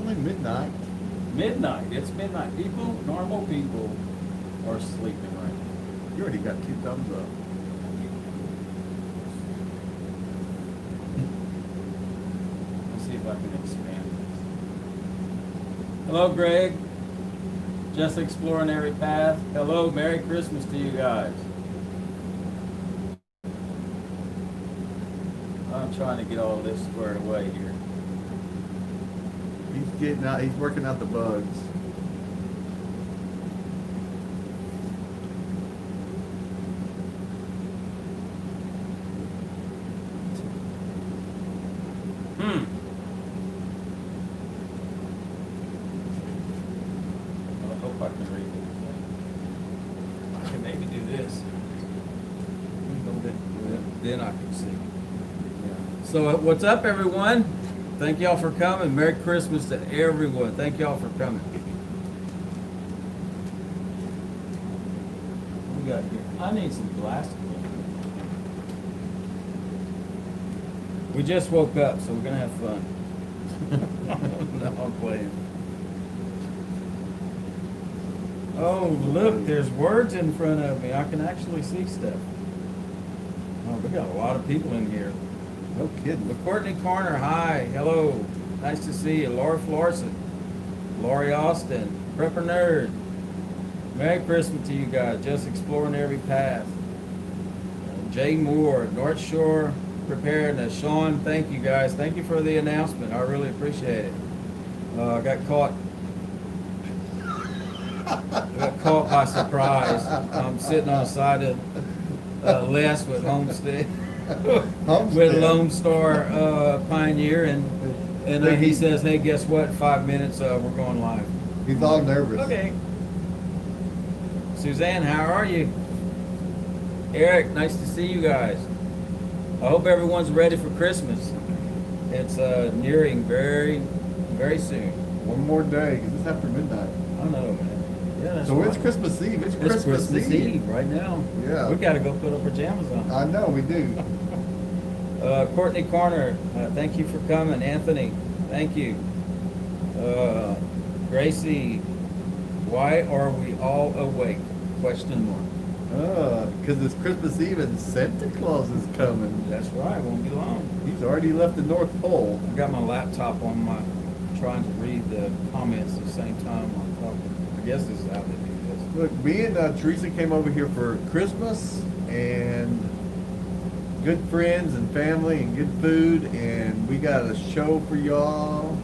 only midnight. Midnight. It's midnight. People, normal people, are sleeping right now. You already got 2 thumbs up. Let's see if I can expand this. Hello, Greg. Just exploring every path. Hello, Merry Christmas to you guys. I'm trying to get all this squared away here. He's getting out. He's working out the bugs. Well, I hope I can read it. I can maybe do this. Then I can see. So what's up, everyone? Thank y'all for coming. Merry Christmas to everyone. Thank y'all for coming. What we got here? I need some glasses. We just woke up, so we're gonna have fun. No, I'm playing. Oh, look, there's words in front of me. I can actually see stuff. Oh, we got a lot of people in here. No kidding. The Courtney Corner, hi, hello, nice to see you. Laura Florson, Lori Austin, Prepper Nerd. Merry Christmas to you guys, just exploring every path. Jay Moore, North Shore Preparedness. Sean, thank you guys. Thank you for the announcement. I really appreciate it. I got caught by surprise. I'm sitting on the side of Les with Homestead. With Lone Star Pioneer, and he says, "Hey, guess what? 5 minutes, we're going live." He's all nervous. Okay. Suzanne, how are you? Eric, nice to see you guys. I hope everyone's ready for Christmas. It's nearing very, very soon. One more day, because it's after midnight. I know, man. Yeah, that's So right. it's Christmas Eve. It's Christmas Eve right now. Yeah. We got to go put our pajamas on. I know, we do. Courtney Corner, thank you for coming. Anthony, thank you. Gracie, why are we all awake? Question mark. Because it's Christmas Eve and Santa Claus is coming. That's right, won't be long. He's already left the North Pole. I got my laptop on my, trying to read the comments at the same time I'm talking. I guess this is how they do this. Look, me and Teresa came over here for Christmas and good friends and family and good food, and we got a show for y'all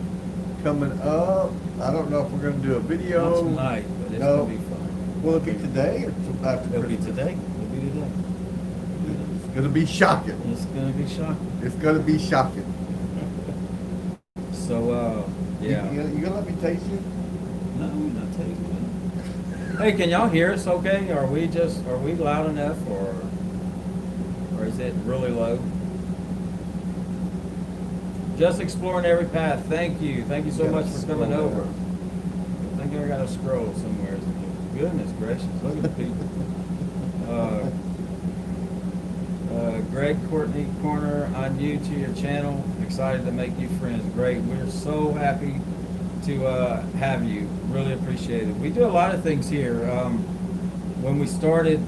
coming up. I don't know if we're going to do a video. Not tonight, but it's going to be fun. Will it be today or after It'll be Christmas? today. It'll be today. It's going to be shocking. It's going to be shocking. It's going to be shocking. So, yeah. You going to let me taste you? No, we're not tasting it. Hey, can y'all hear us okay? Are we loud enough, or is it really low? Just exploring every path. Thank you. Thank you so much for coming over. I think I got to scroll somewhere. Goodness gracious, look at the people. Greg Courtney Corner, I'm new to your channel. Excited to make you friends. Great. We're so happy to have you. Really appreciate it. We do a lot of things here. When we started,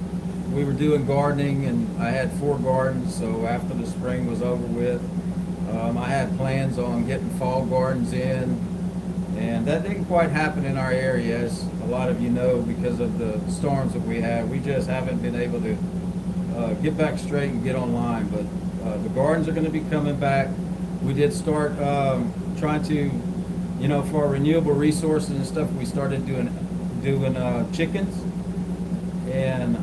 we were doing gardening, and I had 4 gardens, so after the spring was over with, I had plans on getting fall gardens in, and that didn't quite happen in our area, as a lot of you know, because of the storms that we had. We just haven't been able to get back straight and get online, but the gardens are going to be coming back. We did start trying to, for our renewable resources and stuff, we started doing chickens, and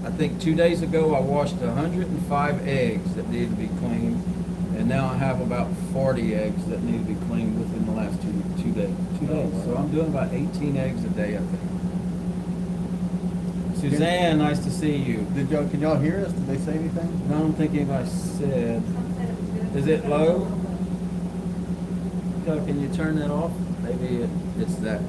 I think 2 days ago I washed 105 eggs that needed to be cleaned, and now I have about 40 eggs that need to be cleaned within the last two days. 2 days. So I'm doing about 18 eggs a day, I think. Suzanne, nice to see you. Can y'all hear us? Did they say anything? No, I don't think anybody said. Is it low? Can you turn that off? Maybe it's that.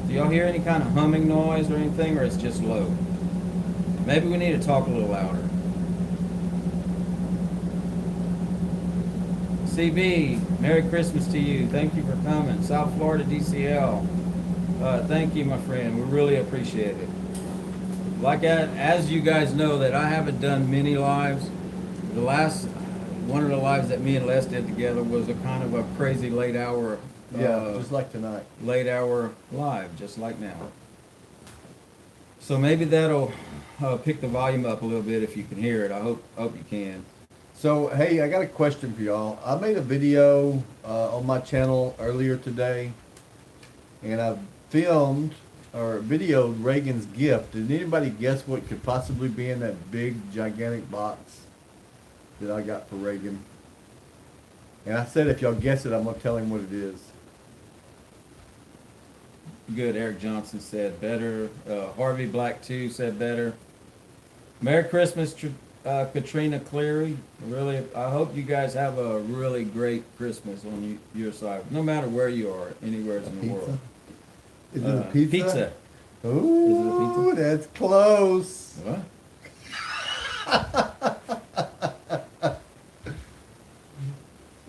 Do y'all hear any kind of humming noise or anything, or it's just low? Maybe we need to talk a little louder. CB, Merry Christmas to you. Thank you for coming. South Florida DCL. Thank you, my friend. We really appreciate it. As you guys know, that I haven't done many lives. The last one of the lives that me and Les did together was a kind of a crazy late hour. Just like tonight. Late hour live, just like now. So maybe that'll pick the volume up a little bit if you can hear it. I hope you can. So, hey, I got a question for y'all. I made a video on my channel earlier today, and I filmed or videoed Reagan's gift. Did anybody guess what could possibly be in that big, gigantic box that I got for Reagan? And I said if y'all guess it, I'm going to tell him what it is. Good. Eric Johnson said better. Harvey Black 2 said better. Merry Christmas, Katrina Cleary. Really, I hope you guys have a really great Christmas on your side, no matter where you are, anywhere in the world. Is it a pizza? Pizza. Ooh, Is it a pizza? That's close. What?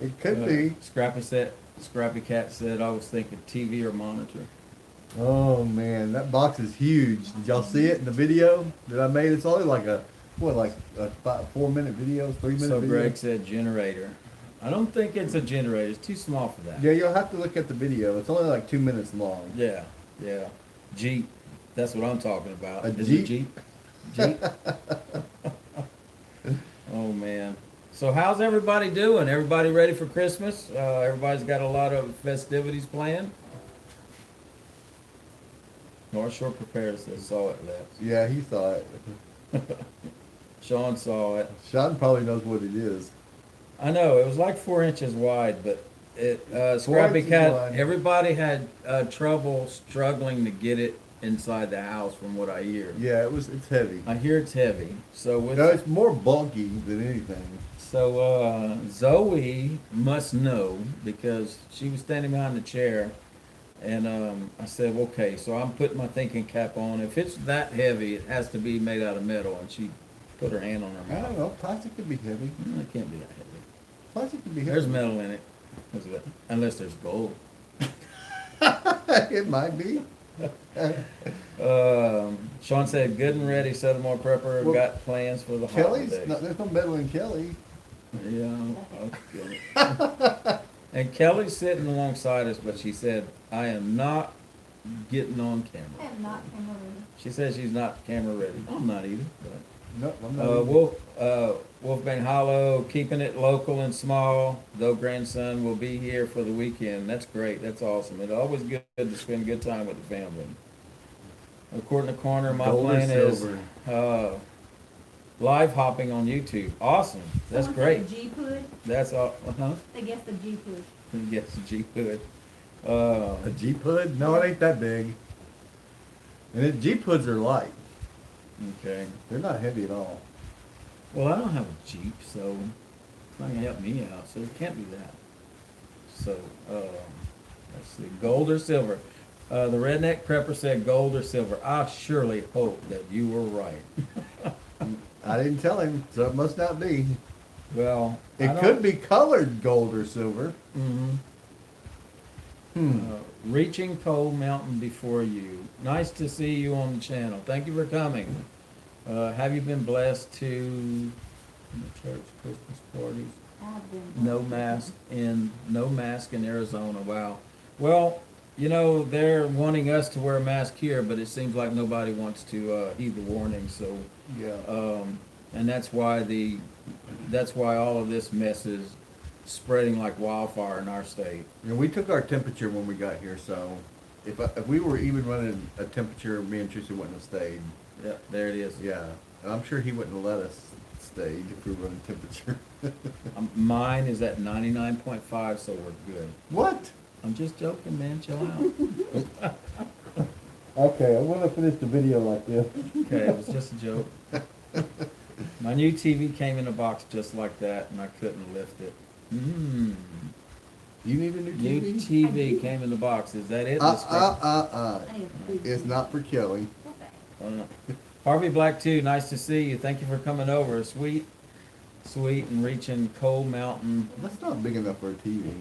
It could be. Scrappy Cat said, I was thinking TV or monitor. Oh man, that box is huge. Did y'all see it in the video that I made? It's only like a 4-minute video, 3-minute So video. Greg said generator. I don't think it's a generator. It's too small for that. Yeah, you'll have to look at the video. It's only like 2 minutes long. Yeah. Jeep. That's what I'm talking about. A Is Jeep? it Jeep? Jeep. Oh man. So how's everybody doing? Everybody ready for Christmas? Everybody's got a lot of festivities planned. North Shore Prepared says saw it left. Yeah, he saw it. Sean saw it. Sean probably knows what it is. I know it was like 4 inches wide, but Scrappy inches Cat. wide. Everybody had trouble struggling to get it inside the house, from what I hear. Yeah, it's heavy. I hear it's heavy. So with No, it's more bulky than anything. So Zoe must know, because she was standing behind the chair, and I said, okay, so I'm putting my thinking cap on. If it's that heavy, it has to be made out of metal. And she put her hand on her I mouth. don't know. Plastic could be heavy. No, it can't be that heavy. Plastic could be heavy. There's metal in it. Unless there's gold. It might be. Sean said, good and ready, Southern Prepper. Well, Got plans for the Kelly's holidays. there's no metal in Kelly. Yeah, okay. And Kelly's sitting alongside us, but she said, I am not getting on I camera. am not camera ready. She says she's not camera ready. I'm not either. No, I'm not. Wolfbang Hollow, keeping it local and small, though grandson will be here for the weekend. That's great. That's awesome. It's always good to spend good time with the family. Court in the Corner, my Gold or plan is silver? live hopping on YouTube. Awesome. That's Someone great. said the Jeep hood. That's all. They guess the Jeep hood. Yes, Jeep hood. A Jeep hood? No, it ain't that big. And Jeep hoods are light. Okay. They're not heavy at all. Well, I don't have a Jeep, so it's not gonna help me out. So it can't be that. So let's see, gold or silver. The Redneck Prepper said gold or silver. I surely hope that you were right. I didn't tell him, so it must not be. Well, It could be colored gold or silver. Reaching Cold Mountain before you. Nice to see you on the channel. Thank you for coming. Have you been blessed to the church Christmas parties? I've been. No mask in Arizona. Wow. Well, you know, they're wanting us to wear a mask here, but it seems like nobody wants to heed the warning. So, Yeah. and that's why all of this mess is spreading like wildfire in our state. And we took our temperature when we got here, so if we were even running a temperature, me and Tracy wouldn't have stayed. Yeah, there it is. Yeah. And I'm sure he wouldn't have let us stay if we were running temperature. Mine is at 99.5, so we're good. What? I'm just joking, man. Chill out. Okay, I'm gonna finish the video like this. Okay, it was just a joke. My new TV came in a box just like that, and I couldn't lift it. You need a new New TV? TV came in the box. Is that it? Miss I need a big It's not for Kelly. Okay. Harvey Black 2, nice to see you. Thank you for coming over. Sweet sweet and reaching Coal Mountain. That's not big enough for a TV.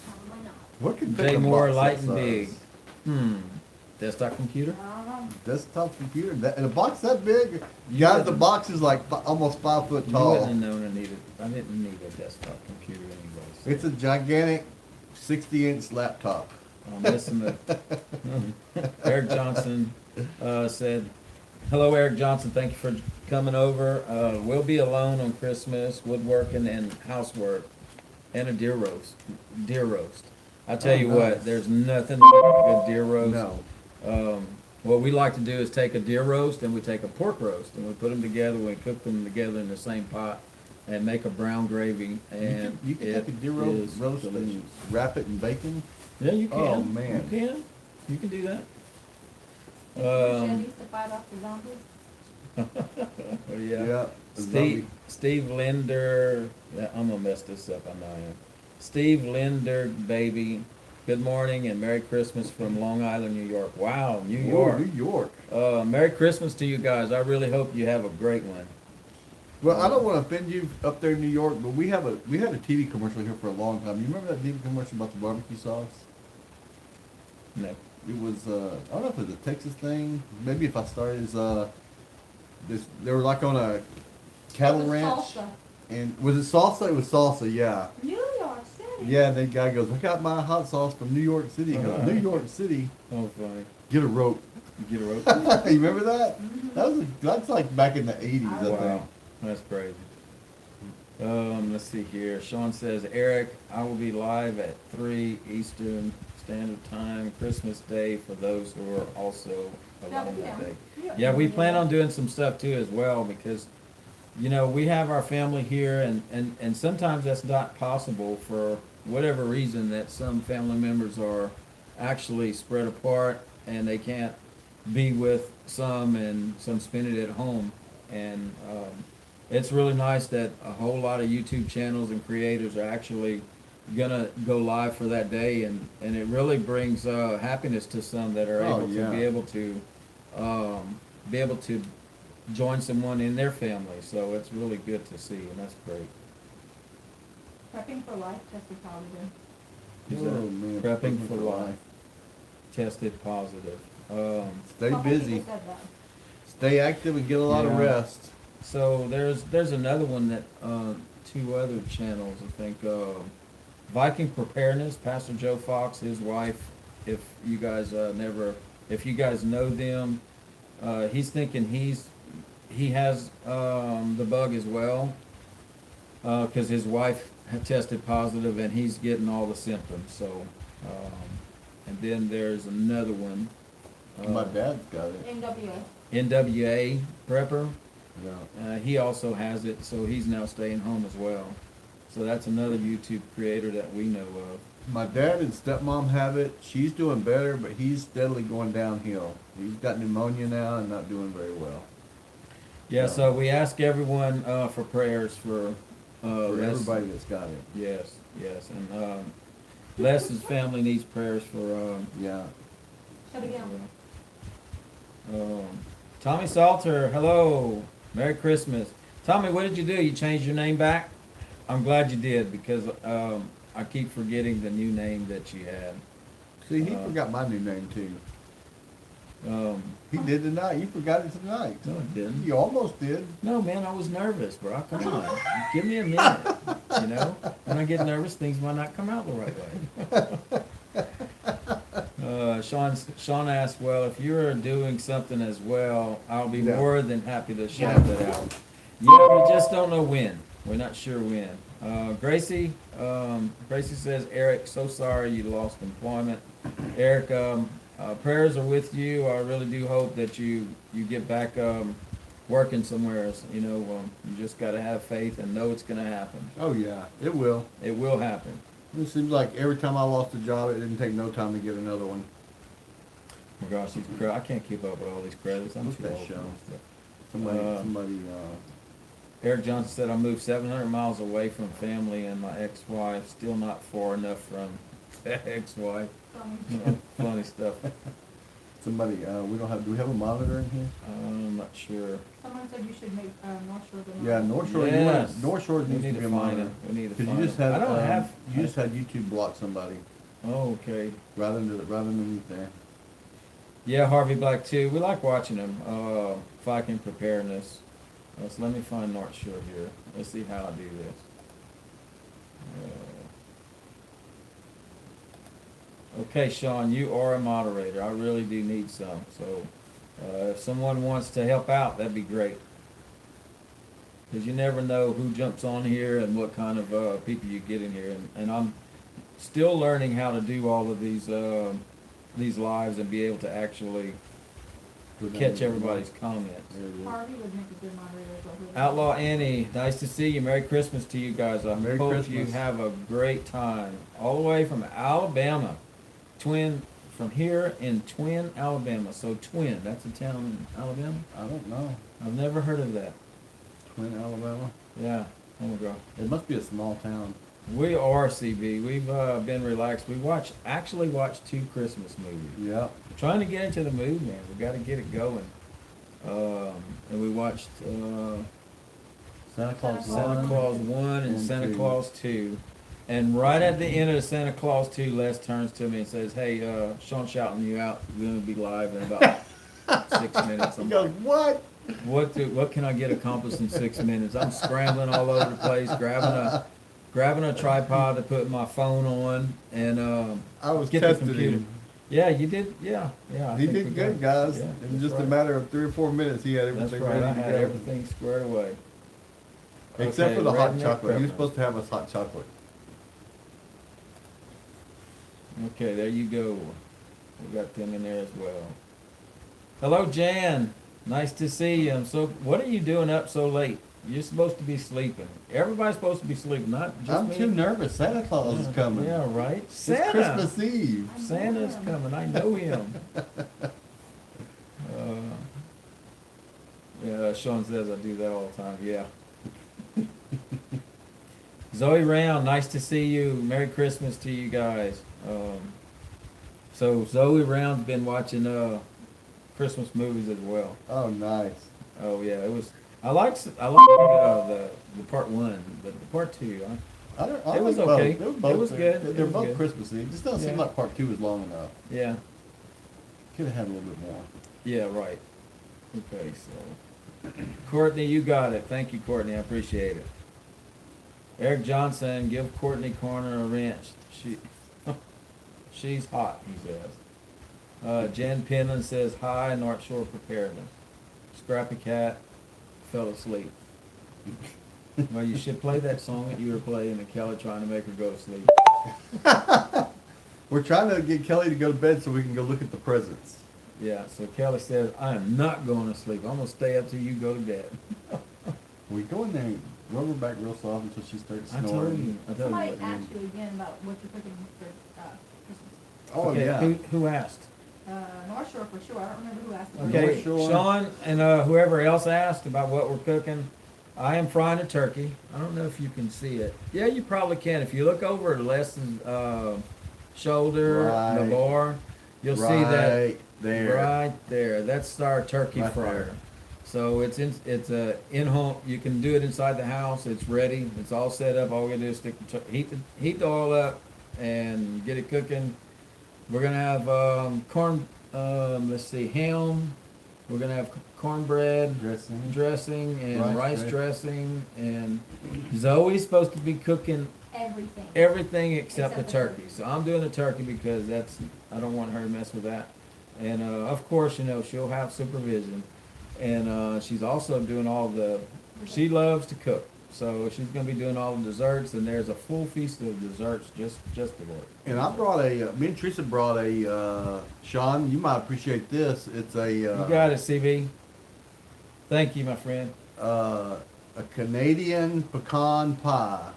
Probably not. What could fit J in a Moore, box light that and big. size? Desktop computer? Desktop computer, that, in a box that big? You Guys, the wouldn't- box is like almost 5 foot You tall. wouldn't have known I didn't need a desktop computer anyways. It's a gigantic 60-inch laptop. I'm missing the. Eric Johnson said, "Hello, Eric Johnson. Thank you for coming over. We'll be alone on Christmas, woodworking and housework, and a deer roast. Deer roast. I tell Oh, you nice. what, there's nothing like a good deer roast. No. What we like to do is take a deer roast and we take a pork roast and we put them together. We cook them together in the same pot and make a brown gravy. And You can it take a deer is roast delicious. and wrap it in bacon. Yeah, you can. Oh, man. You can do that. Chevy used to fight off the zombies. Oh, yeah. Steve Linder. Yeah, I'm gonna mess this up. I know I am. Steve Linder, baby. Good morning and Merry Christmas from Long Island, New York. Wow, New York. New York. Merry Christmas to you guys. I really hope you have a great one. Well, I don't want to offend you up there in New York, but we had a TV commercial here for a long time. You remember that TV commercial about the barbecue sauce? No. It was I don't know if it was a Texas thing. Maybe if I started as they were like on a cattle It was ranch. salsa. And was it salsa? It was salsa, yeah. New York City. Yeah, and the guy goes, "I got my hot sauce from New York City." He goes, "New York City, Oh, funny. get a rope." You get a rope? You remember that? That's like back in the 80s, I think. Wow, that's crazy. Let's see here. Sean says, Eric, I will be live at 3 Eastern Standard Time, Christmas Day, for those who are also alone that day. Yeah, we plan on doing some stuff too as well because, you know, we have our family here and sometimes that's not possible for whatever reason that some family members are actually spread apart and they can't be with some and some spend it at home. And it's really nice that a whole lot of YouTube channels and creators are actually gonna go live for that day, and it really brings happiness to some that are Oh, able yeah. to be able to join someone in their family. So it's really good to see, and that's great. Prepping for life tested positive. Is Oh, that man, prepping for life, tested positive. Stay Couple busy, people said that. stay active, and get a lot of Yeah. rest. So there's another one that two other channels I think. Viking Preparedness, Pastor Joe Fox, his wife. If you guys if you guys know them, he's thinking he has the bug as well, because his wife had tested positive and he's getting all the symptoms. So, and then there's another one. My dad's got it. NWA. NWA Prepper. Yeah. He also has it, so he's now staying home as well. So that's another YouTube creator that we know of. My dad and stepmom have it. She's doing better, but he's steadily going downhill. He's got pneumonia now and not doing very well. Yeah, so we ask everyone for prayers for For Les. everybody that's got it. Yes, yes, and Les's family needs prayers for. Yeah. Shut it down. Tommy Salter, hello, Merry Christmas. Tommy, what did you do? You changed your name back? I'm glad you did because I keep forgetting the new name that you had. See, he forgot my new name too. No, He did tonight. You forgot it tonight. I didn't. You almost did. No, man, I was nervous, bro. Come on. Give me a minute. You know, when I get nervous, things might not come out the right way. Sean asked, well, if you're doing something as well, I'll be Yeah. more than happy to shout that out. Yeah, we just don't know when. We're not sure when. Gracie says, Eric, so sorry you lost employment. Eric, prayers are with you. I really do hope that you get back working somewhere. You know, you just got to have faith and know it's going to happen. Oh yeah, it will. It will happen. It seems like every time I lost a job, it didn't take no time to get another one. Oh my gosh, I can't keep up with all these credits. I'm What's too that old for show? this stuff. Somebody. Eric Johnson said, I moved 700 miles away from family and my ex-wife, still not far enough from ex-wife. From You know, funny stuff. Somebody, we don't have, do we have a monitor in here? I'm not sure. Someone said you should make, North Shore the. Yeah, North Shore, Yes. North Shore We needs need to to be a find monitor. it. We need to Cause find you just it. had, I don't have. you just had YouTube block somebody Oh, okay. right underneath there. Yeah, Harvey Black too. We like watching them. Viking preparedness. So let me find North Shore here. Let's see how I do this. Okay, Sean, you are a moderator. I really do need some. So if someone wants to help out, that'd be great. Because you never know who jumps on here and what kind of people you get in here. And I'm still learning how to do all of these lives and be able to actually catch everybody's comments. There it is. Harvey would make a good moderator as well. Outlaw Annie, nice to see you. Merry Christmas to you guys. I Merry hope you Christmas. have a great time. All the way from Alabama. From here in Twin, Alabama. So Twin, that's a town in Alabama? I don't know. I've never heard of that. Twin, Alabama? Yeah. Oh my God. It must be a small town. We are CB. We've been relaxed. We actually watched 2 Christmas movies. Yeah. Trying to get into the mood, man. We got to get it going. And we watched Santa Claus Santa 1. Claus 1 and and Santa 2. Claus 2. And right at the end of Santa Claus 2, Les turns to me and says, "Hey, Sean shouting you out. We're going to be live in about 6 minutes." He I'm goes, like, what? what can I get accomplished in 6 minutes? I'm scrambling all over the place, grabbing a tripod to put my phone on, and I was get the testing computer. him. Yeah, you did. Yeah. I He think we did good, got- guys. yeah, In that's just a right. matter of 3 or 4 minutes, he had That's everything right. I ready to had go. everything squared away. Except Okay, for the hot redneck chocolate. He was pepper. supposed to have us hot chocolate. Okay, there you go. We got them in there as well. Hello, Jan. Nice to see you. What are you doing up so late? You're supposed to be sleeping. Everybody's supposed to be sleeping, not just I'm me. too nervous. Santa Claus is coming. Yeah, right. It's Santa. Christmas Eve. Santa's coming. I know him. Yeah, Sean says I do that all the time. Yeah. Zoe Brown, nice to see you. Merry Christmas to you guys. So Zoe Brown's been watching Christmas movies as well. Oh, nice. Oh yeah, it was. I like the part 1, but the part 2. I It was like okay. Both. They were It both, was good. It They're was both good. Christmassy. It just doesn't seem Yeah. like part 2 was long enough. Yeah. Could have had a little bit more. Yeah. Right. Okay. So, Courtney, you got it. Thank you, Courtney. I appreciate it. Eric Johnson, give Courtney Corner a wrench. She's hot, he says. Jen Penland says, hi, North Shore Preparedness. Scrappy Cat fell asleep. Well, you should play that song that you were playing and Kelly trying to make her go to sleep. We're trying to get Kelly to go to bed so we can go look at the presents. Yeah, so Kelly says, I am not going to sleep. I'm going to stay up till you go to bed. We go in there and rub her back real soft until she starts I told snoring. you. Somebody what- asked you again about what you're cooking for, Christmas. Oh, Okay, yeah. Who asked? North Shore for sure. I don't remember who asked. Okay, North Shore. Sean and whoever else asked about what we're cooking, I am frying a turkey. I don't know if you can see it. Yeah, you probably can. If you look over at Les's shoulder, the Right. bar, you'll see that Right there. right there. That's our turkey Right fryer. there. So it's in home. You can do it inside the house. It's ready. It's all set up. All we gotta do is stick heat the oil up and get it cooking. We're gonna have corn. Let's see, ham. We're gonna have cornbread dressing and rice dressing, and Zoe's supposed to be cooking Everything. everything except the Except the turkey. turkey. So I'm doing the turkey because I don't want her to mess with that. And of course, she'll have supervision. And she's also doing she loves to cook. So she's going to be doing all the desserts, and there's a full feast of desserts just for her. And I brought me and Teresa brought Sean, you might appreciate this. It's You got it, CB. Thank you, my friend. a Canadian pecan pie.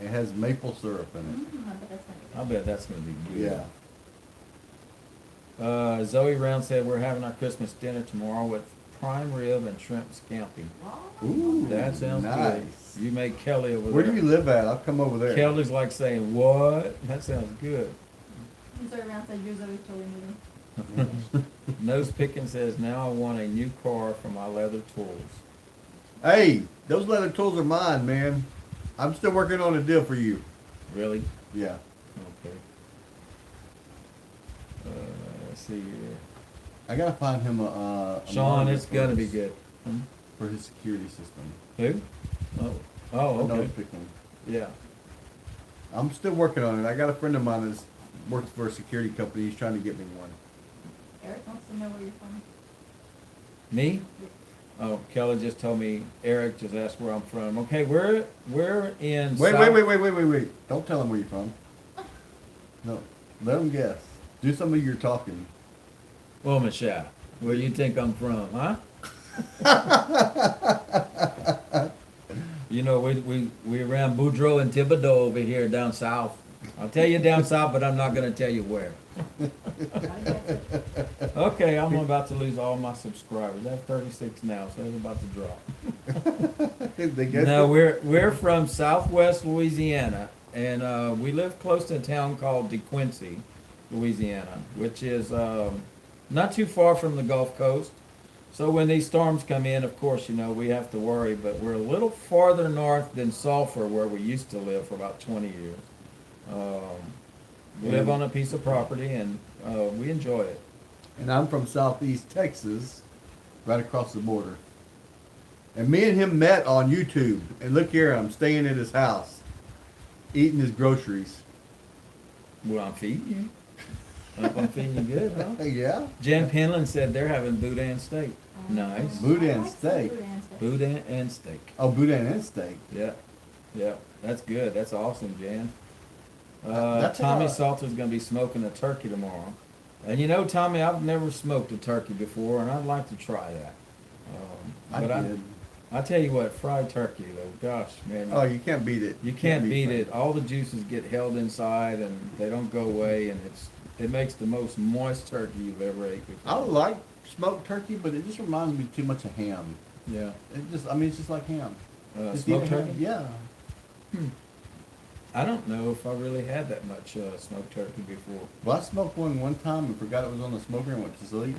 It has maple syrup in I bet that's gonna be good. I bet that's going to be it. good. Yeah. Zoe Brown said we're having our Christmas dinner tomorrow with prime rib and shrimp scampi. Wow. Ooh, That sounds nice. good. You make Kelly over Where there. do you live at? I'll come over there. Kelly's like saying, what? That sounds good. And so around said yours always totally moving. Nose picking says, now I want a new car for my leather tools. Hey, those leather tools are mine, man. I'm still working on a deal for you. Really? Yeah. Okay. Let's see here. I gotta find him a Sean, monitor it's gonna for be his- good. Hmm? for his security system. Who? Oh, okay. Nose picking. Yeah. I'm still working on it. I got a friend of mine that works for a security company. He's trying to get me one. Eric wants to know where you're from. Me? Oh, Kelly just told me, Eric just asked where I'm from. Okay, we're in Wait, South- wait. Don't tell him where you're from. No, let him guess. Do some of your talking. Well, Michelle, where you think I'm from, huh? You know, we around Boudreaux and Thibodeau over here down south. I'll tell you down south, but I'm not gonna tell you where. Okay, I'm about to lose all my subscribers. I have 36 now, so it's about to drop. They guess No, it? we're from Southwest Louisiana, and we live close to a town called DeQuincy, Louisiana, which is not too far from the Gulf Coast. So when these storms come in, of course, you know, we have to worry, but we're a little farther north than Sulphur, where we used to live for about 20 years. We live on a piece of property, and we enjoy it. And I'm from Southeast Texas, right across the border. And me and him met on YouTube. And look here, I'm staying at his house, eating his groceries. Well, I'm feeding you. Hope I'm feeding you good, huh? Yeah? Jen Penland said they're having boudin steak. Nice. Boudin I like some steak. boudin steak. Boudin and steak. Oh, boudin and steak. Yeah, yeah, that's good. That's awesome, Jan. That's Tommy a- Salter's gonna be smoking a turkey tomorrow. And you know, Tommy, I've never smoked a turkey before, and I'd like to try that. I But did. I tell you what, fried turkey though, gosh, man. Oh, you can't beat it. You can't beat it. it. All the juices get held inside, and they don't go away, and it makes the most moist turkey you've ever ate before. I like smoked turkey, but it just reminds me too much of ham. Yeah. It's just like ham. Just Smoked eat a ham. turkey? Yeah. I don't know if I really had that much smoked turkey before. Well, I smoked one time and forgot it was on the smoker and went to sleep.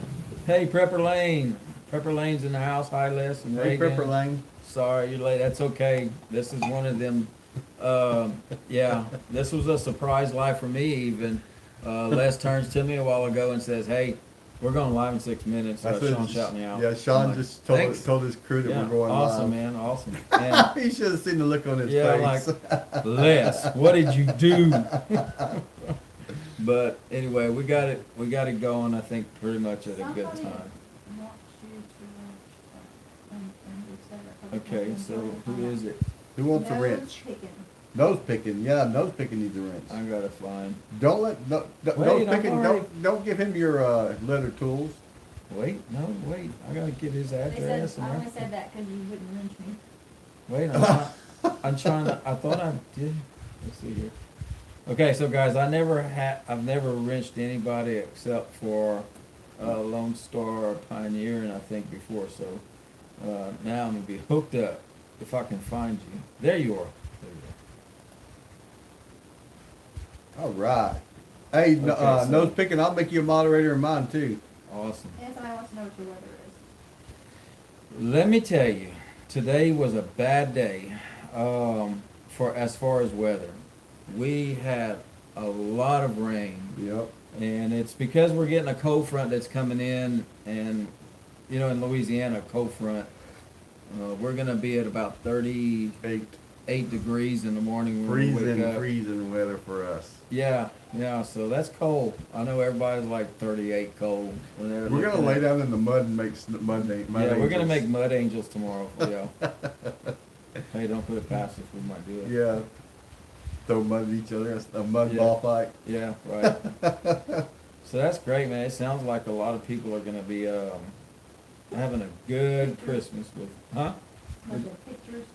Hey, Prepper Lane. Prepper Lane's in the house. Hi, Les and Hey, Reagan. Pepper Lane. Sorry you're late. That's okay. This is one of them. Yeah, this was a surprise live for me even. Les turns to me a while ago and says, "Hey, we're going live in 6 minutes." That's what- Sean shouting me out. Yeah, Sean I'm like, just "Thanks." told his crew that Yeah, we're going awesome, live. man. Awesome. And You should have seen the look on his yeah, face. like, Les, what did you do? But anyway, we got it going. I think pretty much at a good Somebody time. wants you to, and we've said it a couple Okay, times, so but, who is it? Who wants a nose wrench? picking. Nose picking. Yeah, nose picking needs a wrench. I gotta find. Don't let Wait, nose I'm picking. already- Don't give him your leather tools. Wait, no, wait. I gotta get his They address. said, and I only everything. said that because you wouldn't wrench me. Wait, I'm trying to, I thought I did, let's see here. Okay, so guys, I've never wrenched anybody except for, Lone Star or Pioneer, and I think before, so, now I'm gonna be hooked up, if I can find you. There you are. There you All right. Hey, Okay, so- nose picking. I'll make you a moderator in mine too. are. Awesome. Yes, and I want to know what your weather is. Let me tell you, today was a bad day, for as far as weather. We had a lot of rain. Yep. And it's because we're getting a cold front that's coming in, and you know, in Louisiana, cold front, we're gonna be at about 38 Eight. degrees in the morning when we wake up. Freezing weather for us. Yeah, so that's cold. I know everybody's like 38 cold. When they're We're gonna looking lay at- down in the mud and make mud Yeah, we're gonna angels. make mud angels tomorrow for y'all. Hey, don't put it past us. We might do it. Yeah. Throw mud at each other. A mud Yeah. ball fight. Yeah, right. So that's great, man. It sounds like a lot of people are gonna be having a good Christmas with, huh? Like the pictures.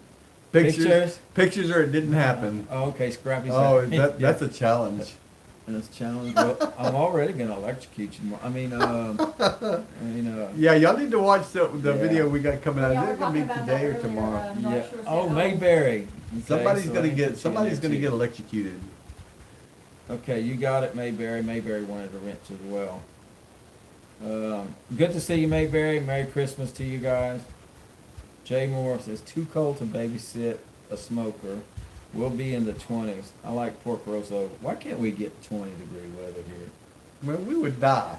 Pictures? Pictures or it didn't happen. Oh, okay, Scrappy. Oh, said- that's a challenge. That's a challenge. Well, I'm already gonna electrocute you more. Yeah, y'all need to watch the Yeah. video we got coming out. Y'all Is were it gonna be talking about today that or earlier, tomorrow? North Yeah. Shore Oh, said, Mayberry. Okay, Somebody's so I gonna ain't get touching somebody's that gonna too. get electrocuted. Okay, you got it, Mayberry. Mayberry wanted to wrench as well. Good to see you, Mayberry. Merry Christmas to you guys. Jay Moore says, too cold to babysit a smoker. We'll be in the 20s. I like pork roast over. Why can't we get 20-degree weather here? Well, we would die.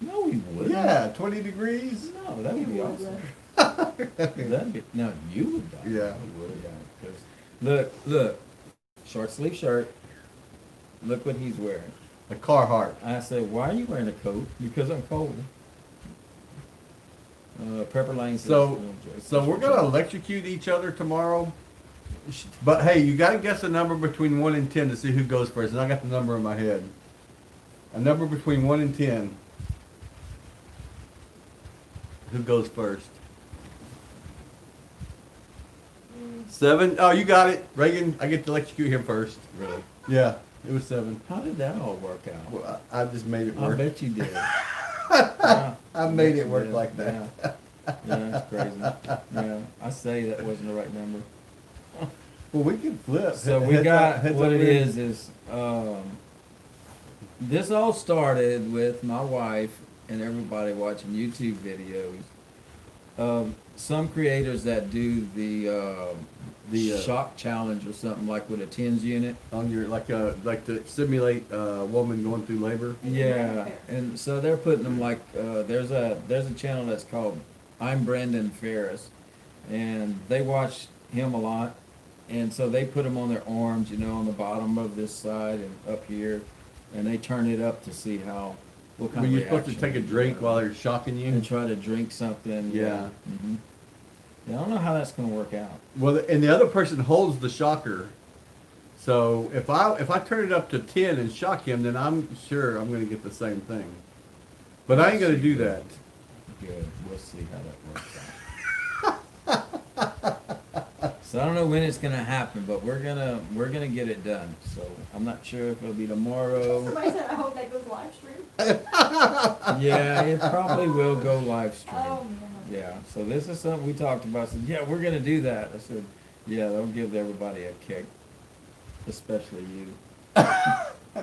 No, we wouldn't. Yeah, 20 degrees. No, that would be You would, awesome. Yeah. That'd be, no, you would die. Yeah. We would have died. 'Cause look, short sleeve shirt. Look what he's wearing. A Carhartt. I said, why are you wearing a coat? Because I'm cold. Pepper Lane says, So we're gonna electrocute each other tomorrow. But hey, you gotta guess a number between 1 and 10 to see who goes first. And I got the number in my head. A number between 1 and 10. Who goes first? 7? Oh, you got it. Reagan, I get to electrocute him first. Really? Yeah, it was 7. How did that all work out? Well, I just made it I work. bet you did. Yeah, I made it work yeah, like that. Yeah, that's crazy. Yeah, I say that wasn't the right number. Well, we can flip. So we Heads got, up, heads what up, it Reagan. is, this all started with my wife and everybody watching YouTube videos. Some creators that do the shock challenge or something like with a TENS unit. On your like to simulate a woman going through labor. Yeah, and so they're putting them like there's a channel that's called I'm Brandon Ferris, and they watch him a lot, and so they put them on their arms, you know, on the bottom of this side and up here, and they turn it up to see what kind When of you're supposed to reaction take a you drink get. while they're shocking you. and try to drink something. Yeah. hmm Yeah, I don't know how that's gonna work out. Well, and the other person holds the shocker. So if I turn it up to 10 and shock him, then I'm sure I'm going to get the same thing. But I ain't going to do that. Good. We'll see how that works out. So I don't know when it's gonna happen, but we're gonna get it done. So I'm not sure if it'll be tomorrow. Somebody said, I hope that goes live stream. Yeah, it probably will go live stream. Oh, man. Yeah. So this is something we talked about. I said, yeah, we're gonna do that. I said, yeah, that'll give everybody a kick, especially you.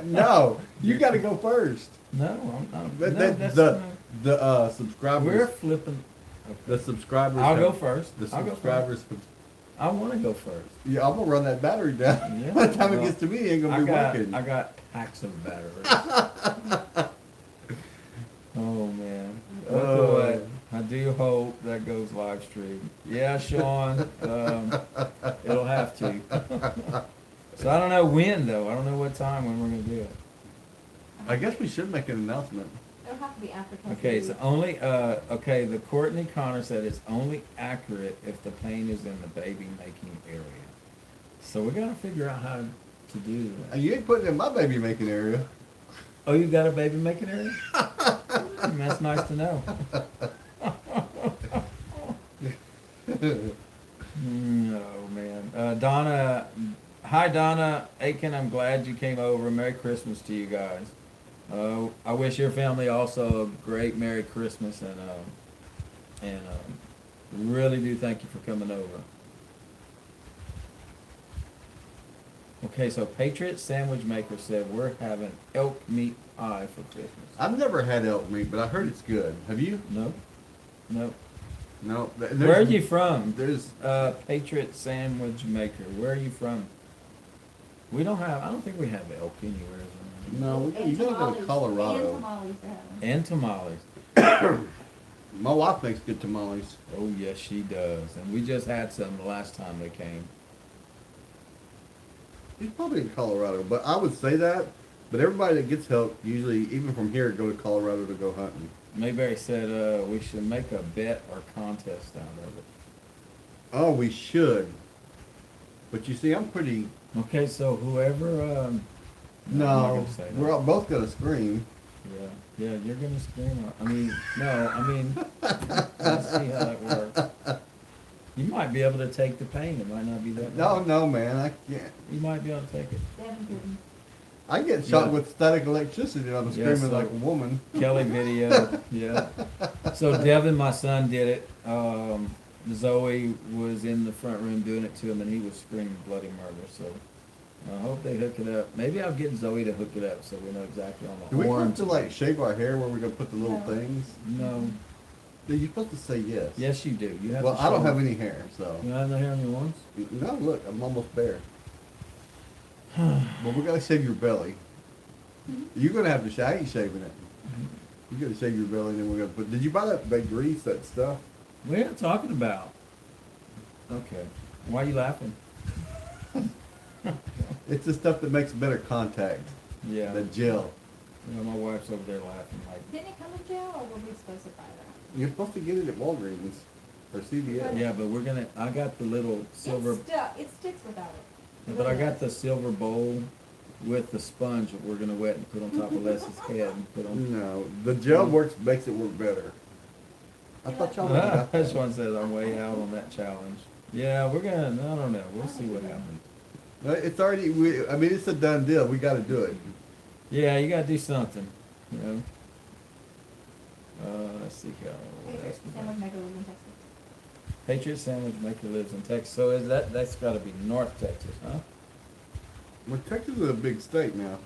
No, you got to go first. No, I'm not. That- No, that- that's the not. We're subscribers. flipping. The subscribers. I'll go have- first. The I'll go subscribers. I want to go first. Yeah, I'm gonna run that battery down. Yeah, By the time it well, gets to me, it ain't gonna be working. I got packs of batteries. Oh man. Oh. I do hope that goes live stream. Yeah, Sean. It'll have to. So I don't know when though. I don't know what time when we're gonna do it. I guess we should make an announcement. It'll have to be after. Okay, it's only okay, the Courtney Connor said it's only accurate if the pain is in the baby making area. So we gotta figure out how to do that. And you ain't putting it in my baby making area. Oh, you got a baby making area? That's nice to know. Oh man. Donna, hi Donna Aiken, I'm glad you came over. Merry Christmas to you guys. I wish your family also a great Merry Christmas and really do thank you for coming over. Okay, so Patriot Sandwich Maker said we're having elk meat pie for Christmas. I've never had elk meat, but I heard it's good. Have you? No, no. No. Where are you from? There's Patriot Sandwich Maker. Where are you from? We don't have. I don't think we have elk anywhere. no. You gotta go to And Colorado. tamales they have them. And tamales. My wife makes good tamales. Oh yes, she does. And we just had some the last time they came. He's probably in Colorado, but I would say that. But everybody that gets help, usually, even from here, go to Colorado to go hunting. Mayberry said we should make a bet or contest out of it. Oh, we should. But you see, I'm pretty. Okay, so whoever. I'm not No, gonna say that. we're all both gonna scream. Yeah, you're gonna scream. I mean, no, I mean, let's see how that works. You might be able to take the pain. It might not be that No, bad. no, man, I can't. You might be able to take it. Devin couldn't. I get shot Yeah. with static electricity and I'm Yeah, screaming so- like a woman. Kelly video, yeah. So Devin, my son, did it. Zoe was in the front room doing it to him, and he was screaming bloody murder. So I hope they hook it up. Maybe I'll get Zoe to hook it up so we know exactly on the Do we horn. have to like shave our hair where we're gonna put the little No. things? No. No, you're supposed to say yes. Yes, you do. You have Well, to I don't show have them. any hair, so. You don't have no hair on your arms? No, look, I'm almost bare. But we gotta shave your belly. You're gonna have to shave. I ain't shaving it. You gotta shave your belly, and then we're gonna put. Did you buy that grease, that stuff? What are you talking about? Okay. Why are you laughing? It's the stuff that makes better contact. Yeah. The gel. You know, my wife's over there laughing like, Didn't it come in gel, or were we supposed to buy that? You're supposed to get it at Walgreens or CVS. yeah, but I got the little silver, It sticks without it. It but I really got does. the silver bowl with the sponge that we're gonna wet and put on top of Les's head and put on. No, the gel makes it work better. I thought y'all would have got This that. one says I'm way out on that challenge. Yeah, we're gonna, I don't know, we'll see what happens. It's already. I mean, it's a done deal. We got to do it. Yeah, you gotta do something, you know? Let's see here. What else Patriots we got? sandwich maker lives in Texas. Patriot Sandwich Maker lives in Texas, so is that's gotta be North Texas, huh? Well, Texas is a big state now.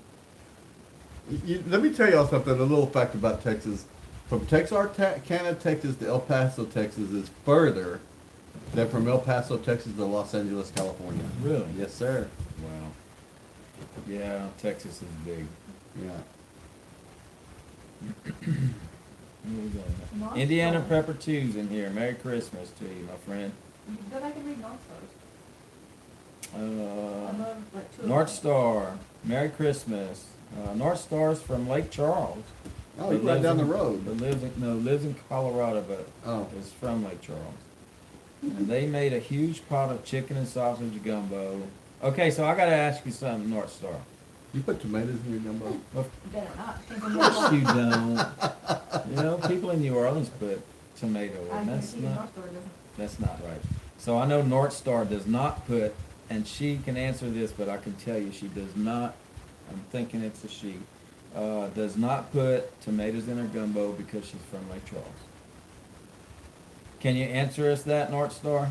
Let me tell y'all something. A little fact about Texas: from Texarkana, Texas to El Paso, Texas is further than from El Paso, Texas to Los Angeles, California. Really? Yes, sir. Wow. Yeah, Texas is big. Yeah. Where we going? North Indiana Star. Prepper 2's in here. Merry Christmas to you, my friend. Go back and read North Stars. Uh, Like two of North them. Star, Merry Christmas. North Star's from Lake Charles. Oh, But you're right lives down the in- road. But lives in Colorado, but Oh. is from Lake Charles. And they made a huge pot of chicken and sausage gumbo. Okay, so I gotta ask you something, North Star. You put tomatoes in your gumbo? Of Better not. course you don't. You know, people in New Orleans put tomato, I and guarantee you that's North Star doesn't. That's not right. So I know North Star does not put, and she can answer this, but I can tell you she does not, I'm thinking it's a she, does not put tomatoes in her gumbo because she's from Lake Charles. Can you answer us that, North Star?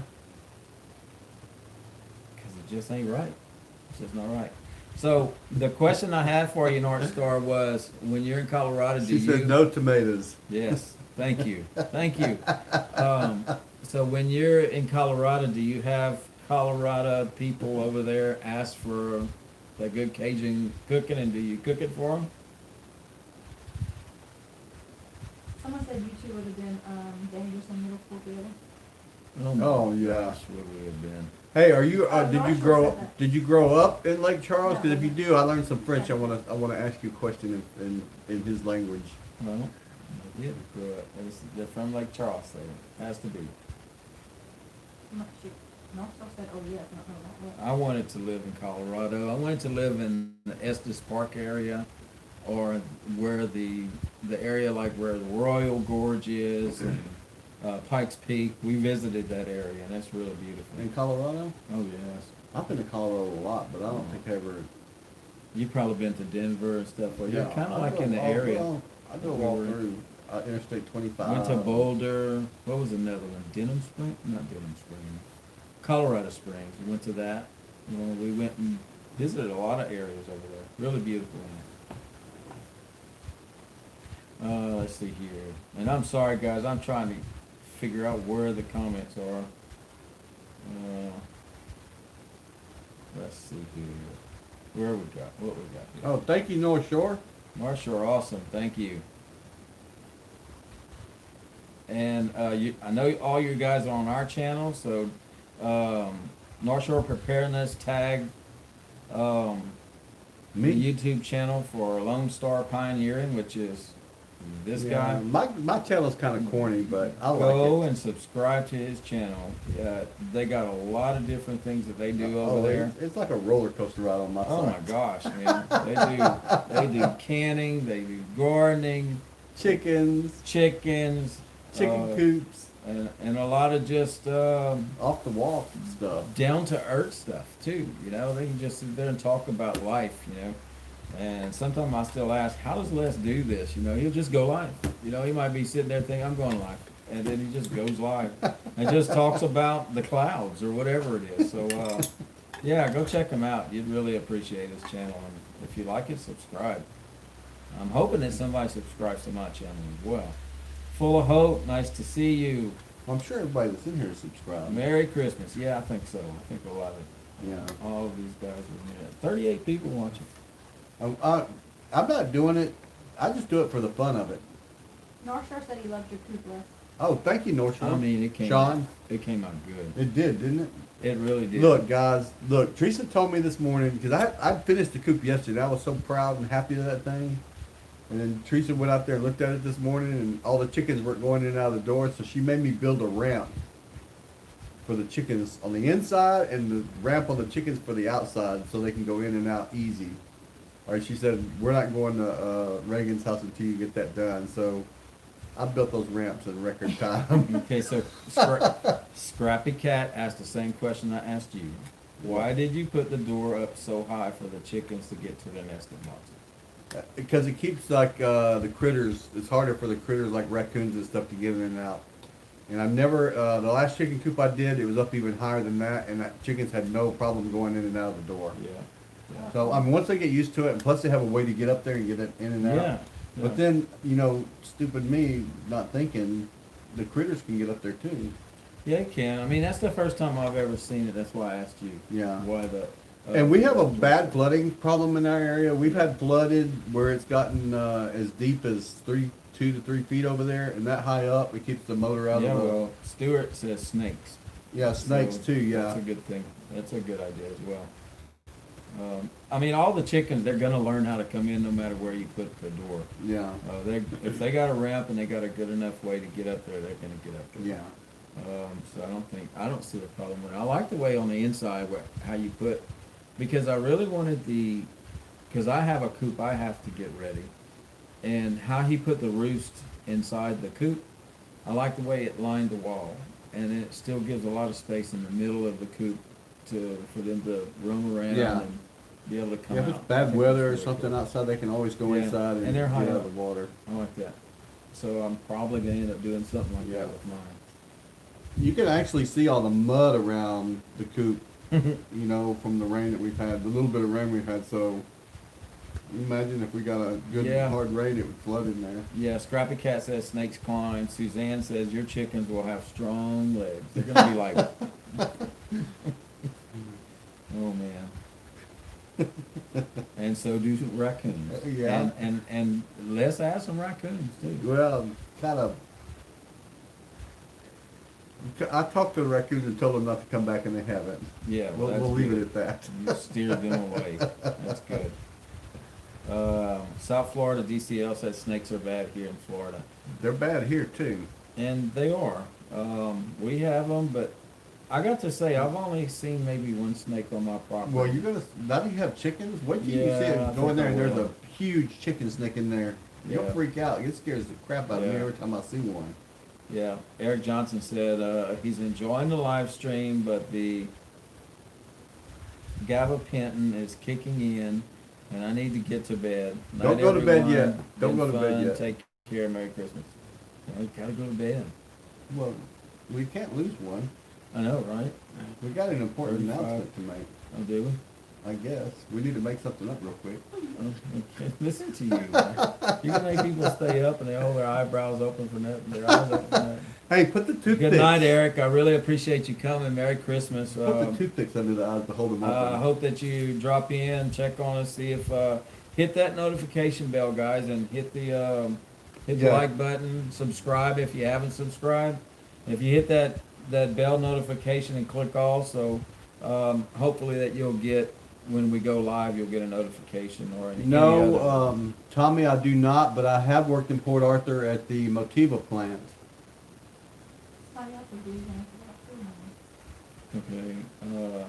Because it just ain't right. It's just not right. So the question I had for you, North Star, was when you're in Colorado, do She you... said no tomatoes. Yes, thank you, thank you. So when you're in Colorado, do you have Colorado people over there ask for the good Cajun cooking, and do you cook it for them? Someone said you two would have been dangerous in middle school together. Oh, yeah. Gosh, would we have been? Hey, are you? Oh, Did you North Shore grow? said that. Did you grow up in Lake Charles? No, Because if you I do, I learned some French. I wanna ask you a question in his language. Well, I did grow up. They're from Lake Charles, so it has to be. North Star said, oh yes, not know that. I wanted to live in Colorado. I wanted to live in the Estes Park area, or where the area like where the Royal Gorge is and Pikes Peak. We visited that area, and that's really beautiful. In Colorado? Oh yes, I've been to Colorado a lot, but I don't think I ever. you've probably been to Denver and stuff. Well, you're kind of like in the I area. drove I drove all through Interstate 25. Went to Boulder. What was another one? Denham Spring? Not Denham Spring. Colorado Springs. We went to that. You know, we went and visited a lot of areas over there. Really beautiful. Let's see here. And I'm sorry, guys. I'm trying to figure out where the comments are. Let's see here. Where we got? What we got here? Oh, thank you, North Shore. Marshall, awesome. Thank you. And I know all you guys are on our channel, so North Shore Preparedness tag the Me? YouTube channel for Lone Star Pioneering, which is this Yeah, guy. my channel's kind of corny, but I Go like it. and subscribe to his channel. They got a lot of different things that they do over there. It's like a roller coaster ride on my Oh my side. gosh, man! They do canning, they do gardening, Chickens, chickens, chicken coops, and a lot of just off the wall stuff. down to earth stuff too. You know, they can just sit there and talk about life. You know, and sometimes I still ask, how does Les do this? You know, he'll just go live. You know, he might be sitting there thinking, I'm going live, and then he just goes live and just talks about the clouds or whatever it is. So Yeah, go check him out. You'd really appreciate his channel, and if you like it, subscribe. I'm hoping that somebody subscribes to my channel as well. Full of hope, nice to see you. I'm sure everybody that's in here is subscribed. Merry Christmas. Yeah, I think so. I think a lot of Yeah. all of these guys are here. 38 people watching. I'm not doing it. I just do it for the fun of it. North Shore said he loved your Coop list. Oh, thank you, North Shore. I mean, it came Sean. It came out good. It did, didn't it? It really did. Look, guys. Look, Teresa told me this morning because I finished the coop yesterday. I was so proud and happy of that thing. And then Teresa went out there and looked at it this morning, and all the chickens weren't going in and out of the door. So she made me build a ramp for the chickens on the inside and the ramp on the chickens for the outside, so they can go in and out easy. All right, she said we're not going to Reagan's house until you get that done. So I built those ramps in record time. Okay, so Scrappy Cat asked the same question I asked you. Why did you put the door up so high for the chickens to get to their nesting boxes? Because it keeps like the critters. It's harder for the critters like raccoons and stuff to get in and out. And I've never the last chicken coop I did, it was up even higher than that, and that chickens had no problem going in and out of the door. Yeah. So I mean, once they get used to it, and plus they have a way to get up there and get it in and out. Yeah. But then, you know, stupid me not thinking, the critters can get up there too. Yeah, it can. I mean, that's the first time I've ever seen it. That's why I asked you. Yeah. Why the? And we have a bad flooding problem in our area. We've had flooded where it's gotten as deep as 2 to 3 feet over there, and that high up, it keeps the motor out Yeah, of the. well, Stewart says snakes. Yeah, snakes So too. Yeah. That's a good thing. That's a good idea as well. I mean, all the chickens, they're gonna learn how to come in no matter where you put the door. Yeah. If they got a ramp and they got a good enough way to get up there, they're gonna get up there. Yeah. So I don't see a problem with it. I like the way on the inside how you put, because I really wanted because I have a coop I have to get ready, and how he put the roost inside the coop, I like the way it lined the wall, and it still gives a lot of space in the middle of the coop for them to roam around Yeah. and be able to come Yeah, out. if it's I bad think weather or that's really something cool. outside, they can always go Yeah, inside and and they're get high out up. of the water. I like that. So I'm probably gonna end up doing something like Yeah. that with mine. You can actually see all the mud around the coop, you know, from the rain that we've had, the little bit of rain we've had. So imagine if we got a good Yeah. hard rain, it would flood in there. Yeah, Scrappy Cat says snakes climb. Suzanne says your chickens will have strong legs. They're gonna be like, oh man. And so do raccoons. Yeah. And let's add some raccoons too. Well, kind of. I talked to the raccoons and told them not to come back, and they haven't. Yeah, well, that's We'll leave good. it at that. You steered them away. That's good. South Florida DCL says snakes are bad here in Florida. They're bad here too. And they are. We have them, but I got to say, I've only seen maybe one snake on my property. Well, you're gonna now that you have chickens. Wait till you see Yeah, I it go in think there, I and there's will. a huge chicken snake in there. You'll Yeah. freak out. It scares the crap out of me Yeah. every time I see one. Yeah, Eric Johnson said he's enjoying the live stream, but the gabapentin is kicking in, and I need to get to bed. Don't Night, go to bed everyone. yet. Don't Been go to bed fun. yet. Take care. Merry Christmas. I gotta go to bed. Well, we can't lose one. I know, right? We got an important 35. announcement to make. Oh, do we? I guess we need to make something up real quick. Oh, okay. Listen to you. You can make people stay up and they hold their eyebrows open for nothing, their eyes open for nothing. Hey, put the toothpicks. Good night, Eric. I really appreciate you coming. Merry Christmas. Put the toothpicks under the eyes to hold them I open. hope that you drop in, check on us, see if hit that notification bell, guys, and hit the Yeah. like button. Subscribe if you haven't subscribed. If you hit that bell notification and click all, so hopefully that you'll get when we go live, you'll get a notification or any No, other. Tommy, I do not, but I have worked in Port Arthur at the Motiva plant. Somebody else would be using it for that too,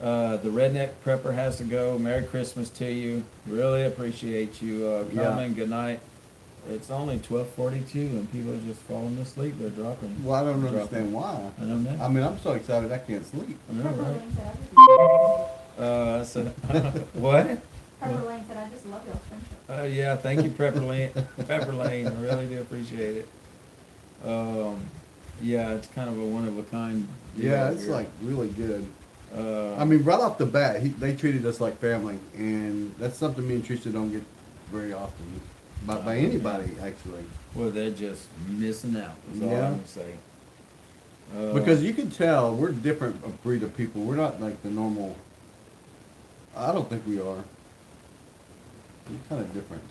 Okay. The redneck prepper has to go. Merry Christmas to you. Really appreciate you coming. Good night. It's only 12:42 and people are just falling asleep. They're dropping. Well, I don't dropping. understand why. I don't know. I mean, I'm so excited I can't sleep. I know, Pepper right? Lane said, I just, So, what? Pepper Lane said, I just love y'all's friendship. Yeah, thank you, Pepper Lane. Pepper Lane, I really do appreciate it. Yeah, it's kind of a one of a kind. deal Yeah, it's here. like really good. I mean, right off the bat, they treated us like family, and that's something me and Teresa don't get very often, by anybody actually. Well, they're just missing out. Is all Yeah. I'm gonna say. Because you can tell we're different breed of people. We're not like the normal. I don't think we are. We're kind of different.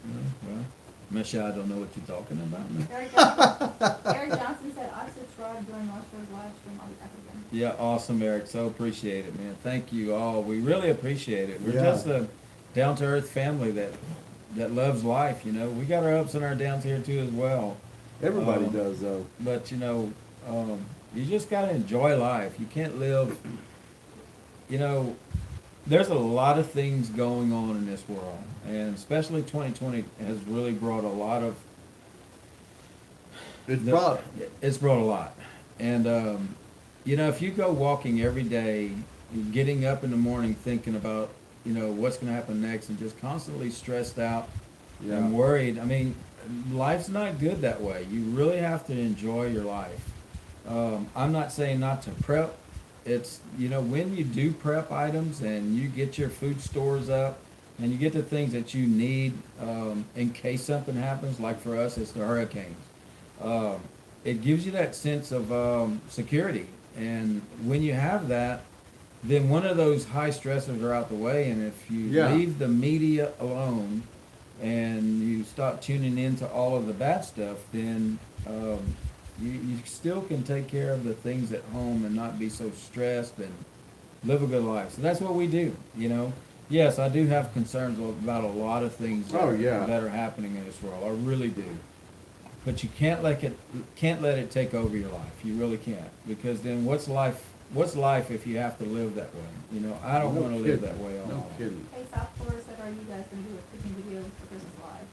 Well, Michelle, I don't know what you're talking about. Eric Johnson said, I subscribed during last year's live stream. I'll be back again. Yeah, awesome, Eric. So appreciate it, man. Thank you all. We really appreciate it. We're Yeah. just a down to earth family that loves life. You know, we got our ups and our downs here too as well. Everybody does though. But you know, you just gotta enjoy life. You can't live. You know, there's a lot of things going on in this world, and especially 2020 has really brought a lot of. It's brought. It's brought a lot, and you know, if you go walking every day, getting up in the morning thinking about what's going to happen next, and just constantly stressed out Yeah. and worried. I mean, life's not good that way. You really have to enjoy your life. I'm not saying not to prep. It's when you do prep items and you get your food stores up and you get the things that you need in case something happens. Like for us, it's the hurricanes. It gives you that sense of security, and when you have that, then one of those high stressors are out the way. And if you Yeah. leave the media alone and you stop tuning into all of the bad stuff, then you still can take care of the things at home and not be so stressed and live a good life. So that's what we do. Yes, I do have concerns about a lot of things that, Oh, yeah. that are happening in this world. I really do. But you can't let it take over your life. You really can't, because then what's life if you have to live that way? I don't No want to live kidding. that way all No my life. kidding. Hey, South Florida said, are you guys going to do a cooking video for Christmas Live?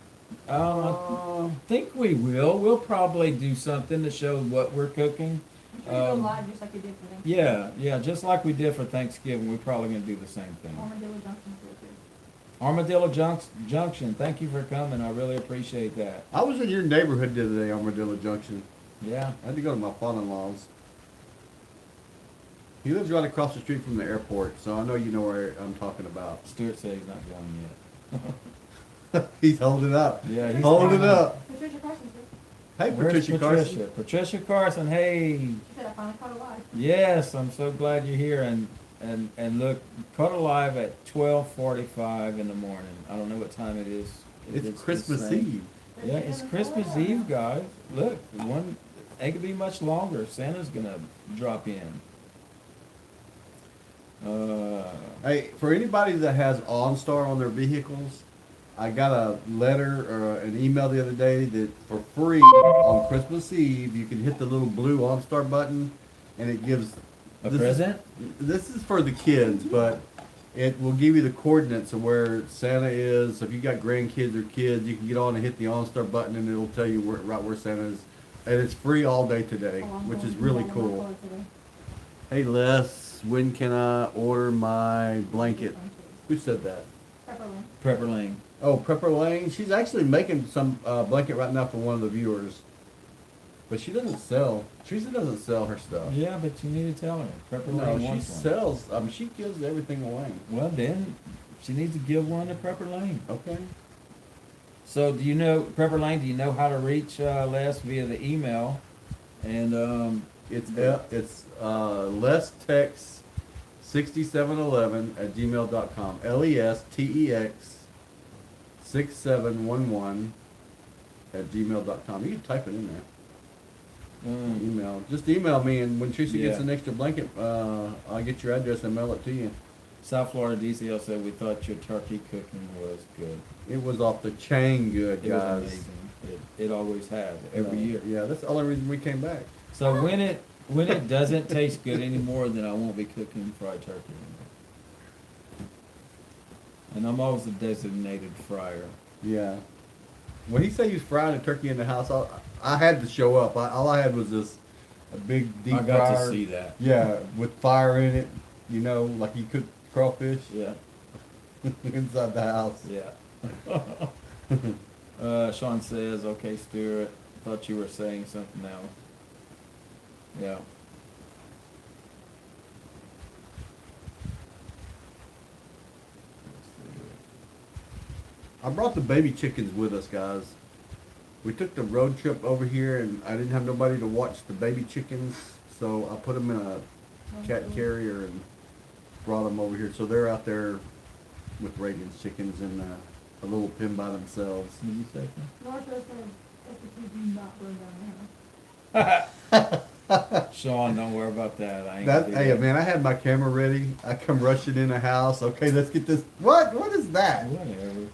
I think we will. We'll probably do something to show what we're cooking. You can go live just like you did for Thanksgiving. Yeah, just like we did for Thanksgiving, we're probably going to do the same thing. Armadillo Junction's real good. Armadillo Junction, thank you for coming. I really appreciate that. I was in your neighborhood the other day, Armadillo Junction. Yeah. I had to go to my father-in-law's. He lives right across the street from the airport, so I know you know where I'm talking about. Stuart said he's not going yet. He's holding up. Yeah, he's holding fine. up. Patricia Carson's here. Hey, Where's Patricia Carson. Patricia Carson, hey. She said, I finally caught a live. Yes, I'm so glad you're here. And look, caught alive at 12:45 in the morning. I don't know what time it is. It's Christmas insane. Eve. Yeah, it's Christmas Eve, guys. Look, ain't gonna be much longer. Santa's gonna drop in. Hey, for anybody that has OnStar on their vehicles, I got a letter or an email the other day that for free on Christmas Eve you can hit the little blue OnStar button, and it gives A present? This is for the kids, but it will give you the coordinates of where Santa is. So if you got grandkids or kids, you can get on and hit the OnStar button, and it'll tell you right where Santa is. And it's free all day today, Oh, I'm which going is to really buy my cool. clothes today. Hey Les, when can I order my blanket? Who said that? Pepperland. Prepper Lane. Oh, Prepper Lane. She's actually making some blanket right now for one of the viewers. But she doesn't sell. Teresa doesn't sell her stuff. Yeah, but you need to tell her. Prepper No, Lane she wants one. sells. She gives everything away. Well, then she needs to give one to Prepper Lane. Okay. So, do you know Prepper Lane? Do you know how to reach Les via the email? And It's lestex 6711 at gmail.com. LESTEX 6711 at gmail.com. You can type it in there. Email. Just email me, and when Teresa gets Yeah. an extra blanket, I'll get your address and mail it to you. South Florida DCL said we thought your turkey cooking was good. It was off the chain good, It was guys. amazing. It always has every year. Yeah, that's the only reason we came back. So when it doesn't taste good anymore, then I won't be cooking fried turkey anymore. And I'm always a designated fryer. Yeah. When he said he was frying a turkey in the house, I had to show up. All I had was this a big deep I got fryer. to see that. Yeah, with fire in it. Like you cook crawfish Yeah, inside the house. yeah. Sean says, okay, Stuart, thought you were saying something else. Yeah. I brought the baby chickens with us, guys. We took the road trip over here, and I didn't have nobody to watch the baby chickens, so I put them in a cat carrier and brought them over here. So they're out there with Reagan's chickens in a little pen by themselves. Did you say Martha said, if the kids do not burn down that? Sean, don't worry about that. I ain't gonna do Hey that. man, I had my camera ready. I come rushing in the house. Okay, let's get this. What is that? Whatever.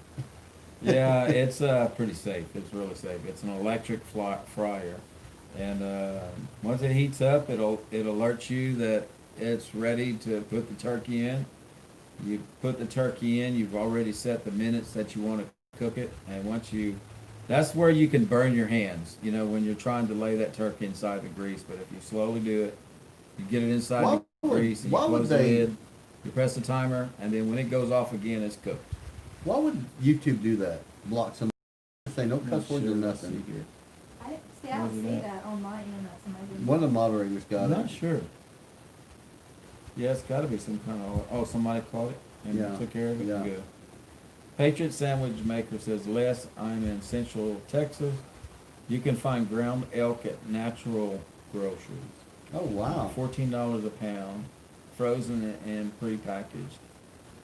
Yeah, it's pretty safe. It's really safe. It's an electric fryer, and once it heats up, it alerts you that it's ready to put the turkey in. You put the turkey in. You've already set the minutes that you want to cook it, and that's where you can burn your hands. You know, when you're trying to lay that turkey inside the grease. But if you slowly do it, you get it inside the grease, and you close the lid. You press the timer, and then when it goes off again, it's cooked. Why would YouTube do that? Block some. Say no cuss words or nothing. I don't see that on my end. That's amazing. One of the moderators got I'm it. not sure. Yeah, it's got to be some kind of. Somebody caught it and Yeah, took care of it. yeah. Good. Patriot Sandwich Maker says, Les, I'm in Central Texas. You can find ground elk at Natural Groceries. Oh wow. $14 a pound, frozen and pre-packaged.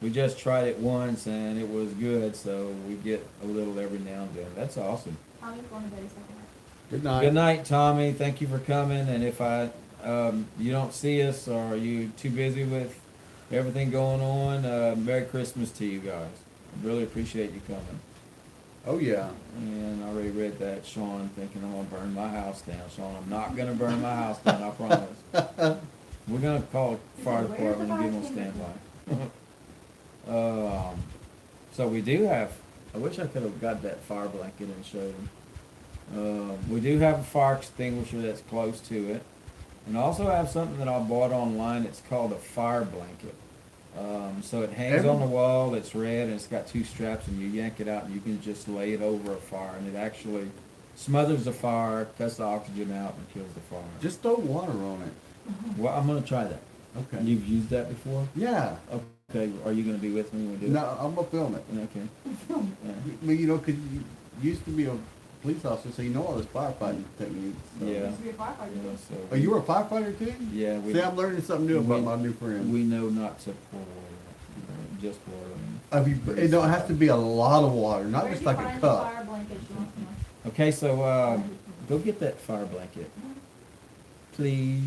We just tried it once and it was good, so we get a little every now and then. That's awesome. Tommy's going to bed a second. Good night. Good night, Tommy. Thank you for coming. And if you don't see us or you too busy with everything going on, Merry Christmas to you guys. I really appreciate you coming. Oh yeah. And I already read that, Sean, thinking I'm gonna burn my house down. Sean, I'm not gonna burn my house down. I promise. We're gonna call the fire department and give them a standby. So we do have. I wish I could have got that fire blanket and showed them. We do have a fire extinguisher that's close to it, and also have something that I bought online. It's called a fire blanket. So it hangs on the wall. It's red and it's got two straps, and you yank it out and you can just lay it over a fire, and it actually smothers the fire, cuts the oxygen out, and kills the fire. Just throw water on it. Well, I'm gonna try that. Okay. You've used that before? Yeah. Okay. Are you gonna be with me when we do it? No, I'm gonna film it. Okay. Yeah. But you know, 'cause you used to be a police officer, so you know all this firefighting techniques. So. Yeah. Used to be a firefighter. Yeah, so Oh, you were a firefighter too? Yeah. See, I'm learning something new about my new friend. We know not to pour just water. It don't have to be a lot of water, not Where'd just you like a find the cup. fire blanket you want from us? Okay, so go get that fire blanket, please,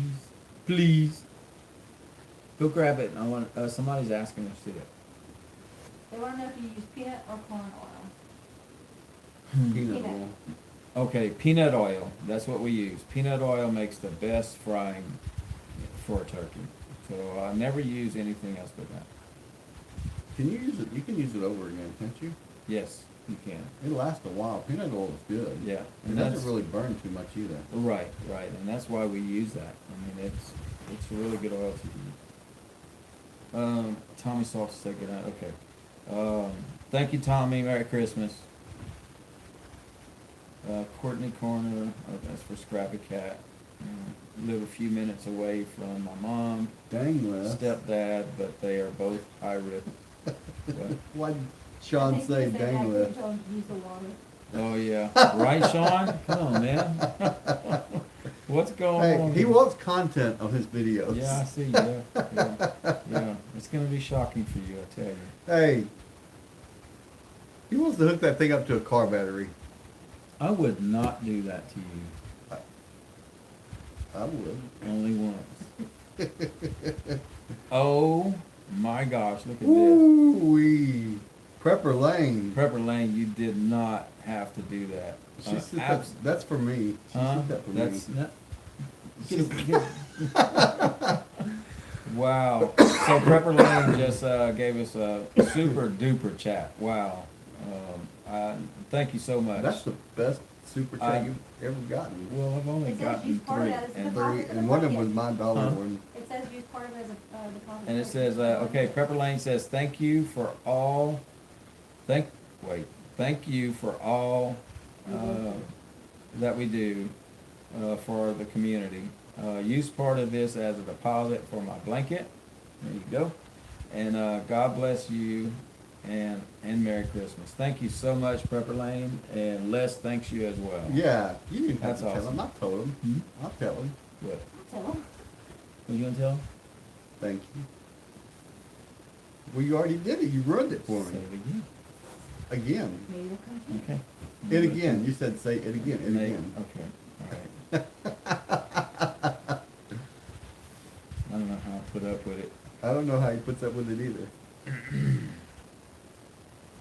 please. Go grab it. I want. Somebody's asking us to do it. They want to know if you use peanut or corn oil. Peanut Peanut. oil. Okay, peanut oil. That's what we use. Peanut oil makes the best frying for a turkey. So I never use anything else but that. Can you use it? You can use it over again, can't you? Yes, you can. It lasts a while. Peanut oil is good. Yeah, It and doesn't that's really burn too much either. right, and that's why we use that. I mean, it's a really good oil to use. Tommy Salt said good night. Okay. Thank you, Tommy. Merry Christmas. Courtney Corner. That's for Scrappy Cat. Live a few minutes away from my mom, Dang, Les. stepdad, but they are both high risk. Why'd Sean say dang, Les? Use the water. Oh yeah, right, Sean? Come on, man. What's going Hey, on? he here? wants content of his videos. Yeah, I see. Yeah. It's gonna be shocking for you, I tell you. Hey, he wants to hook that thing up to a car battery. I would not do that to you. I would. Only once. Oh my gosh! Look at this. Ooh-wee. Prepper Lane. Prepper Lane, you did not have to do that. She said that's for me. She Huh? said that for That's me. not. Wow. So Prepper Lane just gave us a super duper chat. Wow. Thank you so much. That's the best super chat you've ever gotten. Well, I've only It says gotten use part of three, that as a and deposit. And one of them was my dollar Huh? one. It says use part of it as a deposit. and it says, okay, Prepper Lane says, thank you for all that we do for the community. Use part of this as a deposit for my blanket. There you go. And God bless you and Merry Christmas. Thank you so much, Prepper Lane, and Les thanks you as well. Yeah, you didn't have That's to tell awesome. him. I told him. Hmm? I'll tell him. What? Tell 'em. What you gonna tell him? Thank you. Well, you already did it. You ruined it for Say me. it again. Again. Maybe they'll come to Okay. It again. You said say it again. It May- again. Okay. All right. I don't know how to put up with it. I don't know how he puts up with it either.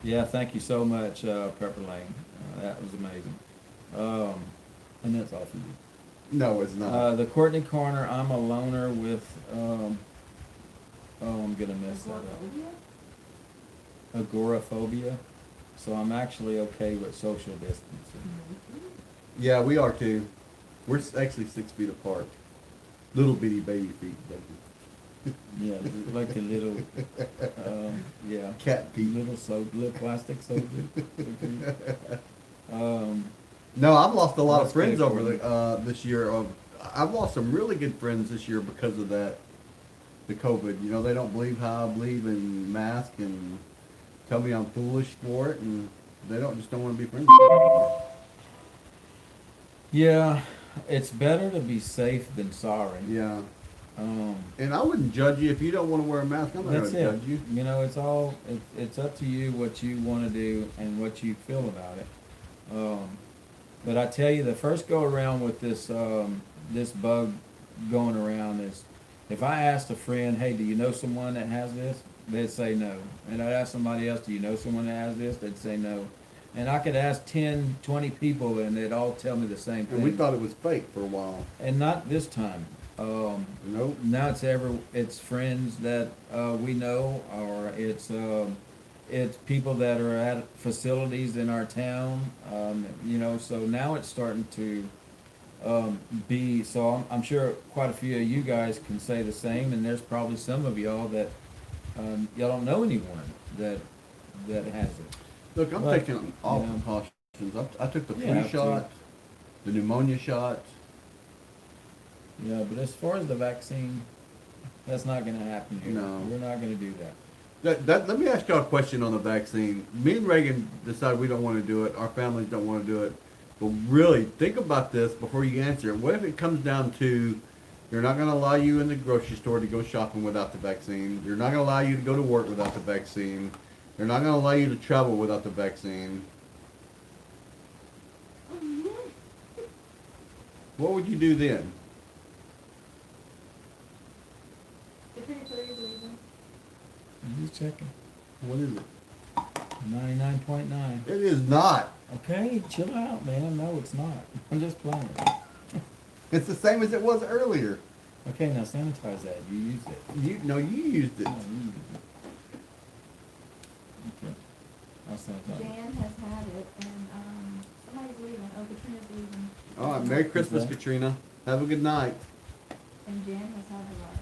Yeah, thank you so much, Pepper Lane. That was amazing. And that's all for you. No, it's not. The Courtney Corner, I'm a loner with, oh, I'm gonna mess that up. Agoraphobia. So I'm actually okay with social distancing. Yeah, we are too. We're actually 6 feet apart. Little bitty baby feet, baby. Yeah, like a little, yeah. Cat feet. Little plastic soldier. No, I've lost a lot of Let's friends get it over for the this year. I've lost some really good friends this year because of that, the COVID. You know, they don't believe how I believe in mask and tell me I'm foolish for it, and they don't want to be friends with me. Yeah, it's better to be safe than sorry. Yeah, Um, and I wouldn't judge you if you don't want to wear a mask. I'm not going That's to it. judge you. You know, it's up to you what you want to do and what you feel about it. But I tell you, the first go around with this this bug going around is, if I asked a friend, hey, do you know someone that has this? They'd say no. And I'd ask somebody else, do you know someone that has this? They'd say no. And I could ask 10, 20 people, and they'd all tell me the same thing. And we thought it was fake for a while. And not this time. Nope. Now it's friends that we know, or it's people that are at facilities in our town. You know, so now it's starting to be. So I'm sure quite a few of you guys can say the same, and there's probably some of y'all that y'all don't know anyone that has it. Look, I'm But, taking all you know, precautions. I took the You flu have to. shot, the pneumonia shot. Yeah, but as far as the vaccine, that's not going to happen here. No. We're not going to do that. Let me ask y'all a question on the vaccine. Me and Reagan decided we don't want to do it. Our families don't want to do it. But really, think about this before you answer it. What if it comes down to they're not going to allow you in the grocery store to go shopping without the vaccine? They're not going to allow you to go to work without the vaccine. They're not going to allow you to travel without the vaccine. What would you do then? Who's checking? What is it? 99.9. It is not. Okay, chill out, man. No, it's not. I'm just playing. It's the same as it was earlier. Okay, now sanitize that. You used it. You used it. Oh, you used it. Okay. I'll sanitize it. Jan has had it, and somebody's leaving. Oh, Katrina's leaving. All right, Merry Christmas, Okay. Katrina. Have a good night. And Jan has had the virus.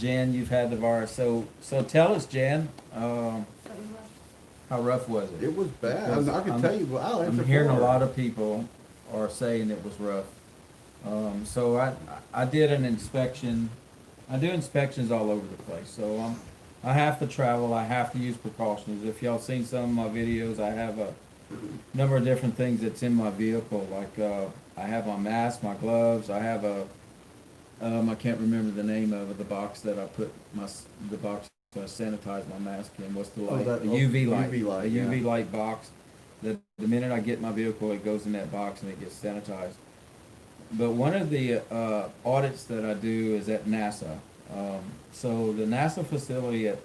Jan, you've had the virus. So tell us, Jan, So it was how rough was it? It was bad. Because I can I'm- tell you. Well, I'll answer I'm hearing for a her. lot of people are saying it was rough. So I did an inspection. I do inspections all over the place. So I have to travel. I have to use precautions. If y'all seen some of my videos, I have a number of different things that's in my vehicle. Like I have my mask, my gloves. I have I can't remember the name of it. The box that I put the box to sanitize my mask in. What's the light? that- the UV light. UV light, The yeah. UV light box. The minute I get in my vehicle, it goes in that box and it gets sanitized. But one of the audits that I do is at NASA. So the NASA facility at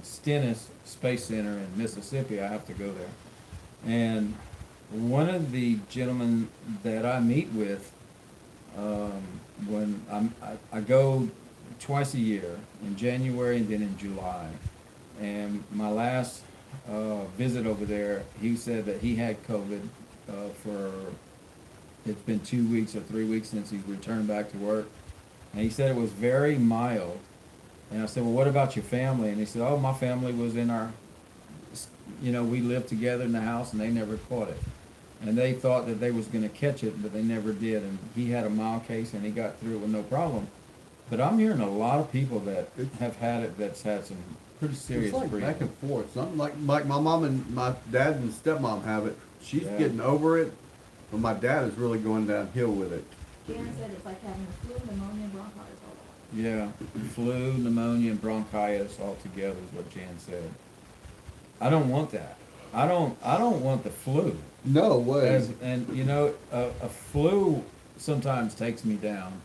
Stennis Space Center in Mississippi, I have to go there. And one of the gentlemen that I meet with, when I go twice a year, in January and then in July. And my last visit over there, he said that he had COVID for, it's been 2 weeks or 3 weeks since he's returned back to work. And he said it was very mild. And I said, well, what about your family? And he said, oh, my family was in our, we lived together in the house and they never caught it. And they thought that they was going to catch it, but they never did. And he had a mild case and he got through it with no problem. But I'm hearing a lot of people that have had it that's had some pretty serious It's like breathing. back and forth. Something like my mom and my dad and stepmom have it. She's Yeah. getting over it, but my dad is really going downhill with it. Jan said it's like having the flu, pneumonia, and bronchitis all at once. Yeah, flu, pneumonia, and bronchitis all together is what Jan said. I don't want that. I don't want the flu. No way. And you know, a flu sometimes takes me down,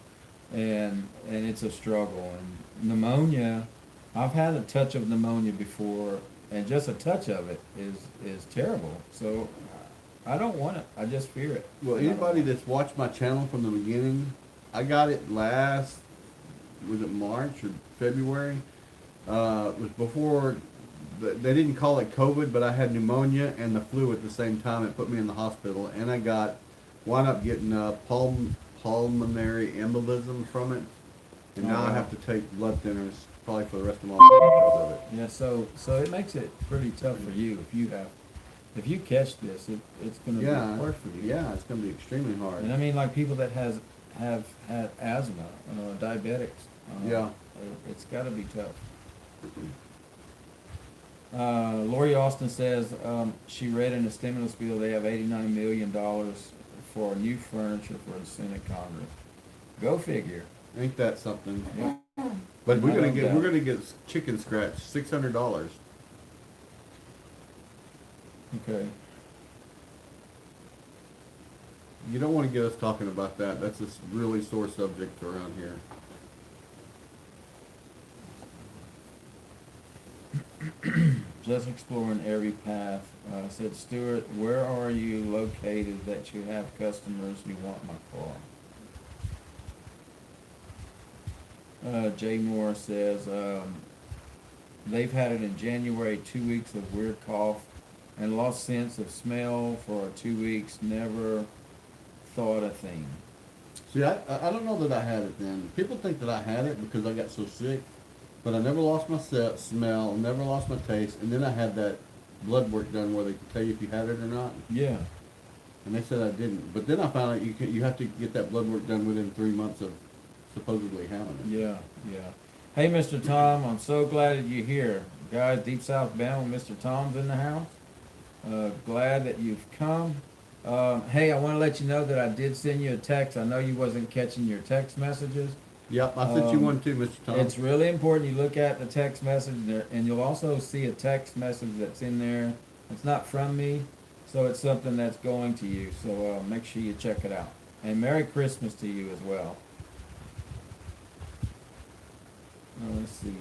and it's a struggle. And pneumonia, I've had a touch of pneumonia before, and just a touch of it is terrible. So I don't want it. I just fear it. Well, I don't anybody want it. that's watched my channel from the beginning, I got it was it March or February? It was before, they didn't call it COVID, but I had pneumonia and the flu at the same time. It put me in the hospital, and wound up getting pulmonary embolism from it. And Oh, now I wow. have to take blood thinners probably for the rest of my life because of it. Yeah, so it makes it pretty tough for you if you catch this, it's going to be hard for you. Yeah, it's going to be extremely hard. And I mean, like people that have had asthma, diabetics. Yeah. It's got to be tough. Lori Austin says she read in the stimulus bill they have $89 million for new furniture for the Senate Congress. Go figure. Ain't that something? Yeah. But I we're love that. gonna get chicken scratch, $600. Okay. You don't want to get us talking about that. That's a really sore subject around here. Just exploring every path. Said Stuart, where are you located that you have customers who want my car? Jay Moore says they've had it in January, 2 weeks of weird cough and lost sense of smell for 2 weeks. Never thought a thing. See, I don't know that I had it then. People think that I had it because I got so sick, but I never lost my smell, never lost my taste, and then I had that blood work done where they could tell you if you had it or not, Yeah. and they said I didn't. But then I found out you have to get that blood work done within 3 months of supposedly having it. Yeah, yeah. Hey, Mr. Tom, I'm so glad that you're here. Guys, Deep South Bound, Mr. Tom's in the house. Glad that you've come. Hey, I want to let you know that I did send you a text. I know you wasn't catching your text messages. Yep, I sent you one too, Mr. Tom. It's really important you look at the text message there, and you'll also see a text message that's in there. It's not from me, so it's something that's going to you. So make sure you check it out. And Merry Christmas to you as well. Let's see.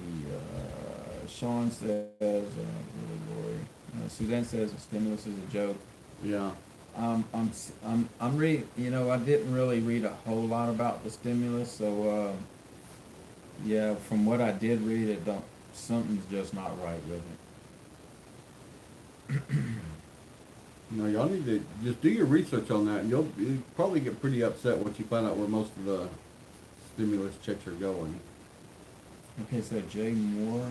Sean says, Suzanne says the stimulus is a joke. Yeah. I'm reading. You know, I didn't really read a whole lot about the stimulus, so yeah. From what I did read, something's just not right with it. No, y'all need to just do your research on that, and you'll probably get pretty upset once you find out where most of the stimulus checks are going. Okay, so Jay Moore,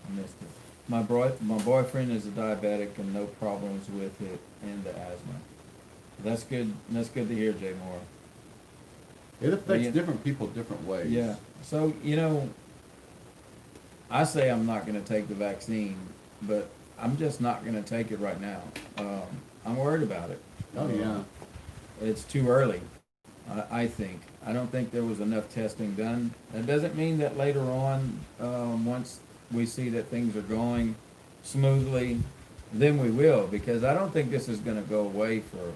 I missed it. My boyfriend is a diabetic and no problems with it and the asthma. That's good. That's good to hear, Jay Moore. It affects Yeah. different people different ways. Yeah. So, you know, I say I'm not going to take the vaccine, but I'm just not going to take it right now. I'm worried about it. Oh yeah. It's too early, I think. I don't think there was enough testing done. That doesn't mean that later on, once we see that things are going smoothly, then we will, because I don't think this is going to go away for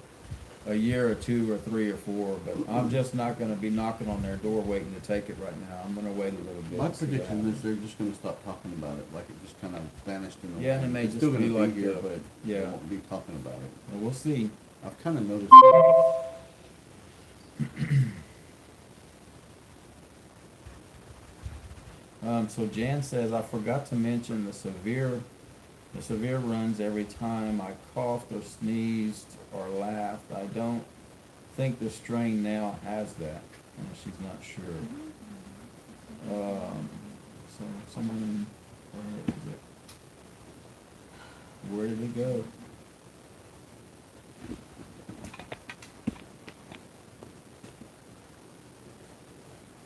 a year or 2 or 3 or 4, but I'm just not going to be knocking on their door waiting to take it right now. I'm going to wait a little bit. My and see what prediction happens. is they're just going to stop talking about it, like it just kind of vanished in the Yeah, and it wind. may It's just still be gonna like here, the- but yeah. they won't be talking about it. Well, we'll see. I've kind of noticed. So Jan says, I forgot to mention the severe runs every time I coughed or sneezed or laughed. I don't think the strain now has that. She's not sure. So someone, where did it go?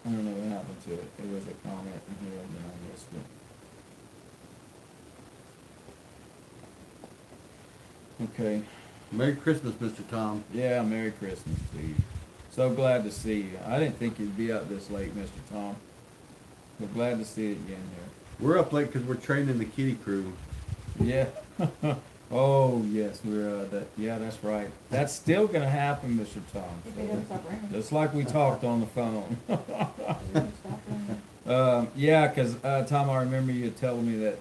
I don't know what happened to it. There was a comment in here and then I missed it. Okay. Merry Christmas, Mr. Tom. Yeah, Merry Christmas to you. So glad to see you. I didn't think you'd be up this late, Mr. Tom. But glad to see you again We're up late because we're training the kitty crew. here. Yeah. Oh, yes, yeah, that's right. That's still gonna happen, Mr. If it doesn't Tom. stop raining. Just like we talked on the phone. If it doesn't stop raining. Yeah, 'cause Tom, I remember you telling me that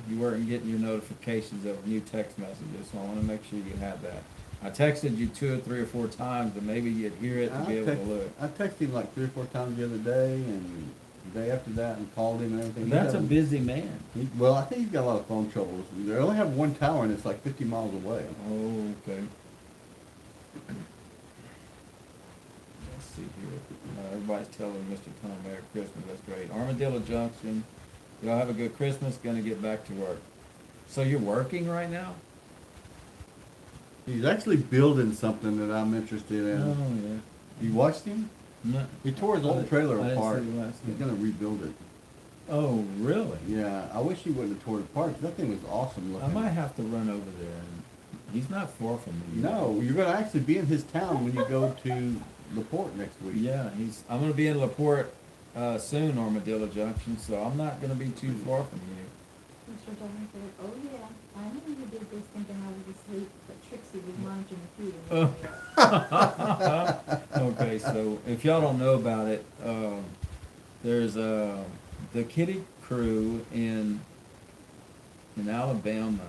you weren't getting your notifications of new text messages, so I want to make sure you have that. I texted you 2 or 3 or 4 times, but maybe you'd hear it and be able to look. I texted him like 3 or 4 times the other day, and the day after that, and called him and everything. That's a busy man. Well, I think he's got a lot of phone troubles. They only have one tower, and it's like 50 miles away. Oh, okay. Let's see here. Everybody's telling Mr. Tom Merry Christmas. That's great. Armadillo Junction. Y'all have a good Christmas. Gonna get back to work. So you're working right now? He's actually building something that I'm interested in. Oh, yeah. You watched him? No. He tore his old trailer I didn't apart. see the last He's one. gonna rebuild it. Oh, really? Yeah, I wish he wouldn't have tore it apart, 'cause that thing was awesome I looking. might have to run over there. And he's not far from me. No, you're gonna actually be in his town when you go to LaPorte next week. Yeah, I'm gonna be in LaPorte soon, Armadillo Junction, so I'm not gonna be too far from you. Mr. Dillon said, oh yeah, I know you did this thinking I was asleep, but Trixie was monitoring the computer. Okay, so if y'all don't know about it, there's the kitty crew in Alabama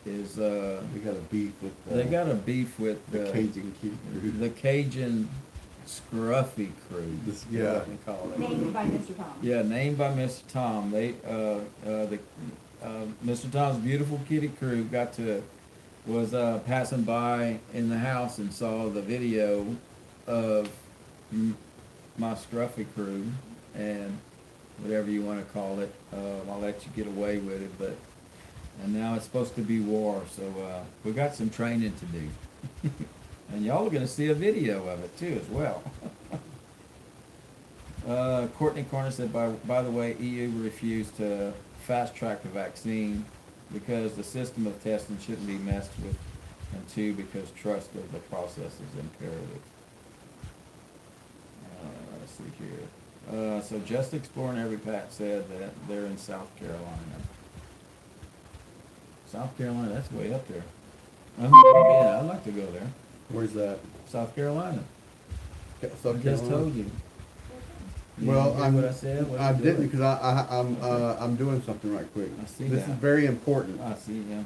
is We got a beef with they got a beef with the Cajun kitty crew. the Cajun Scruffy crew. This- is yeah. what they call it. Named by Mr. Tom. Yeah, named by Mr. Tom. Mr. Tom's beautiful kitty crew was passing by in the house and saw the video of my Scruffy crew and whatever you want to call it. I'll let you get away with it, and now it's supposed to be war, so we got some training to do. And y'all are going to see a video of it too as well. Courtney Corner said, by the way, EU refused to fast track the vaccine because the system of testing shouldn't be messed with, and 2, because trust of the process is imperative. Let's see here. So Just Exploring Every Pat said that they're in South Carolina. South Carolina, that's way up there. Yeah, I'd like to go there. Where's that? South Carolina. South I just Carolina? told you. You Well, didn't hear what I said. What I you didn't doing? because I'm doing something right quick. I see This that. is very important. I see. Yeah.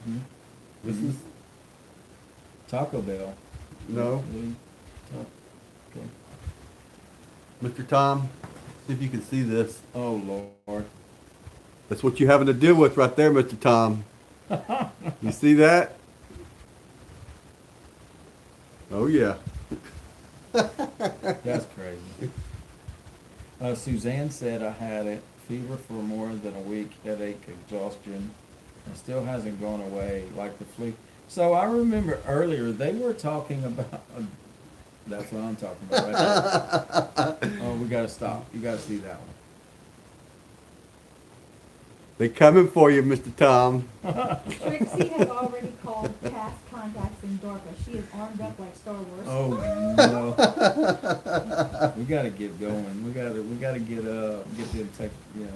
This is Taco Bell. no, Really? Okay. Mr. Tom. See if you can see this. Oh Lord. That's what you're having to deal with right there, Mr. Tom. You see that? Oh yeah. That's crazy. Suzanne said I had a fever for more than a week, headache, exhaustion, and still hasn't gone away like the flu. So I remember earlier they were talking about. That's what I'm talking about right there. Oh, we gotta stop. You gotta see that one. They coming for you, Mr. Tom. Trixie has already called past contacts in DARPA. She is armed up like Star Wars. Oh no. We gotta get going. We gotta get them tech. You know,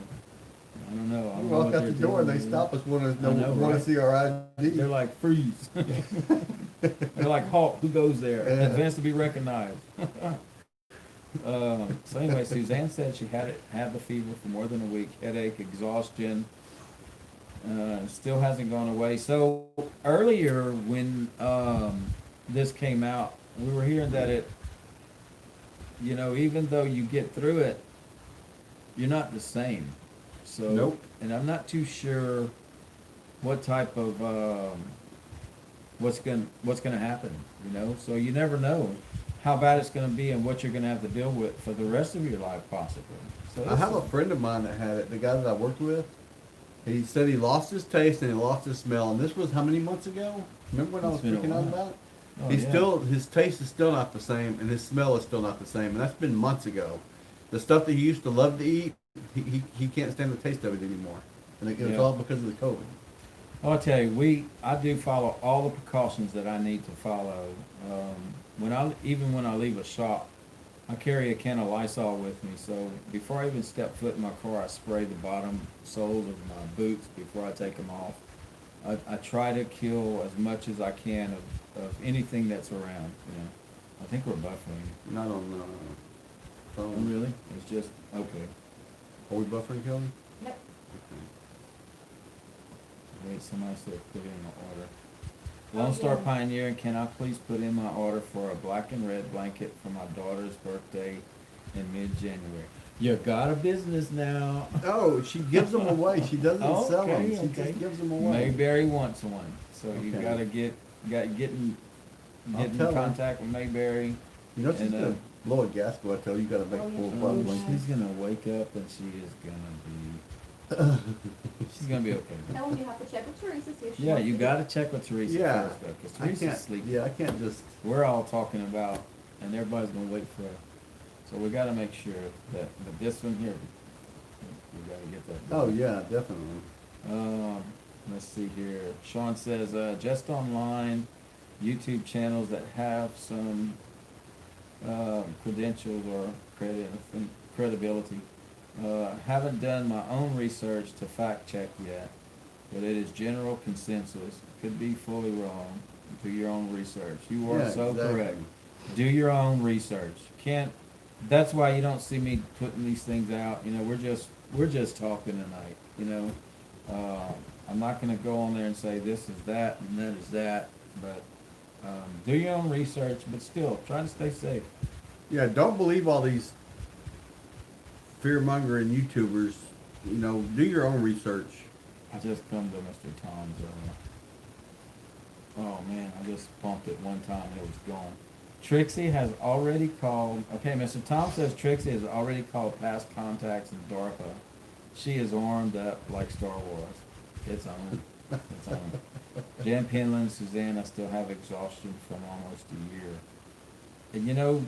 I don't know. I don't know Walk what out they're the door and they doing. stop us want I know, to right? see our ID. They're like freeze. They're like halt. Who goes there? Yeah. Advance to be recognized. So anyway, Suzanne said she had the fever for more than a week, headache, exhaustion. Still hasn't gone away. So earlier when this came out, we were hearing that it, even though you get through it, you're not the same. So, Nope. And I'm not too sure what type of what's gonna happen. So you never know how bad it's gonna be and what you're gonna have to deal with for the rest of your life, possibly. So I have a friend of mine that had it. The guy that I worked with. He said he lost his taste and he lost his smell. And this was how many months ago? Remember when I was It's been a freaking out while. about it? Oh, He's yeah. still, his taste is still not the same, and his smell is still not the same, and that's been months ago. The stuff that he used to love to eat, he can't stand the taste of it anymore, and it was Yeah. all because of the COVID. I'll tell you, I do follow all the precautions that I need to follow. Even when I leave a shop, I carry a can of Lysol with me. So before I even step foot in my car, I spray the bottom soles of my boots before I take them off. I try to kill as much as I can of anything that's around. You know, I think we're buffering. Not on Oh, phone. really? It's just okay. Are we buffering, Kelly? Yep. Wait, somebody said put in my order. Oh, Lone Star yeah. Pioneer, can I please put in my order for a black and red blanket for my daughter's birthday in mid-January? You got a business now. Oh, she gives them away. She doesn't sell them. She just gives them away. Mayberry wants one, so you Okay. gotta get in I'll tell her. contact with Mayberry. You know, she's And, gonna blow a gasket. I tell you, you gotta make Oh, yeah. full Oh, bottle. yeah. She's gonna wake up and she is gonna be. She's gonna be okay. Tell them you have to check with Teresa, see if she Yeah, wants you to- gotta check with Teresa Yeah. first, though, because I Teresa's can't. sleeping. Yeah, I can't just. We're all talking about, and everybody's gonna wait for it. So we gotta make sure that, but this one here, we gotta get that. Oh done. yeah, definitely. Let's see here. Sean says, just online YouTube channels that have some credentials or credibility. Haven't done my own research to fact check yet, but it is general consensus. Could be fully wrong. Do your own research. You are Yeah, so exactly. correct. Do your own research. Can't. That's why you don't see me putting these things out. You know, we're just talking tonight. You know, I'm not going to go on there and say this is that and that is that. But do your own research. But still, try to stay safe. Yeah, don't believe all these fear-mongering YouTubers. You know, do your own research. I just come to Mr. Tom's. Oh man, I just bumped it one time and it was gone. Trixie has already called. Okay, Mr. Tom says Trixie has already called past contacts in DARPA. She is armed up like Star Wars. It's on. It's on. Jan Penland, Suzanne, I still have exhaustion from almost a year. And you know,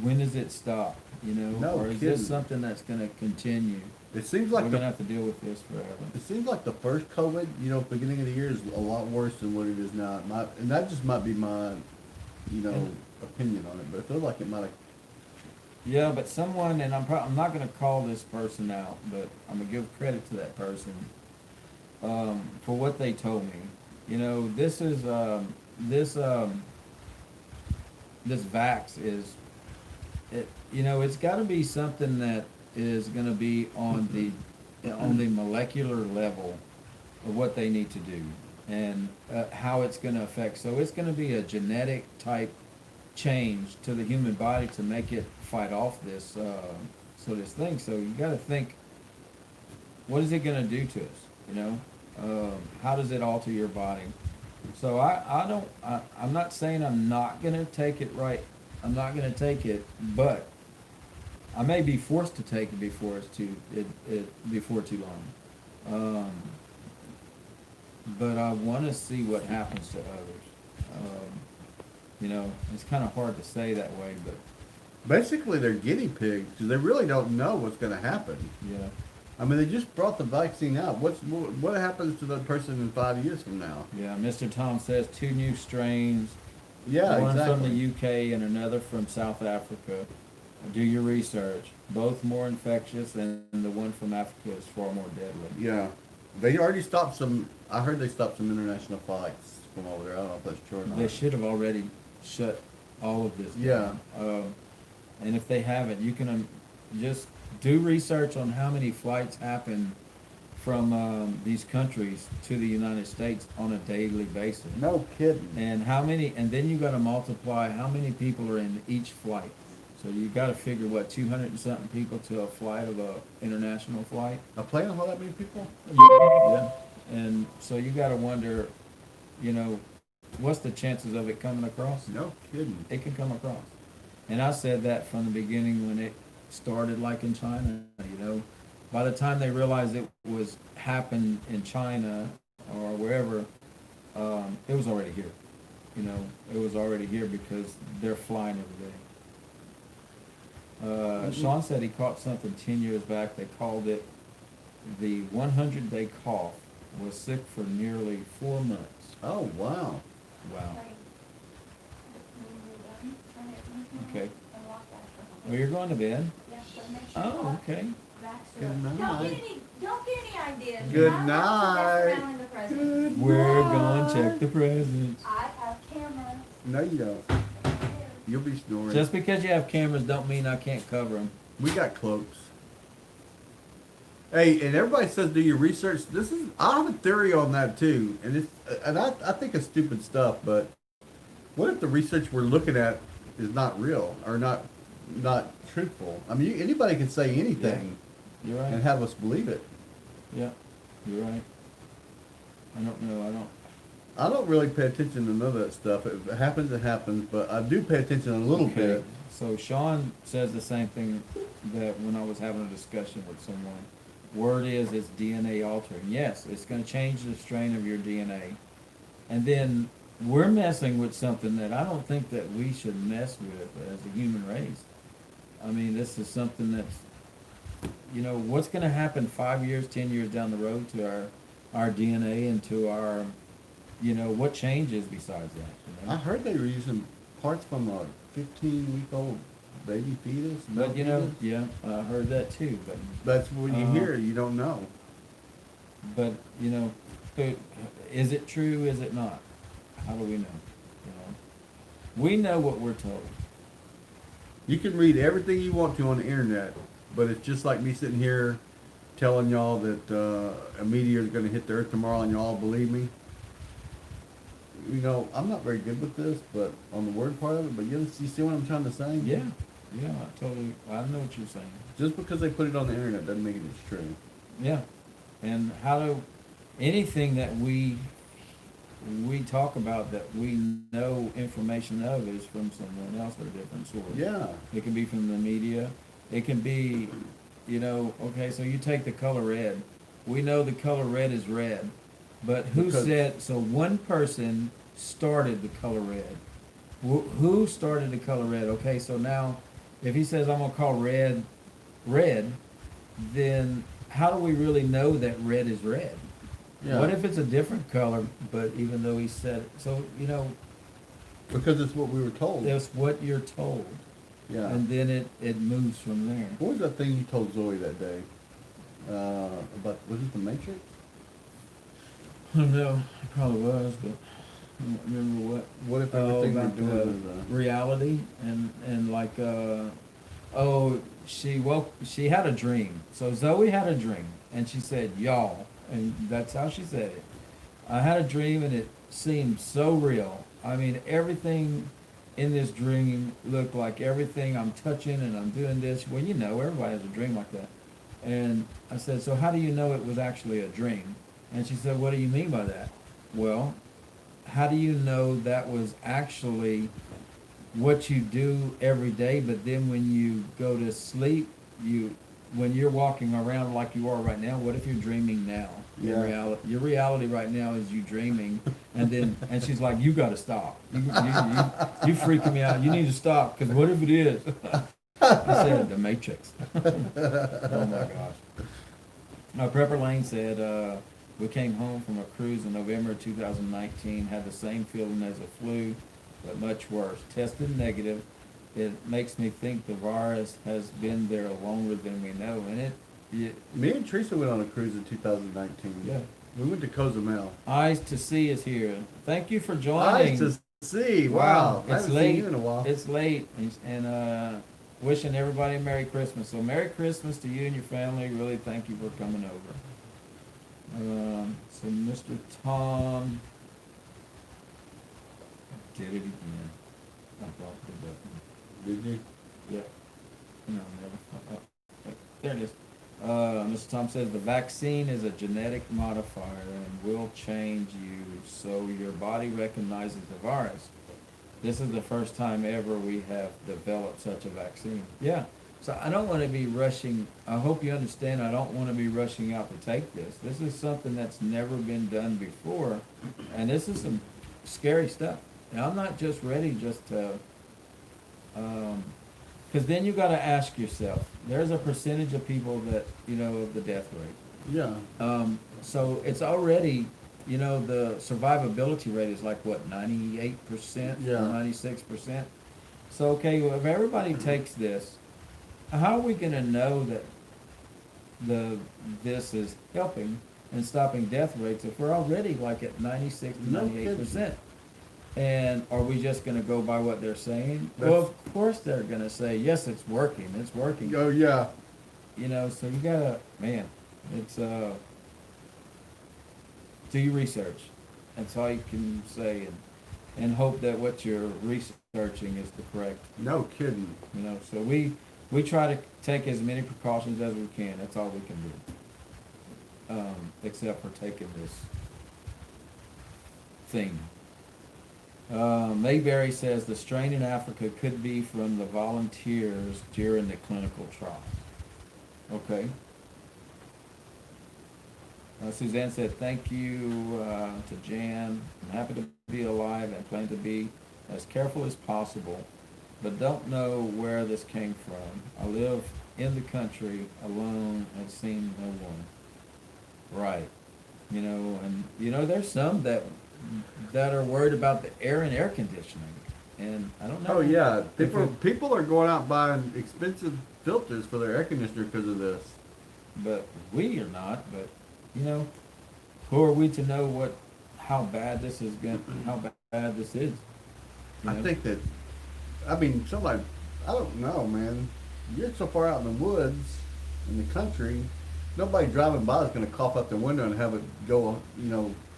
when does it stop? You know, No or is kidding. this something that's going to continue? It seems We're like going to have to deal with this forever. it seems like the first COVID, you know, beginning of the year is a lot worse than what it is now. And that just might be my, you know, opinion on it. But I feel like it might have. Yeah, but someone, and I'm not going to call this person out, but I'm going to give credit to that person for what they told me. You know, this vax is, you know, it's got to be something that is going to be on the molecular level of what they need to do and how it's going to affect. So it's going to be a genetic type change to the human body to make it fight off this this thing. So you got to think, what is it going to do to us? You know, how does it alter your body? So I'm not saying I'm not going to take it right. I'm not going to take it, but I may be forced to take it before before too long. But I want to see what happens to others. You know, it's kind of hard to say that way, but Basically, they're guinea pigs because they really don't know what's going to happen. yeah. I mean, they just brought the vaccine out. What happens to the person in 5 years from now? Yeah, Mr. Tom says 2 new strains, Yeah, one exactly. from the UK and another from South Africa. Do your research. Both more infectious, and the one from Africa is far more deadly. Yeah, they already stopped some. I heard they stopped some international flights from over there. I don't know if that's true or not. They should have already shut all of this down. Yeah. And if they haven't, you can just do research on how many flights happen from these countries to the United States on a daily basis. No kidding. And how many, and then you got to multiply how many people are in each flight. So you got to figure 200 and something people to a flight of a international flight. A plane will hold that many people? Yeah. And so you got to wonder, you know, what's the chances of it coming across? No kidding. It can come across. And I said that from the beginning when it started, like in China, you know. By the time they realized it was happened in China or wherever, it was already here. You know, it was already here because they're flying every day. Sean said he caught something 10 years back. They called it the 100-day cough. was sick for nearly 4 months. Oh, wow. Wow. Like, when we're done, turn it Okay. and walk back for home. Well, you're going to bed? Yeah, so make sure. Oh, okay. Good night. Don't get any ideas. Good You're not night. messing around with the presents. We're going to check the presents. I have cameras. No, you don't. You'll be snoring. Just because you have cameras don't mean I can't cover them. We got cloaks. Hey, and everybody says do your research. I have a theory on that too, and I think it's stupid stuff. But what if the research we're looking at is not real or not truthful? I mean, anybody can say anything You're right. and have us believe it. Yeah, you're right. I don't know. I don't really pay attention to none of that stuff. If it happens, it happens. But I do pay attention a little bit. So Sean says the same thing that when I was having a discussion with someone. Word is it's DNA altering. Yes, it's going to change the strain of your DNA. And then we're messing with something that I don't think that we should mess with as a human race. I mean, this is something that's, what's going to happen 5 years, 10 years down the road to our DNA and to our, what changes besides that? I heard they were using parts from a 15-week-old baby fetus. But fetus. yeah, I heard that too. But That's when you hear, you don't know. But so is it true? Is it not? How do we know? We know what we're told. You can read everything you want to on the internet, but it's just like me sitting here telling y'all that a meteor is going to hit the Earth tomorrow, and y'all believe me. I'm not very good with this, but on the word part of it. But you see what I'm trying to say? Yeah, I know what you're saying. Just because they put it on the internet doesn't mean it's true. Yeah, and anything that we talk about that we know information of is from someone else or a different source. Yeah. It can be from the media. It can be, okay, so you take the color red. We know the color red is red. But so one person started the color red. Who started the color red? Okay, so now if he says I'm going to call red, then how do we really know that red is red? Yeah. What if it's a different color, but even though he said it? So, Because it's what we were told. that's what you're told. Yeah. And then it moves from there. What was that thing you told Zoe that day? Was it the Matrix? I don't know. It probably was, but I don't remember what. What if everything we're about doing is reality and like she had a dream. So Zoe had a dream and she said y'all, and that's how she said it. I had a dream and it seemed so real. I mean, everything in this dream looked like everything I'm touching and I'm doing this. Well, everybody has a dream like that. And I said, so how do you know it was actually a dream? And she said, what do you mean by that? Well, how do you know that was actually what you do every day, but then when you go to sleep, when you're walking around like you are right now, what if you're dreaming now? Yeah. Your reality right now is you dreaming, and she's like, you got to stop. You freaking me out. You need to stop, because what if it is? I said, the Matrix. Oh my gosh. Prepper Lane said, we came home from a cruise in November 2019, had the same feeling as a flu, but much worse. Tested negative. It makes me think the virus has been there longer than we know. And Me and Teresa went on a cruise in 2019. Yeah. We went to Cozumel. Eyes to See is here. Thank you for joining. Eyes to See. Wow. I It's haven't late. seen you in a while. It's late. And wishing everybody a Merry Christmas. So Merry Christmas to you and your family. Really thank you for coming over. So Mr. Tom did it again. I thought the button. Did you? Yep. No, never. There it is. Mr. Tom says the vaccine is a genetic modifier and will change you so your body recognizes the virus. This is the first time ever we have developed such a vaccine. Yeah. So I don't want to be rushing. I hope you understand. I don't want to be rushing out to take this. This is something that's never been done before, and this is some scary stuff. And I'm not just ready just to, because then you got to ask yourself. There's a percentage of people that the death rate. Yeah. So it's already, you know, the survivability rate is like what, 98%, Yeah. 96%. So okay, well, if everybody takes this, how are we going to know that this is helping and stopping death rates if we're already like at 96 to No 98%? And are we just going to go by what they're saying? That's- Well, of course they're going to say, yes, it's working. It's working. Oh, yeah. You know, so you gotta, man, it's, do your research. That's all you can say, and hope that what you're researching is the correct, No kidding. you know. So we try to take as many precautions as we can. That's all we can do. Except for taking this thing. Mayberry says the strain in Africa could be from the volunteers during the clinical trial. Okay. Suzanne said, thank you to Jan. I'm happy to be alive and plan to be as careful as possible, but don't know where this came from. I live in the country alone and seen no one. Right. You know, and you know, there's some that are worried about the air and air conditioning. And I don't know. Oh, yeah. if People are going out buying expensive filters for their air conditioner because of this. but we are not. But you know, who are we to know how bad this is how bad this is? You I know? think that, I mean, somebody, I don't know, man. You're so far out in the woods, in the country, nobody driving by is going to cough out the window and have it go,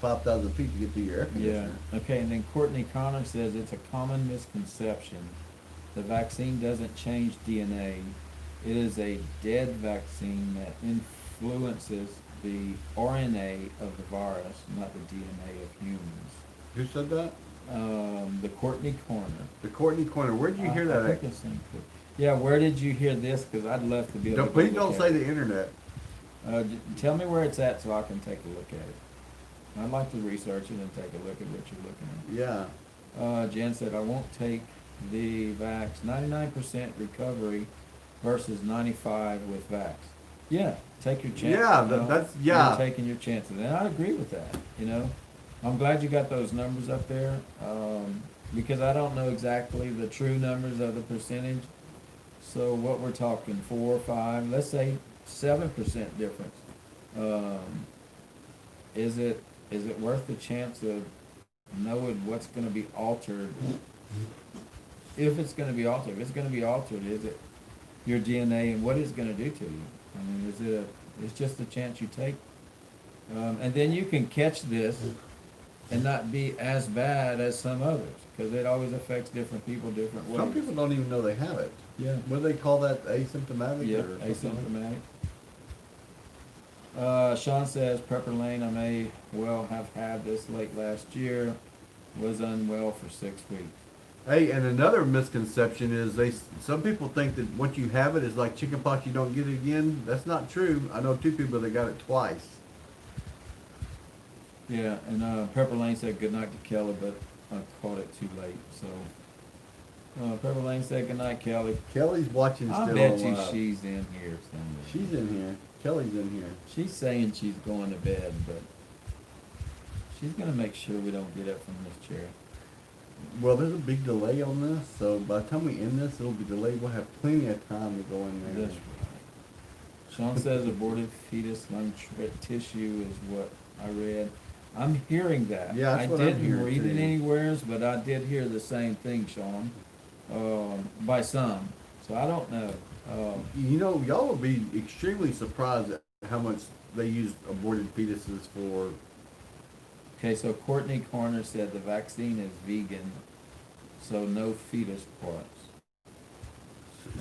5,000 feet to get to your air Yeah. conditioner. Okay. And then Courtney Connor says it's a common misconception. The vaccine doesn't change DNA. It is a dead vaccine that influences the RNA of the virus, not the DNA of humans. Who said that? The Courtney Corner. The Courtney Corner. Where did you hear I that think at? it's in Coop. Yeah, where did you hear this? Because I'd love to be able to. Please go don't look say at the internet. it. Tell me where it's at so I can take a look at it. I'd like to research it and take a look at what you're looking Yeah. at. Jen said, I won't take the vax. 99% recovery versus 95 with vax. Yeah, take your chances. Yeah, you know? that's- yeah. You're taking your chances. And I agree with that, you know. I'm glad you got those numbers up there, because I don't know exactly the true numbers of the percentage. So what we're talking, 4 or 5, let's say 7% difference. Is it worth the chance of knowing what's going to be altered? If it's going to be altered, is it your DNA and what it's going to do to you? I mean, it's just a chance you take. And then you can catch this and not be as bad as some others, because it always affects different people different ways. Some people don't even know they have it. Yeah. What do they call that? Asymptomatic? Yeah, or something? asymptomatic. Sean says, Prepper Lane, I may well have had this late last year, was unwell for 6 weeks. Hey, and another misconception is some people think that once you have it, it's like chickenpox, you don't get it again. That's not true. I know 2 people that got it twice. Yeah, and Prepper Lane said good night to Kelly, but I caught it too late. So Prepper Lane said good night, Kelly. Kelly's watching I still bet you alive. she's in here somewhere. She's in here. Kelly's in here. She's saying she's going to bed, but she's gonna make sure we don't get up from this chair. Well, there's a big delay on this, so by the time we end this, it'll be delayed. We'll have plenty of time to go in there. That's right. Sean says aborted fetus lung tissue is what I read. I'm hearing that. Yeah, that's what I'm didn't hearing, read it too. anywhere, but I did hear the same thing, Sean, by some. So I don't know. Y'all will be extremely surprised at how much they use aborted fetuses for. Okay, so Courtney Corner said the vaccine is vegan, so no fetus parts.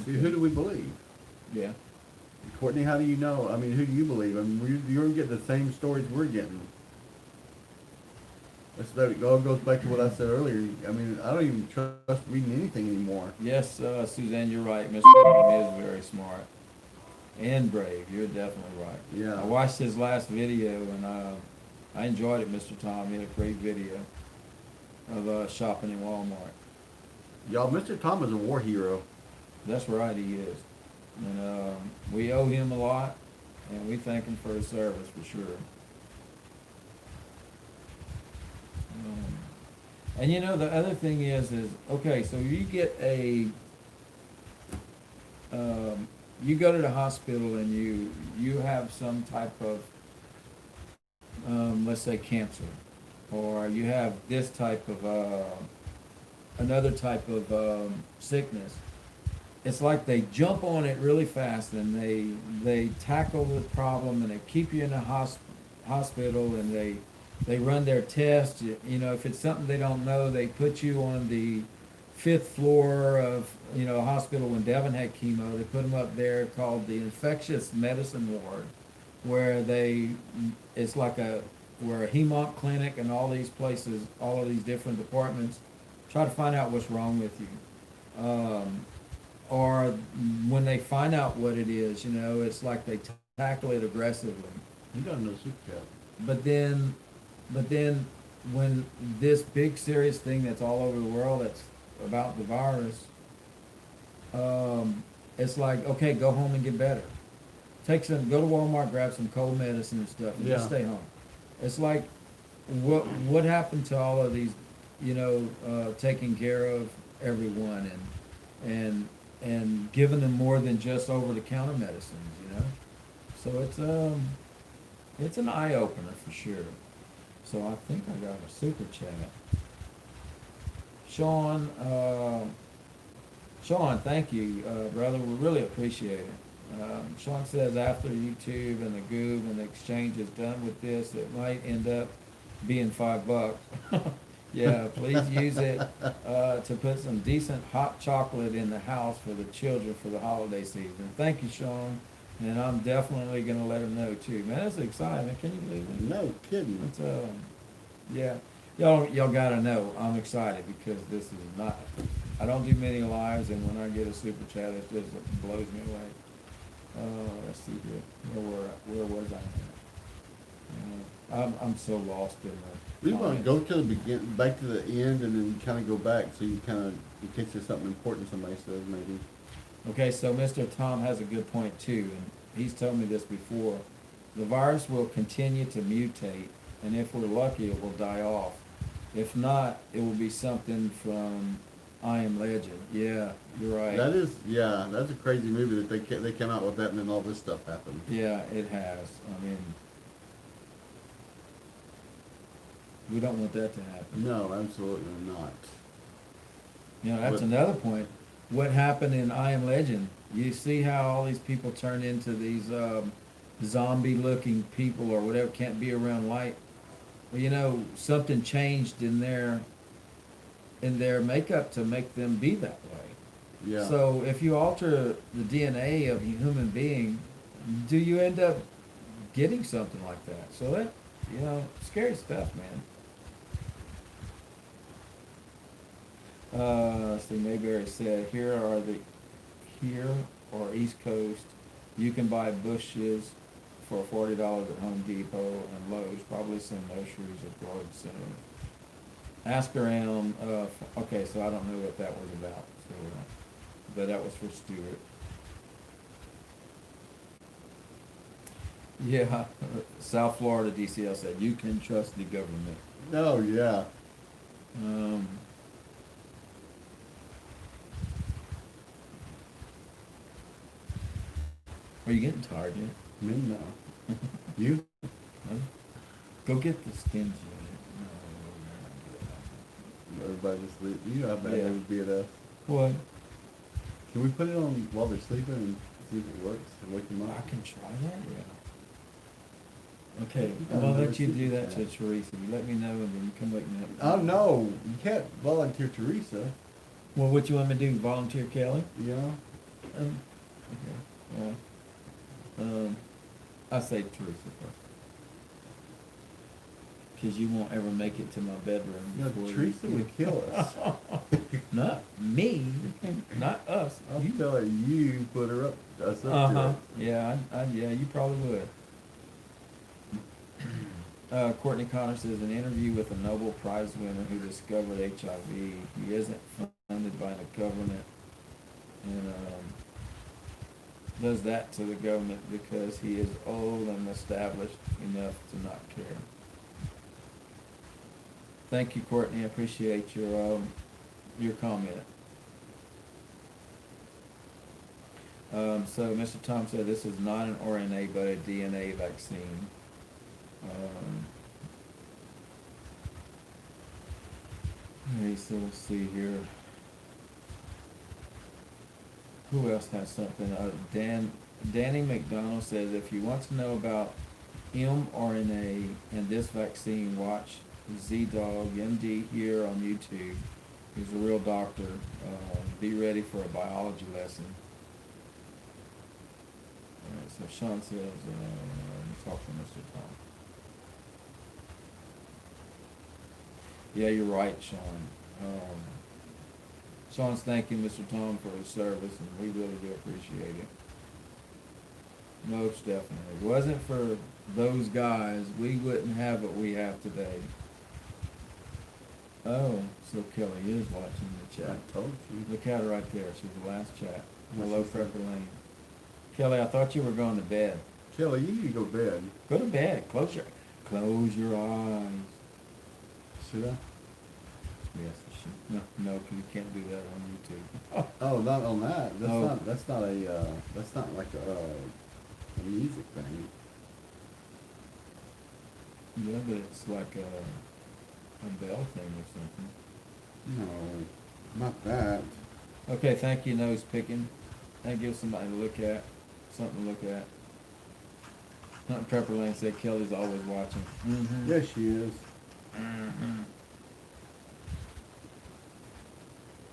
See, who do we believe? Yeah. Courtney, how do you know? I mean, who do you believe? I mean, you're getting the same stories we're getting. That all goes back to what I said earlier. I mean, I don't even trust reading anything anymore. Yes, Suzanne, you're right. Mr. Tom is very smart and brave. You're definitely right. Yeah. I watched his last video and I enjoyed it, Mr. Tom. He had a great video of shopping in Walmart. Y'all, Mr. Tom is a war hero. That's right, he is. And we owe him a lot, and we thank him for his service for sure. And you know, the other thing is, okay, so you get you go to the hospital and you have some type of, let's say cancer, or you have this type of, another type of, sickness. It's like they jump on it really fast and they tackle the problem and they keep you in the hospital and they run their tests. You know, if it's something they don't know, they put you on the 5th floor of, you know, a hospital. When Devin had chemo, they put him up there called the infectious medicine ward, where it's like where a hemonc clinic and all these places, all of these different departments try to find out what's wrong with you. Or when they find out what it is, you know, it's like they tackle it aggressively. You don't know super cat. But then when this big serious thing that's all over the world that's about the virus, it's like, okay, go home and get better. Go to Walmart, grab some cold medicine and stuff, and just Yeah. stay home. It's like, what happened to all of these, you know, taking care of everyone and giving them more than just over-the-counter medicines, you know? So it's an eye-opener for sure. So I think I got a super chat. Sean, thank you, brother. We really appreciate it. Sean says after YouTube and the Goob and the exchange is done with this, it might end up being $5. Yeah, please use it to put some decent hot chocolate in the house for the children for the holiday season. Thank you, Sean. And I'm definitely going to let him know too. Man, that's exciting. Can you believe it? No kidding. It's, yeah. Y'all got to know, I'm excited because this is not, I don't do many lives, and when I get a super chat, it just blows me away. Let's see here. Where was I? I'm so lost in the We want to comments. go to the back to the end, and then kind of go back, so you kind of, in case there's something important somebody says, maybe. Okay, so Mr. Tom has a good point too, and he's told me this before. The virus will continue to mutate, and if we're lucky, it will die off. If not, it will be something from I Am Legend. Yeah, you're right. That's a crazy movie that they came out with that, and then all this stuff happened. Yeah, it has. I mean, we don't want that to happen. No, absolutely not. You know, that's But- another point. What happened in I Am Legend? You see how all these people turn into these zombie-looking people or whatever, can't be around light. Well, you know, something changed in their makeup to make them be that way. Yeah. So if you alter the DNA of a human being, do you end up getting something like that? So that, you know, scary stuff, man. See, Mayberry said, here or East Coast, you can buy bushes for $40 at Home Depot and Lowe's, probably some nurseries at Garden Center. Ask around, okay, so I don't know what that was about, so, but that was for Stuart. Yeah, South Florida DCL said, you can trust the government. Oh, yeah. Are you getting tired yet? Me, no. You? No? Go get the skins Everybody just sleep. You know how bad Yeah. it would be at us. What? Can we put it on while they're sleeping and see if it works and wake them I up? can try that, yeah. Okay, You I'm gotta gonna do let a you do super that to chat. Teresa. You let me know and then you come wake me up. Oh, no. You can't volunteer Teresa. Well, what you want me to do, volunteer Kelly? You know? Okay, well, I say Teresa first. Cause you won't ever make it to my bedroom. No, before you- Teresa would kill us. Not me, not us. I'm You. telling you, put us up Uh-huh, to it. yeah, yeah, you probably would. Courtney Connor says, an interview with a Nobel Prize winner who discovered HIV. He isn't funded by the government and does that to the government because he is old and established enough to not care. Thank you, Courtney. I appreciate your comment. So Mr. Tom said this is not an RNA but a DNA vaccine. Okay, so let's see here. Who else has something? Danny McDonald says if you want to know about mRNA and this vaccine, watch Z-Dog MD here on YouTube. He's a real doctor. Be ready for a biology lesson. Alright, so Sean says, talk to Mr. Tom. Yeah, you're right, Sean. Sean's thanking Mr. Tom for his service, and we really do appreciate it. Most definitely. If it wasn't for those guys, we wouldn't have what we have today. Oh, so Kelly is watching the chat. I told you. Look at her right there. She's the last chat. What's Hello, she say? Prepper Lane. Kelly, I thought you were going to bed. Kelly, you need to go to bed. Go to bed. Close your eyes. Should I? Yes, you should. No, 'cause you can't do that on YouTube. Oh, not on that. That's Oh. not. That's not a. That's not like a music thing. Yeah, but it's like a bell thing or something. No, not that. Okay, thank you, nose picking. That gives somebody to look at, something to look at. Not Prepper Lane said Kelly's always watching. Mm-hmm. Yes, she is. Mm-hmm.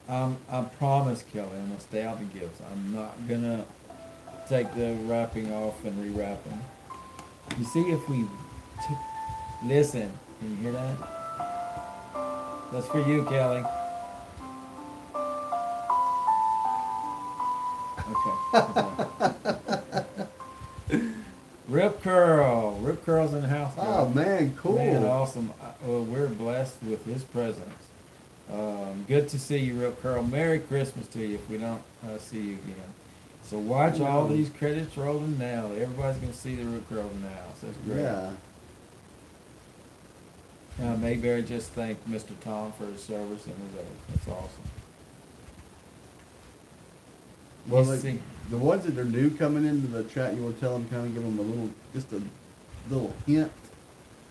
I promise, Kelly, I'm gonna stay out the gifts. I'm not gonna take the wrapping off and rewrap them. You see, if we listen, can you hear that? That's for you, Kelly. Okay. Rip Curl's in the house. Oh girl. man, cool. Man, awesome. Well, we're blessed with his presence. Good to see you, Rip Curl. Merry Christmas to you if we don't see you again. So watch all these credits rolling now. Everybody's going to see the Rip Curl in the house. That's great. Yeah. Mayberry just thanked Mr. Tom for his service and his oath. That's awesome. Well, You see- the ones that are new coming into the chat, you will tell them, kind of give them a little, just a little hint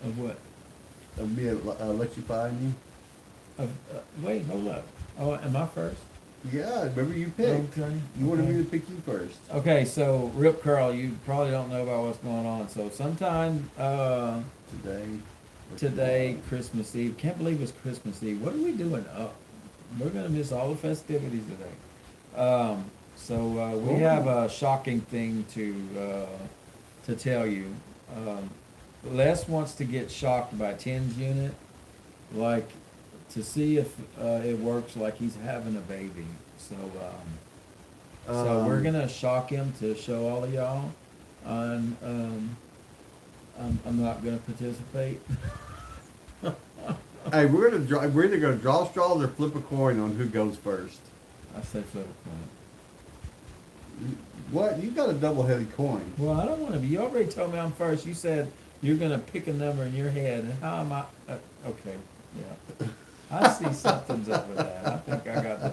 Of what? of me let you find you. Wait, hold up. Oh, am I first? Yeah, remember you picked. Okay. You wanted Okay. me to pick you first. Okay, so Rip Curl, you probably don't know about what's going on. So sometime today, Christmas Eve. Can't believe it's Christmas Eve. What are we doing up? We're gonna miss all the festivities today. We have a shocking thing to tell you. Les wants to get shocked by Tim's unit, like to see if it works like he's having a baby. So we're gonna shock him to show all of y'all. I'm not gonna participate. Hey, we're either gonna draw straws or flip a coin on who goes first. I say flip a coin. What? You got a double-headed coin. Well, I don't want to be. You already told me I'm first. You said you're gonna pick a number in your head, and how am I? Okay, yeah. I see something's up with that. I think I got the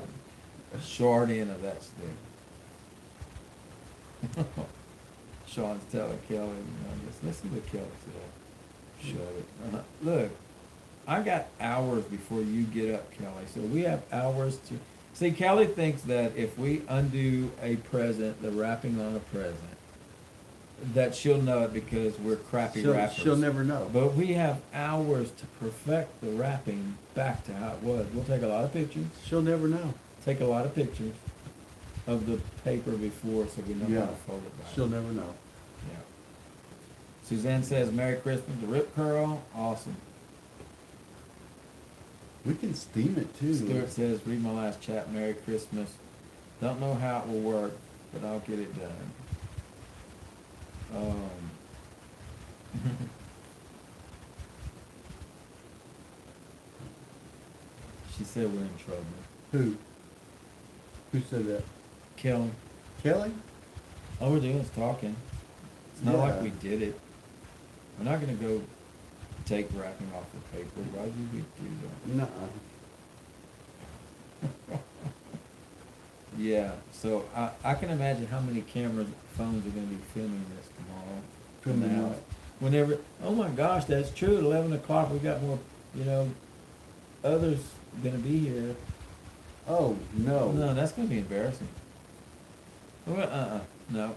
short end of that stick. Sean's telling Kelly, let's see what Kelly said. Shut it. Look, I got hours before you get up, Kelly. So we have hours to. See, Kelly thinks that if we undo a present, the wrapping on a present, that she'll know it because we're crappy rappers. She'll never know. But we have hours to perfect the wrapping back to how it was. We'll take a lot of pictures. She'll never know. Take a lot of pictures of the paper before so we know how to fold it back. She'll never know. Yeah. Suzanne says, Merry Christmas to Rip Curl. Awesome. We can steam it too. Stuart says, read my last chat, Merry Christmas. Don't know how it will work, but I'll get it done. She said we're in trouble. Who? Who said that? Kelly. Kelly? All we're doing is talking. It's not like Yeah. we did it. We're not gonna go take wrapping off the paper. Why'd you do Nuh-uh. that? Yeah, so I can imagine how many cameras, phones are gonna be filming this tomorrow. from the Filming house. what? Whenever, oh my gosh, that's true, at 11 o'clock, we got more, others gonna be here. Oh, no. No, that's gonna be embarrassing. Well, no.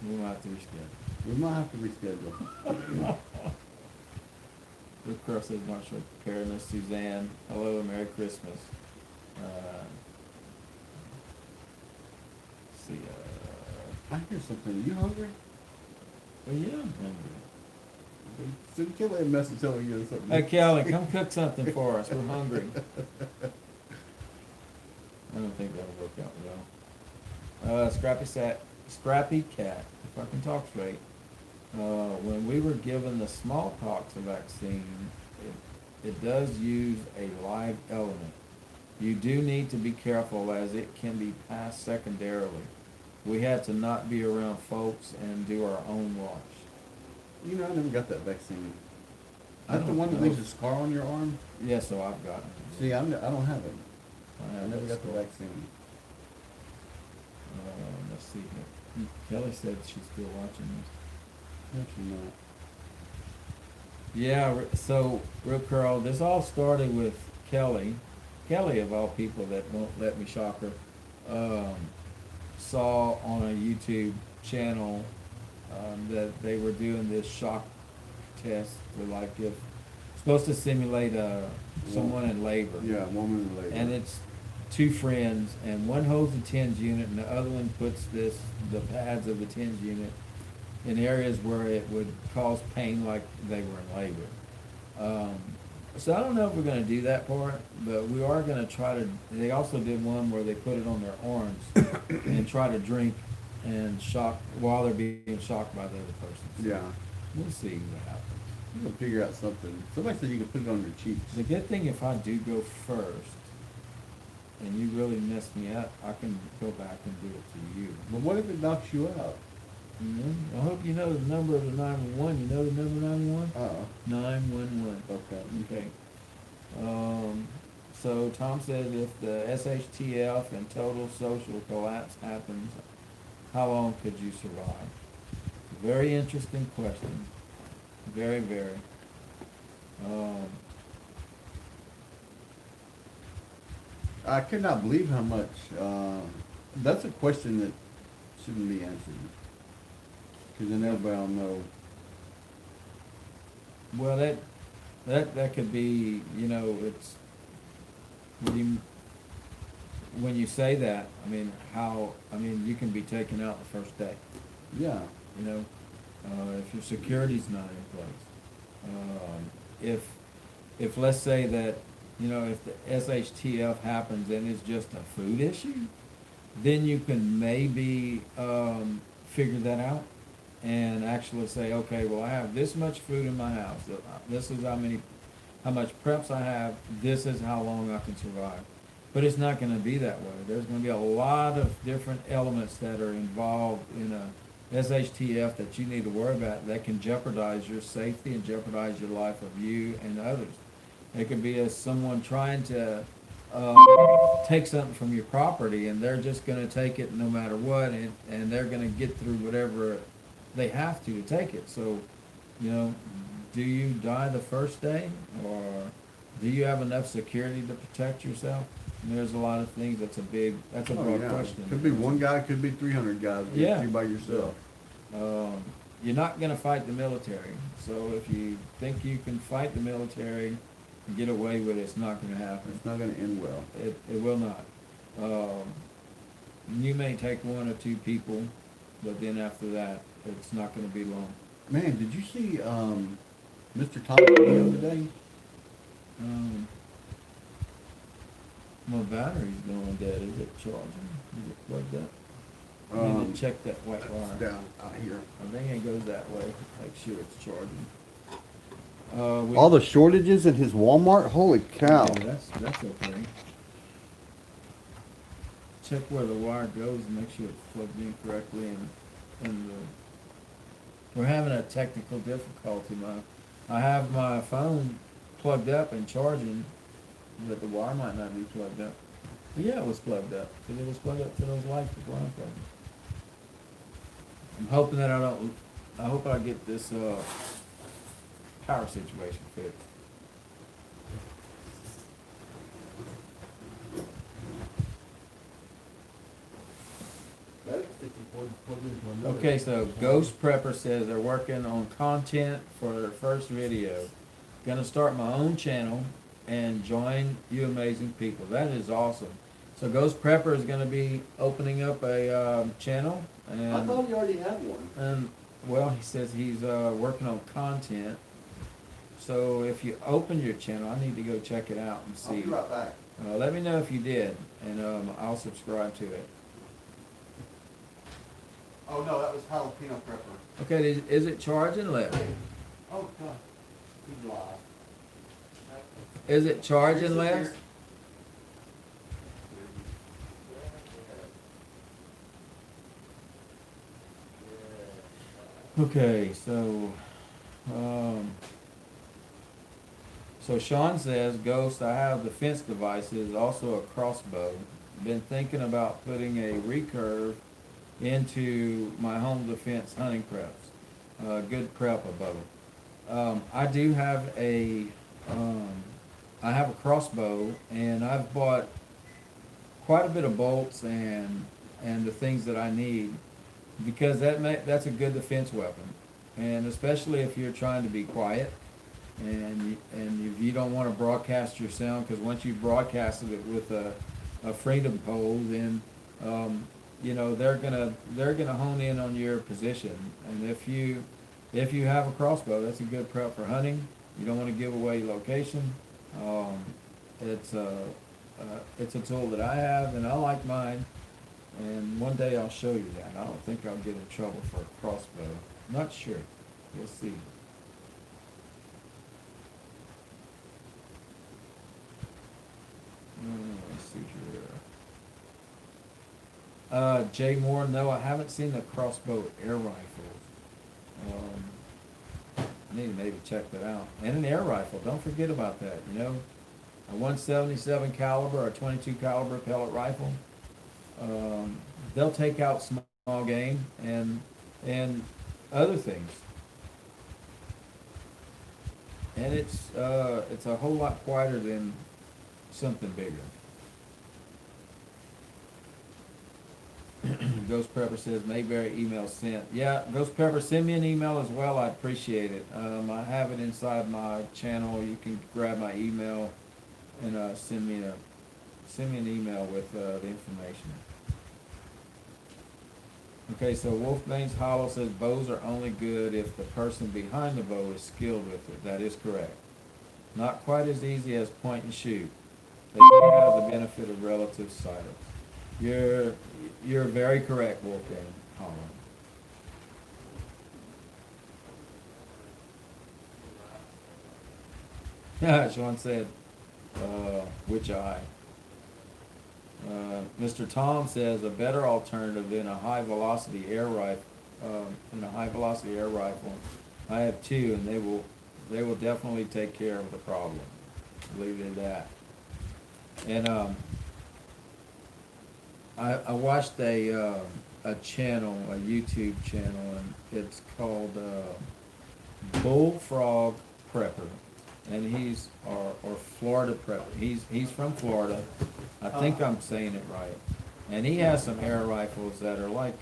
We might have to reschedule. We might have to reschedule. Rick Cross says Marshall Preparedness, Suzanne, hello and Merry Christmas. See, I hear something. You hungry? well, yeah, I'm hungry. Send Kelly a message telling you something. Hey, Kelly, come cook something for us, we're hungry. I don't think that'll work out well. Scrappy Cat, if I can talk straight. When we were given the smallpox vaccine, it does use a live element. You do need to be careful as it can be passed secondarily. We had to not be around folks and do our own wash. You know, I never got that vaccine. I That's the don't one that know. leaves a scar on your arm? Yeah, so I've gotten it. See, I don't have it. I have never this got the score. vaccine. Let's see here. Kelly said she's still watching this. Actually not. Yeah, so, Real Curl, this all started with Kelly. Kelly, of all people that won't let me shock her, saw on a YouTube channel that they were doing this shock test to, like, if supposed to simulate someone in labor. Yeah, woman in labor. And it's two friends, and one holds the TENS unit, and the other one puts the pads of the TENS unit in areas where it would cause pain like they were in labor. So I don't know if we're gonna do that part, but we are gonna try to, they also did one where they put it on their arms and try to drink and shock, while they're being shocked by the other person. Yeah. We'll see what happens. You can figure out something. Somebody said you can put it on your cheeks. The good thing, if I do go first, and you really mess me up, I can go back and do it to you. But what if it knocks you out? I hope you know the number of the 911. You know the number 911? 911. Okay. Okay. So Tom says if the SHTF and total social collapse happens, how long could you survive? Very interesting question. Very, very. I could not believe how much, that's a question that shouldn't be answered. Because then everybody will know. Well, that could be, it's, when you say that, you can be taken out the first day, Yeah. if your security's not in place. If let's say that, if the SHTF happens and it's just a food issue, then you can maybe, figure that out and actually say, okay, well, I have this much food in my house. This is how much preps I have. This is how long I can survive. But it's not gonna be that way. There's gonna be a lot of different elements that are involved in a SHTF that you need to worry about that can jeopardize your safety and jeopardize your life of you and others. It could be someone trying to take something from your property, and they're just gonna take it no matter what, and they're gonna get through whatever they have to take it. So, do you die the first day, or do you have enough security to protect yourself? And there's a lot of things. That's a broad question. Could be one guy, could be 300 guys. Yeah. You by yourself. You're not gonna fight the military. So if you think you can fight the military and get away with it, it's not gonna happen. It's not going to end well. It will not. You may take one or two people, but then after that, it's not gonna be long. Man, did you see Mr. Tom video today? My battery's going dead. Is it charging? Is it plugged up? I need to check that white It's wire. down out here. I think it goes that way. Make sure it's charging. All the shortages in his Walmart? Holy cow. Yeah, that's okay. Check where the wire goes and make sure it's plugged in correctly. And we're having a technical difficulty. I have my phone plugged up and charging, but the wire might not be plugged up. But yeah, it was plugged up, because it was plugged up to those lights before I unplugged them. I'm hoping that I hope I get this, power situation fixed. Okay, so Ghost Prepper says they're working on content for their first video. Gonna start my own channel and join you amazing people. That is awesome. So Ghost Prepper is gonna be opening up a channel, and I thought you already had one. and well, he says he's working on content. So if you open your channel, I need to go check it out and I'll see. be right back. Let me know if you did, and I'll subscribe to it. Oh, no, that was jalapeno pepper. Okay, is it charging left? Oh, God. He's live. Is it charging left? Okay, so Sean says, Ghost, I have the fence devices, also a crossbow. Been thinking about putting a recurve into my home defense hunting preps. Good prep above it. I do have I have a crossbow, and I've bought quite a bit of bolts and the things that I need, because that's a good defense weapon, and especially if you're trying to be quiet, and if you don't want to broadcast your sound, because once you've broadcasted it with a freedom pole, then you know they're gonna hone in on your position, and if you have a crossbow, that's a good prep for hunting. You don't want to give away location. It's a tool that I have, and I like mine. And one day I'll show you that. I don't think I'll get in trouble for a crossbow. Not sure. We'll see. Let's see here. Jay Moore, no, I haven't seen the crossbow air rifles. I need to maybe check that out. And an air rifle, don't forget about that, you know. A 177 caliber or 22 caliber pellet rifle. They'll take out small game and other things. And it's a whole lot quieter than something bigger. Ghost Prepper says Mayberry email sent. Yeah, Ghost Prepper, send me an email as well. I'd appreciate it. I have it inside my channel. You can grab my email and send me an email with the information. Okay, so Wolfbane's Hollow says bows are only good if the person behind the bow is skilled with it. That is correct. Not quite as easy as point and shoot. They do have the benefit of relative silence. You're very correct, Wolfbane Hollow. Sean said, which eye? Mr. Tom says a better alternative than a high velocity air rifle. I have two, and they will definitely take care of the problem. Leave it at that. And I watched a channel, a YouTube channel, and it's called Bullfrog Prepper. And or Florida Prepper. He's from Florida. I think I'm saying it right. And he has some air rifles that are like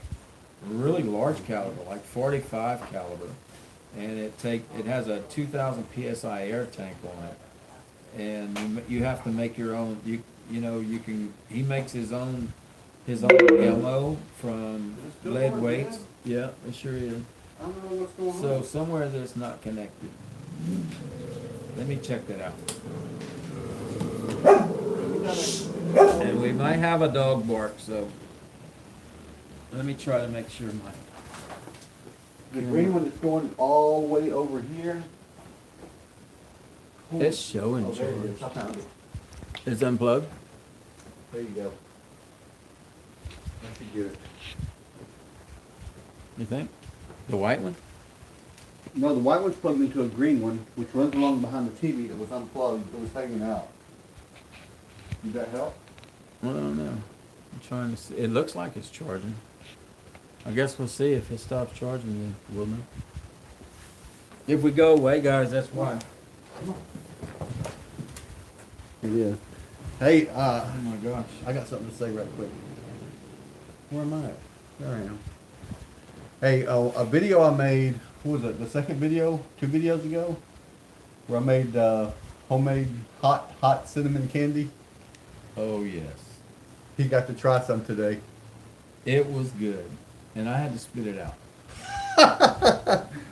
really large caliber, like 45 caliber. And it has a 2,000 PSI air tank on it. And you have to make your own. He makes his own ammo from lead weights. Yeah, it sure is. I don't know what's going on. So somewhere that's not connected. Let me check that out. And we might have a dog bark, so let me try to make sure The green one is going all the way over here. it's showing. Oh, there it is. I found it. It's unplugged? There you go. That's good. You think? The white one? No, the white one's plugged into a green one, which runs along behind the TV that was unplugged, that was hanging out. Did that help? I don't know. I'm trying to see. It looks like it's charging. I guess we'll see if it stops charging. Then we'll know. If we go away, guys, that's why. It is. Hey, Oh my gosh. I got something to say right quick. Where am I at? There I am. Hey, a video I made, what was it, the second video, 2 videos ago? Where I made homemade hot cinnamon candy. Oh yes. He got to try some today. It was good, and I had to spit it out.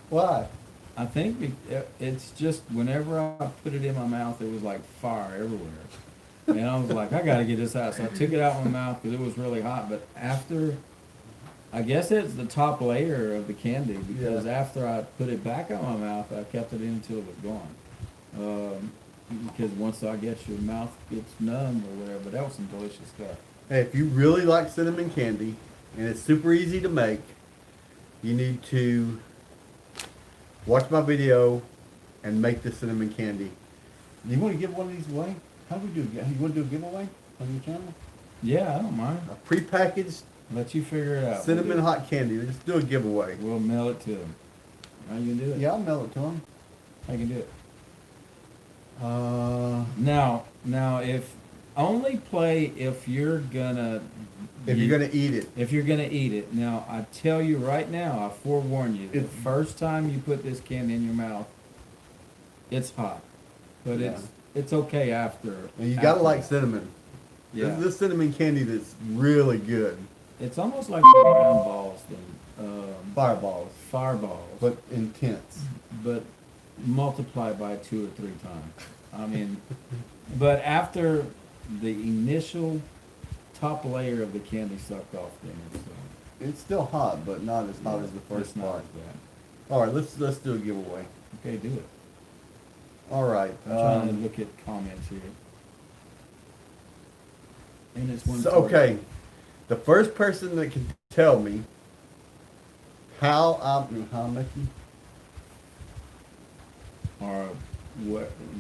Why? I think it's just whenever I put it in my mouth, it was like fire everywhere. And I was like, I gotta get this out. So I took it out of my mouth because it was really hot. But after, I guess it's the top layer of the candy because after I put it back on my mouth, I kept it in until it was gone. Because once I guess your mouth gets numb or whatever, but that was some delicious stuff. Hey, if you really like cinnamon candy, and it's super easy to make, you need to watch my video and make the cinnamon candy. You want to give one of these away? How do we do it? You want to do a giveaway on your channel? Yeah, I don't mind. A prepackaged Let you figure it out. cinnamon hot candy. Let's do a giveaway. We'll mail it to them. How you gonna do it? Yeah, I'll mail it to them. How you can do it? Now, if only play if you're gonna If you're gonna eat it. if you're gonna eat it. Now, I tell you right now, I forewarn you. The It's- first time you put this candy in your mouth, it's hot, but Yeah. it's okay after. And you gotta after like that. cinnamon. Yeah, This cinnamon candy that's really good. it's almost like round balls than Fireballs, fireballs, but intense. but multiply by 2 or 3 times. I mean, but after the initial top layer of the candy sucked off, then It's still hot, but not as hot as the first it's not part. as bad. All right, let's do a giveaway. Okay, do it. All right. I'm trying to look at comments here. And it's one. So, okay, the first person that can tell me how I'm making. Or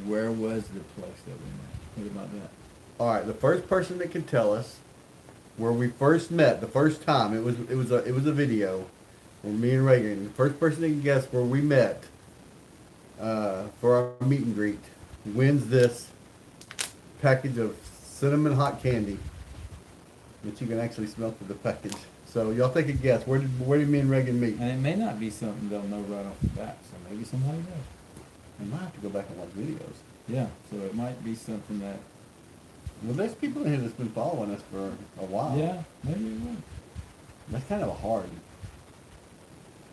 where was the place that we met? What about that? All right, the first person that can tell us where we first met, the first time it was a video where me and Reagan. The first person that can guess where we met for our meet and greet wins this package of cinnamon hot candy that you can actually smell through the package. So y'all take a guess. Where did me and Reagan meet? And it may not be something they'll know right off the bat, so maybe somebody does. I might have to go back and watch videos. Yeah, so it might be something that. Well, there's people in here that's been following us for a while. Yeah, maybe it will. That's kind of a hard.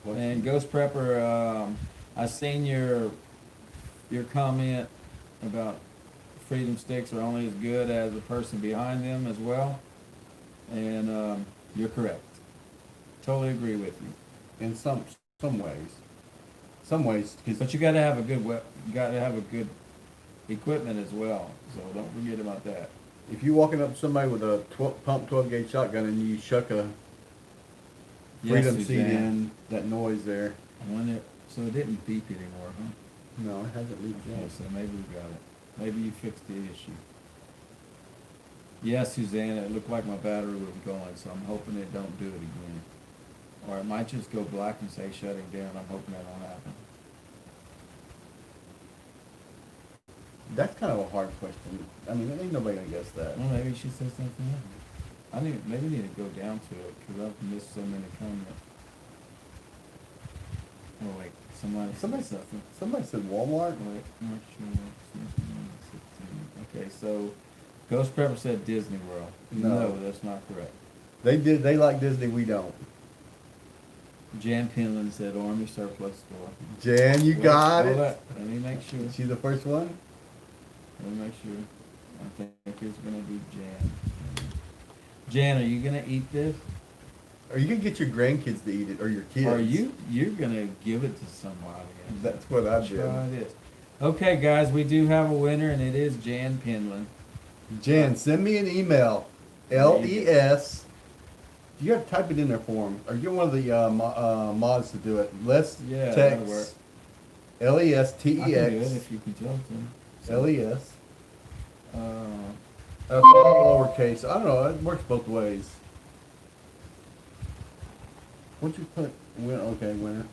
And Ghost Prepper, I seen your comment about Freedom Sticks are only as good as the person behind them as well, and you're correct. Totally agree with you. In some ways. Some ways, But you got to have a good equipment as well. So don't forget about that. if you're walking up to somebody with a pump 12 gauge shotgun and you shuck a Freedom seed Suzanne. in, that noise there. I wonder, so it didn't beep anymore, huh? No, it hasn't leaked Okay, yet. so maybe we got it. Maybe you fixed the issue. Yeah, Suzanne, it looked like my battery was going, so I'm hoping it don't do it again. Or it might just go black and say shutting down. I'm hoping that won't happen. That's kind of a hard question. I mean, ain't nobody gonna guess that. Well, maybe she said something else. Maybe need to go down to it, because I've missed so many comments. Oh wait, somebody said something. Somebody said Walmart. Wait, not sure. Okay, so Ghost Prepper said Disney World. No. No, that's not correct. They like Disney, we don't. Jan Penland said Army Surplus Store. Jan, you Wait, got hold it. up. Let me make sure. She the first one? Let me make sure. I think it's gonna be Jan. Jan, are you gonna eat this? Or you can get your grandkids to eat it, or your kids. Or you're gonna give it to somebody? That's what I did. Try this. Okay, guys, we do have a winner, and it is Jan Penland. Jan, send me an email. LES. You got to type it in there for them, or get one of the mods to do it. Let's Yeah, that'll work. text I can do it LESTEX. if you can tell it to me. LES. Uh, That's all lowercase. I don't know. It works both ways. What'd you put? Okay, winner.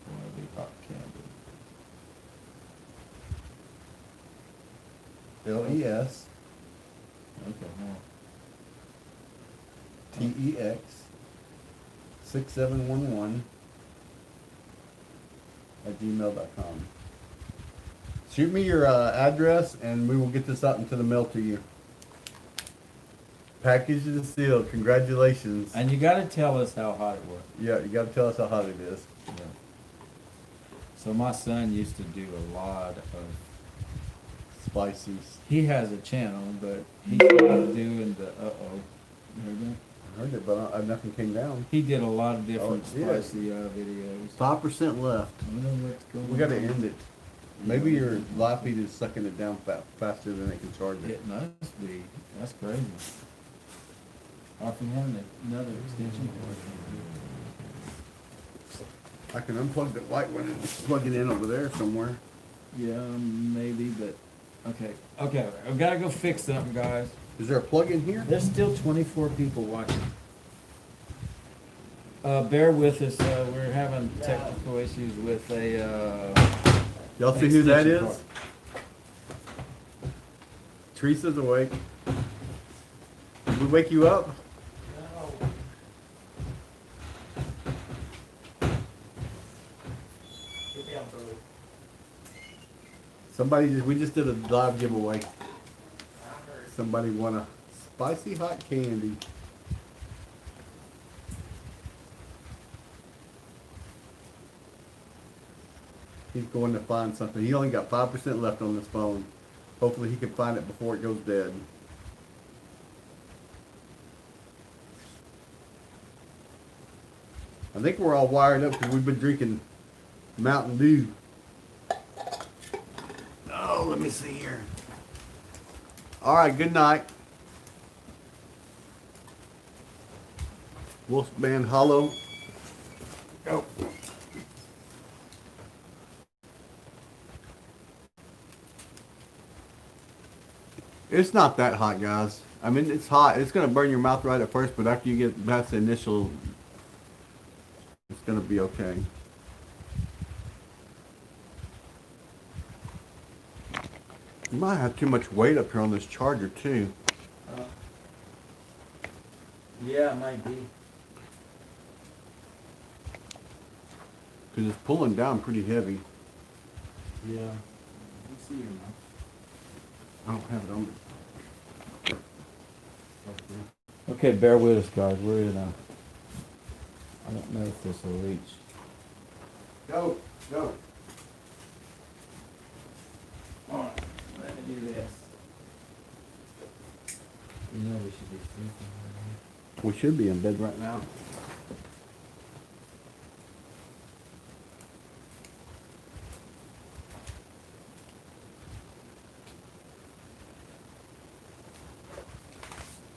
wanna be hot candy. LES Okay, TEX 6711 @gmail.com. Shoot me your address and we will get this out into the mail to you. Package is sealed. Congratulations. and you gotta tell us how hot it was. Yeah, you got to tell us how hot it is. Yeah. So my son used to do a lot of, Spices. he has a channel, but he started doing the, you heard that? I heard it, but nothing came down. He did a lot of different Oh, yeah. spicy videos. 5% left. I don't know what's going We got to on. end it. Maybe your live feed is sucking it down faster than it can charge it. It must be. That's crazy. Off you have another extension cord. I can unplug the white one and plug it in over there somewhere. Yeah, maybe, but okay. Okay, I've got to go fix something, guys. Is there a plug in here? There's still 24 people watching. Bear with us. We're having technical issues with a. Y'all see who that extension is? cord. Teresa's awake. Did we wake you up? We just did a live giveaway. Somebody won a spicy hot candy. He's going to find something. He only got 5% left on this phone. Hopefully he can find it before it goes dead. I think we're all wired up because we've been drinking Mountain Dew. Oh, let me see here. All right, good night. Wolfman Hollow. Go. It's not that hot, guys. I mean, it's hot. It's going to burn your mouth right at first, but after you get past the initial, it's going to be okay. You might have too much weight up here on this charger, too. Yeah, it might be. Because it's pulling down pretty heavy. Yeah. Let's see your mouth. I don't have it on me. Okay, bear with us, guys. We're in a. I don't know if this will reach. Go, go. All right, let me do this. You know we should be sleeping right We should be in bed right now.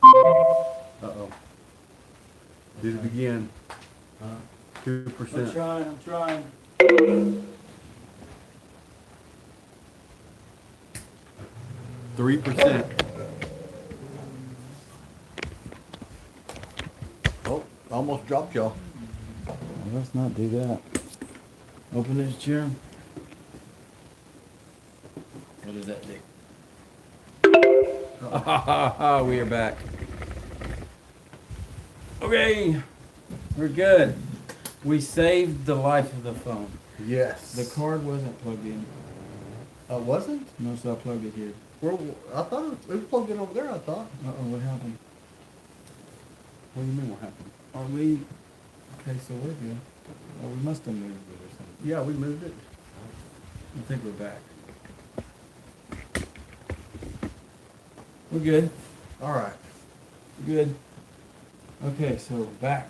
Uh-oh. Did it again. Huh? 2%. I'm trying. 3%. Oh, almost dropped y'all. Let's not do that. Open this chair. What is that, Dick? We are back. Okay, we're good. We saved the life of the phone. Yes. The cord wasn't plugged in. Wasn't? No, so I plugged it here. Well, I thought it was plugged in over there, I thought. Uh-oh, what happened? What do you mean what happened? Are we... Okay, so we're good. Oh, we must have moved it or something. Yeah, we moved it. I think we're back. We're good. All right. Good. Okay, so back.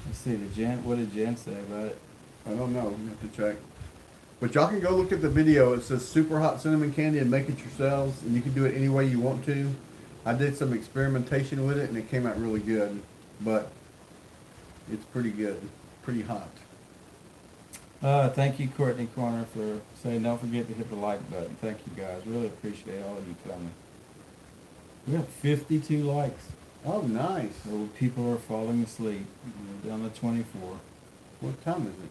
Let's see, what did Jen say about it? I don't know. We have to check. But y'all can go look at the video. It says super hot cinnamon candy and make it yourselves. And you can do it any way you want to. I did some experimentation with it and it came out really good. But It's pretty good, pretty hot. Thank you, Courtney Corner, for saying don't forget to hit the like button. Thank you, guys. Really appreciate all of you coming. We have 52 likes. Oh, nice. So people are falling asleep on the 24. What time is it?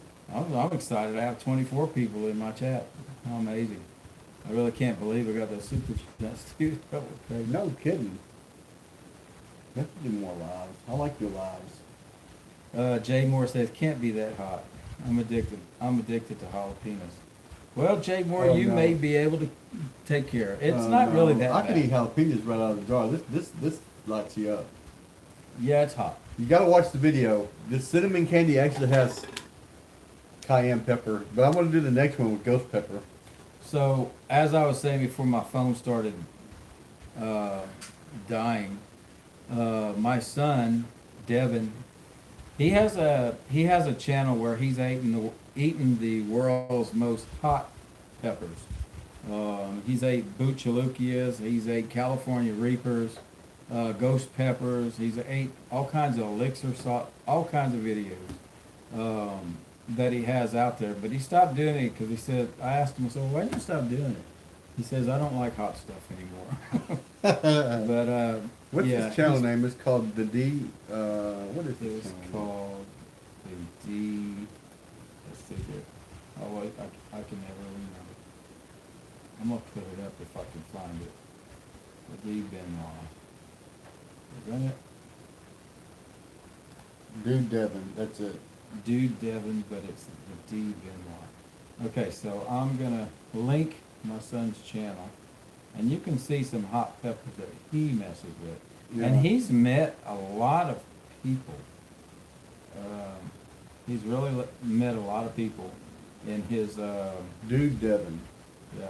I'm excited. I have 24 people in my chat. How amazing. I really can't believe I got those super chats too. That was crazy. No kidding. You have to do more lives. I like your lives. Jay Moore says, can't be that hot. I'm addicted to jalapenos. Well, Jay Moore, Oh, you no. may be able to take care. It's Oh, not no. really that I bad. could eat jalapenos right out of the jar. This lights you up. Yeah, it's hot. You gotta watch the video. This cinnamon candy actually has cayenne pepper, but I'm gonna do the next one with ghost pepper. So, as I was saying before my phone started dying, my son, Devin, he has a channel where he's eating the world's most hot peppers. He's ate Buchalukias, he's ate California Reapers, ghost peppers. He's ate all kinds of elixir salt, all kinds of videos that he has out there. But he stopped doing it because he said, I asked him, so why did you stop doing it? He says, I don't like hot stuff anymore. But What's yeah, his channel he's- name? It's called the D. What is It was this channel? called the D. Let's see here. Oh wait, I can never remember. I'm gonna put it up if I can find it. The D Benoit. Is that it? Dude Devin. That's it. Dude Devin, but it's the D Benoit. Okay, so I'm gonna link my son's channel, and you can see some hot peppers that he messes with. Yeah. And he's met a lot of people. He's really met a lot of people in his, Dude Devin. yeah.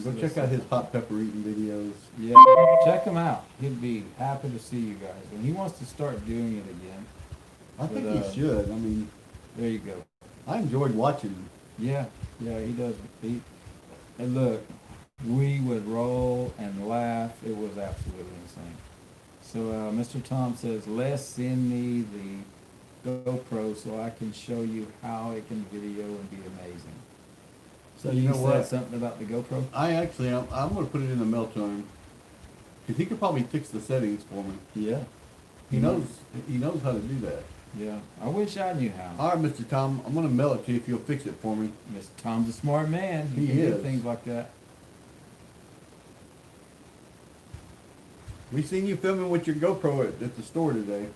Go check out his hot pepper eating videos. Yeah, check him out. He'd be happy to see you guys. And he wants to start doing it again. I think But, he should. I mean, There you go. I enjoyed watching him. Yeah, he does. And look, we would roll and laugh. It was absolutely insane. So Mr. Tom says, Les, send me the GoPro so I can show you how it can video and be amazing. So You you know said what? something about the GoPro? I'm going to put it in the mail to him. Because he could probably fix the settings for me. Yeah. He knows how to do that. Yeah. I wish I knew how. All right, Mr. Tom, I'm going to mail it to you if you'll fix it for me. Mr. Tom's a smart man. He He can do is. things like that. We seen you filming with your GoPro at the store today.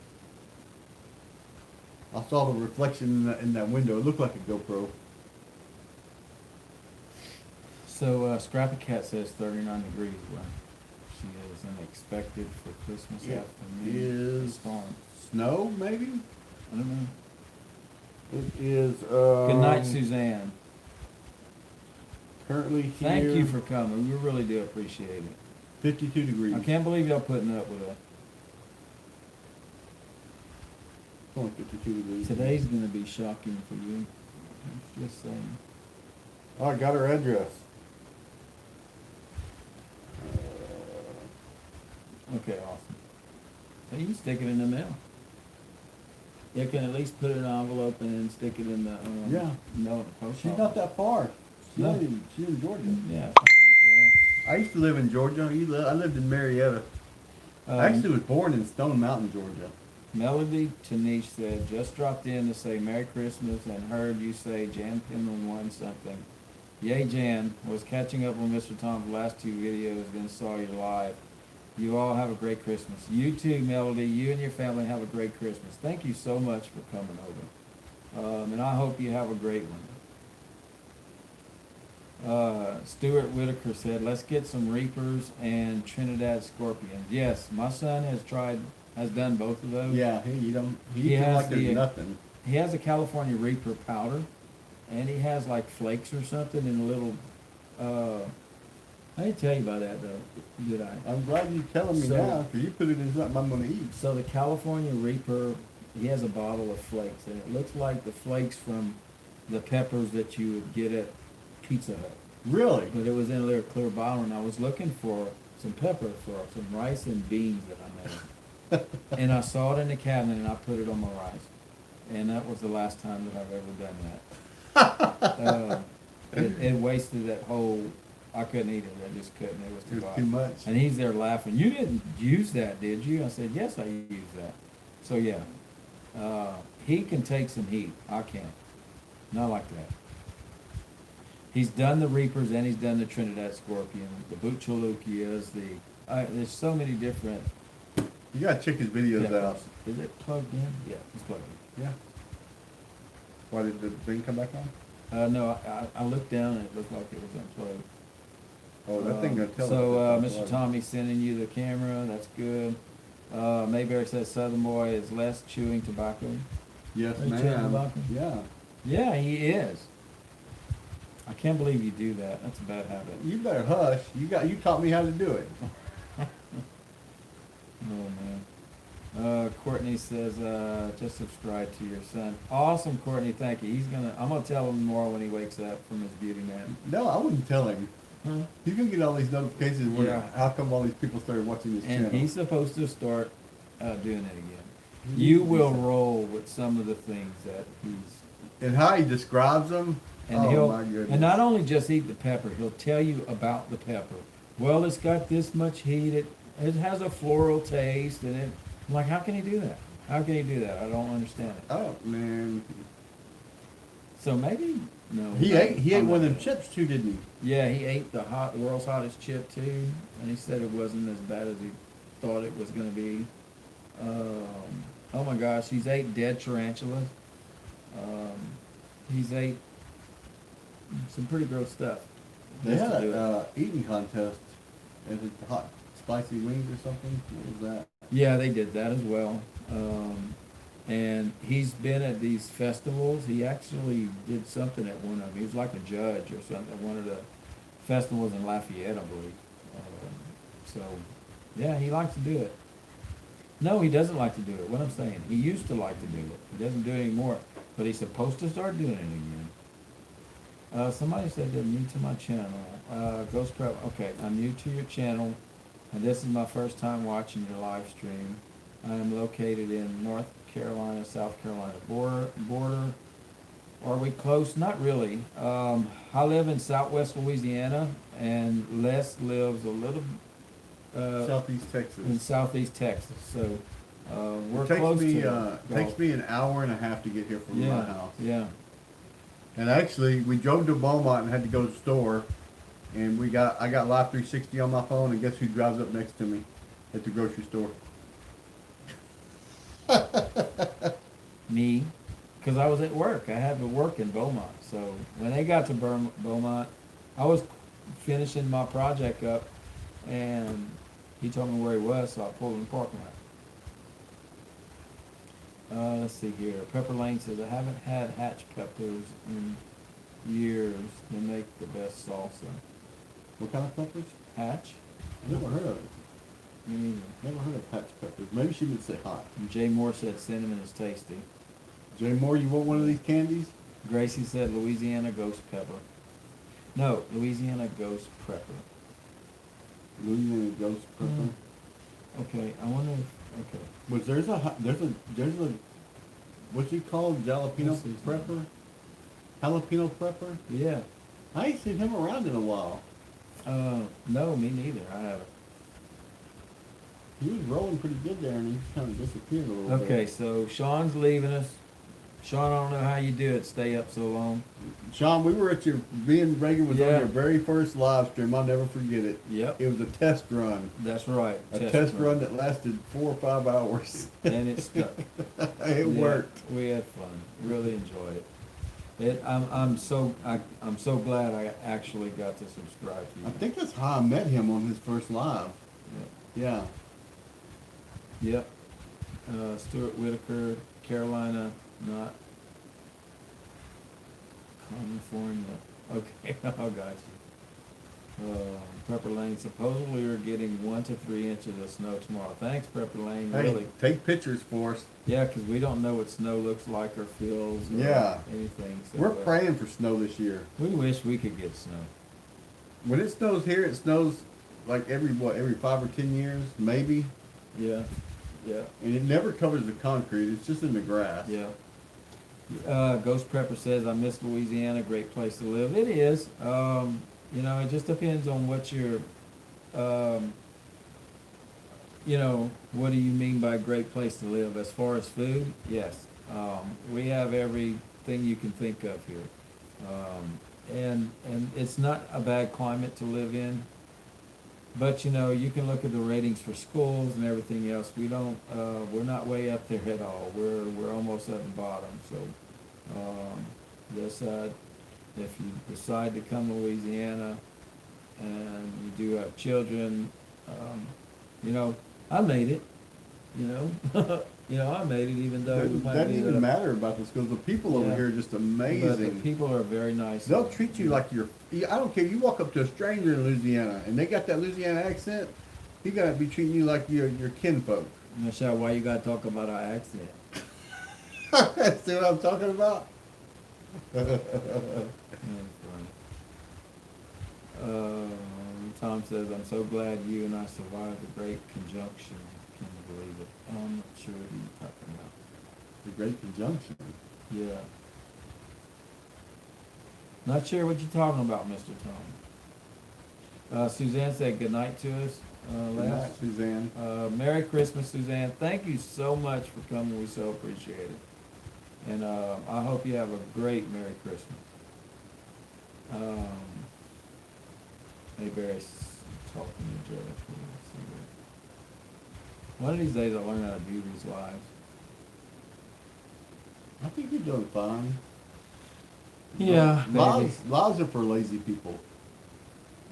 I saw the reflection in that window. It looked like a GoPro. So Scrappy Cat says 39 degrees where she is unexpected for Christmas Yeah. afternoon. Is Storm. snow, maybe? I don't know. It is, Good night, Suzanne. currently here. Thank you for coming. We really do appreciate it. 52 degrees. I can't believe y'all putting up with us. It's only 52 degrees. Today's going to be shocking for you. Just saying. Oh, I got her address. Okay, awesome. So you can stick it in the mail. You can at least put it in an envelope and then stick it in the Yeah. no post She's office. not that far. No. She's in Georgia. Yeah. I used to live in Georgia. I lived in Marietta. I actually was born in Stone Mountain, Georgia. Melody Tanish said, just dropped in to say Merry Christmas and heard you say Jan Penman won something. Yay, Jan. Was catching up on Mr. Tom's last two videos, then saw you live. You all have a great Christmas. You too, Melody. You and your family have a great Christmas. Thank you so much for coming over. And I hope you have a great one. Stuart Whitaker said, let's get some Reapers and Trinidad Scorpions. Yes, my son has done both of those. Yeah, he eats them He has like there's the- nothing. He has a California Reaper powder, and he has like flakes or something in a little, I didn't tell you about that though, did I? I'm glad you're telling me So- now, because you put it in something I'm going to eat. So the California Reaper, he has a bottle of flakes, and it looks like the flakes from the peppers that you would get at Pizza Hut. Really? But it was in a little clear bottle, and I was looking for some pepper for some rice and beans that I made. And I saw it in the cabinet, and I put it on my rice. and that was the last time that I've ever done that. It wasted that whole. I couldn't eat it. I just couldn't. It was It too was hot. too much. And he's there laughing. You didn't use that, did you? I said, yes, I used that. So yeah, he can take some heat. I can't. Not like that. He's done the Reapers and he's done the Trinidad Scorpion, the Buchalukias, there's so many different. You gotta check his videos out. Is it plugged in? Yeah, it's plugged in. Yeah. Why did the thing come back on? No, I looked down and it looked like it was unplugged. Oh, that thing gonna tell So, us. Mr. Tommy's sending you the camera. That's good. Mayberry says Southern Boy is less chewing tobacco. Yes, Are you chewing ma'am. tobacco? Yeah. Yeah, he is. I can't believe you do that. That's a bad habit. You better hush. You taught me how to do it. Oh man. Courtney says, just subscribe to your son. Awesome, Courtney. Thank you. I'm gonna tell him more when he wakes up from his beauty nap. No, I wouldn't tell him. Huh? He's gonna get all these notifications. Where, Yeah. How come all these people started watching this And channel? he's supposed to start doing it again. You will roll with some of the things that he's. And how he describes them. And oh my goodness. and not only just eat the pepper, he'll tell you about the pepper. Well, it's got this much heat. It has a floral taste, and it. I'm like, how can he do that? How can he do that? I don't understand it. Oh man. So maybe no. He ate I'm one of not them gonna- chips too, didn't he? Yeah, he ate the world's hottest chip too, and he said it wasn't as bad as he thought it was going to be. Oh my gosh, he's ate dead tarantulas. He's ate some pretty gross stuff. They just had to do it. a eating contest. Is it hot spicy wings or something? What was that? Yeah, they did that as well. And he's been at these festivals. He actually did something at one of them. He was like a judge or something at one of the festivals in Lafayette, I believe. So, yeah, he likes to do it. No, he doesn't like to do it. What I'm saying, he used to like to do it. He doesn't do it anymore. But he's supposed to start doing it again. Somebody said they're new to my channel. Ghost Prep. Okay, I'm new to your channel, and this is my first time watching your live stream. I am located in North Carolina, South Carolina border. Are we close? Not really. I live in Southwest Louisiana, and Les lives a little Southeast Texas. in Southeast Texas. So we're It takes close me, to takes me an hour and a half to get here from my house. Yeah. And actually, we drove to Beaumont and had to go to the store, and I got Live 360 on my phone, and guess who drives up next to me at the grocery store? Me, because I was at work. I had to work in Beaumont. So when they got to Beaumont, I was finishing my project up, and he told me where he was, so I pulled in the parking lot. Let's see here. Pepper Lane says, I haven't had hatch peppers in years. They make the best salsa. What kind of peppers? Hatch? Never heard of it. Me neither. Never heard of hatch peppers. Maybe she would say hot. And Jay Moore said cinnamon is tasty. Jay Moore, you want one of these candies? Gracie said Louisiana ghost pepper. No, Louisiana ghost prepper. Louisiana ghost pepper. Okay, I wonder if, okay. Was there's a what's it called? Jalapeno This is- prepper? Jalapeno prepper? Yeah. I ain't seen him around in a while. No, me neither. I haven't. He was rolling pretty good there, and he kind of disappeared a little bit. Okay, so Sean's leaving us. Sean, I don't know how you do it, stay up so long. Sean, we were at your, me and Reagan was Yeah. on your very first live stream. I'll never forget it. Yep. It was a test run. That's right. A test run that lasted 4 or 5 hours. And it stuck. It Yeah, worked. We had fun. Really enjoyed it. I'm so glad I actually got to subscribe to you. I think that's how I met him on his first live. Yeah. Yep. Stuart Whitaker, Carolina, not California. Okay, oh gosh. Pepper Lane, supposedly we're getting 1 to 3 inches of snow tomorrow. Thanks, Pepper Lane. Hey, Really. take pictures for us. Yeah, because we don't know what snow looks like or feels or Yeah. anything. So We're praying for snow this year. we wish we could get snow. When it snows here, it snows like every 5 or 10 years, maybe. Yeah. Yeah. And it never covers the concrete. It's just in the grass. Yeah. Ghost Prepper says, I miss Louisiana, great place to live. It is. You know, it just depends on what your, um, you know, what do you mean by great place to live? As far as food, yes. We have everything you can think of here. And it's not a bad climate to live in. But you know, you can look at the ratings for schools and everything else. We're not way up there at all. We're almost at the bottom. So, if you decide to come to Louisiana and you do have children, you know, I made it. You know, I made it even though we might Doesn't be even matter about the schools. The people over Yeah. here are just But the amazing. people are very nice. They'll treat you like I don't care. You walk up to a stranger in Louisiana and they got that Louisiana accent, he gotta be treating you like your kinfolk. Michelle, why you gotta talk about our accent? See what I'm talking about? Tom says, I'm so glad you and I survived the Great Conjunction. Can you believe it? I'm not sure what you're talking about. The Great Conjunction. Yeah. Not sure what you're talking about, Mr. Tom. Suzanne said good night to us. Good night, Suzanne. Merry Christmas, Suzanne. Thank you so much for coming. We so appreciate it. And I hope you have a great Merry Christmas. Hey, Barry's talking to Joe. One of these days I'll learn how to do these lives. I think you're doing fine. Yeah, maybe. Lives are for lazy people.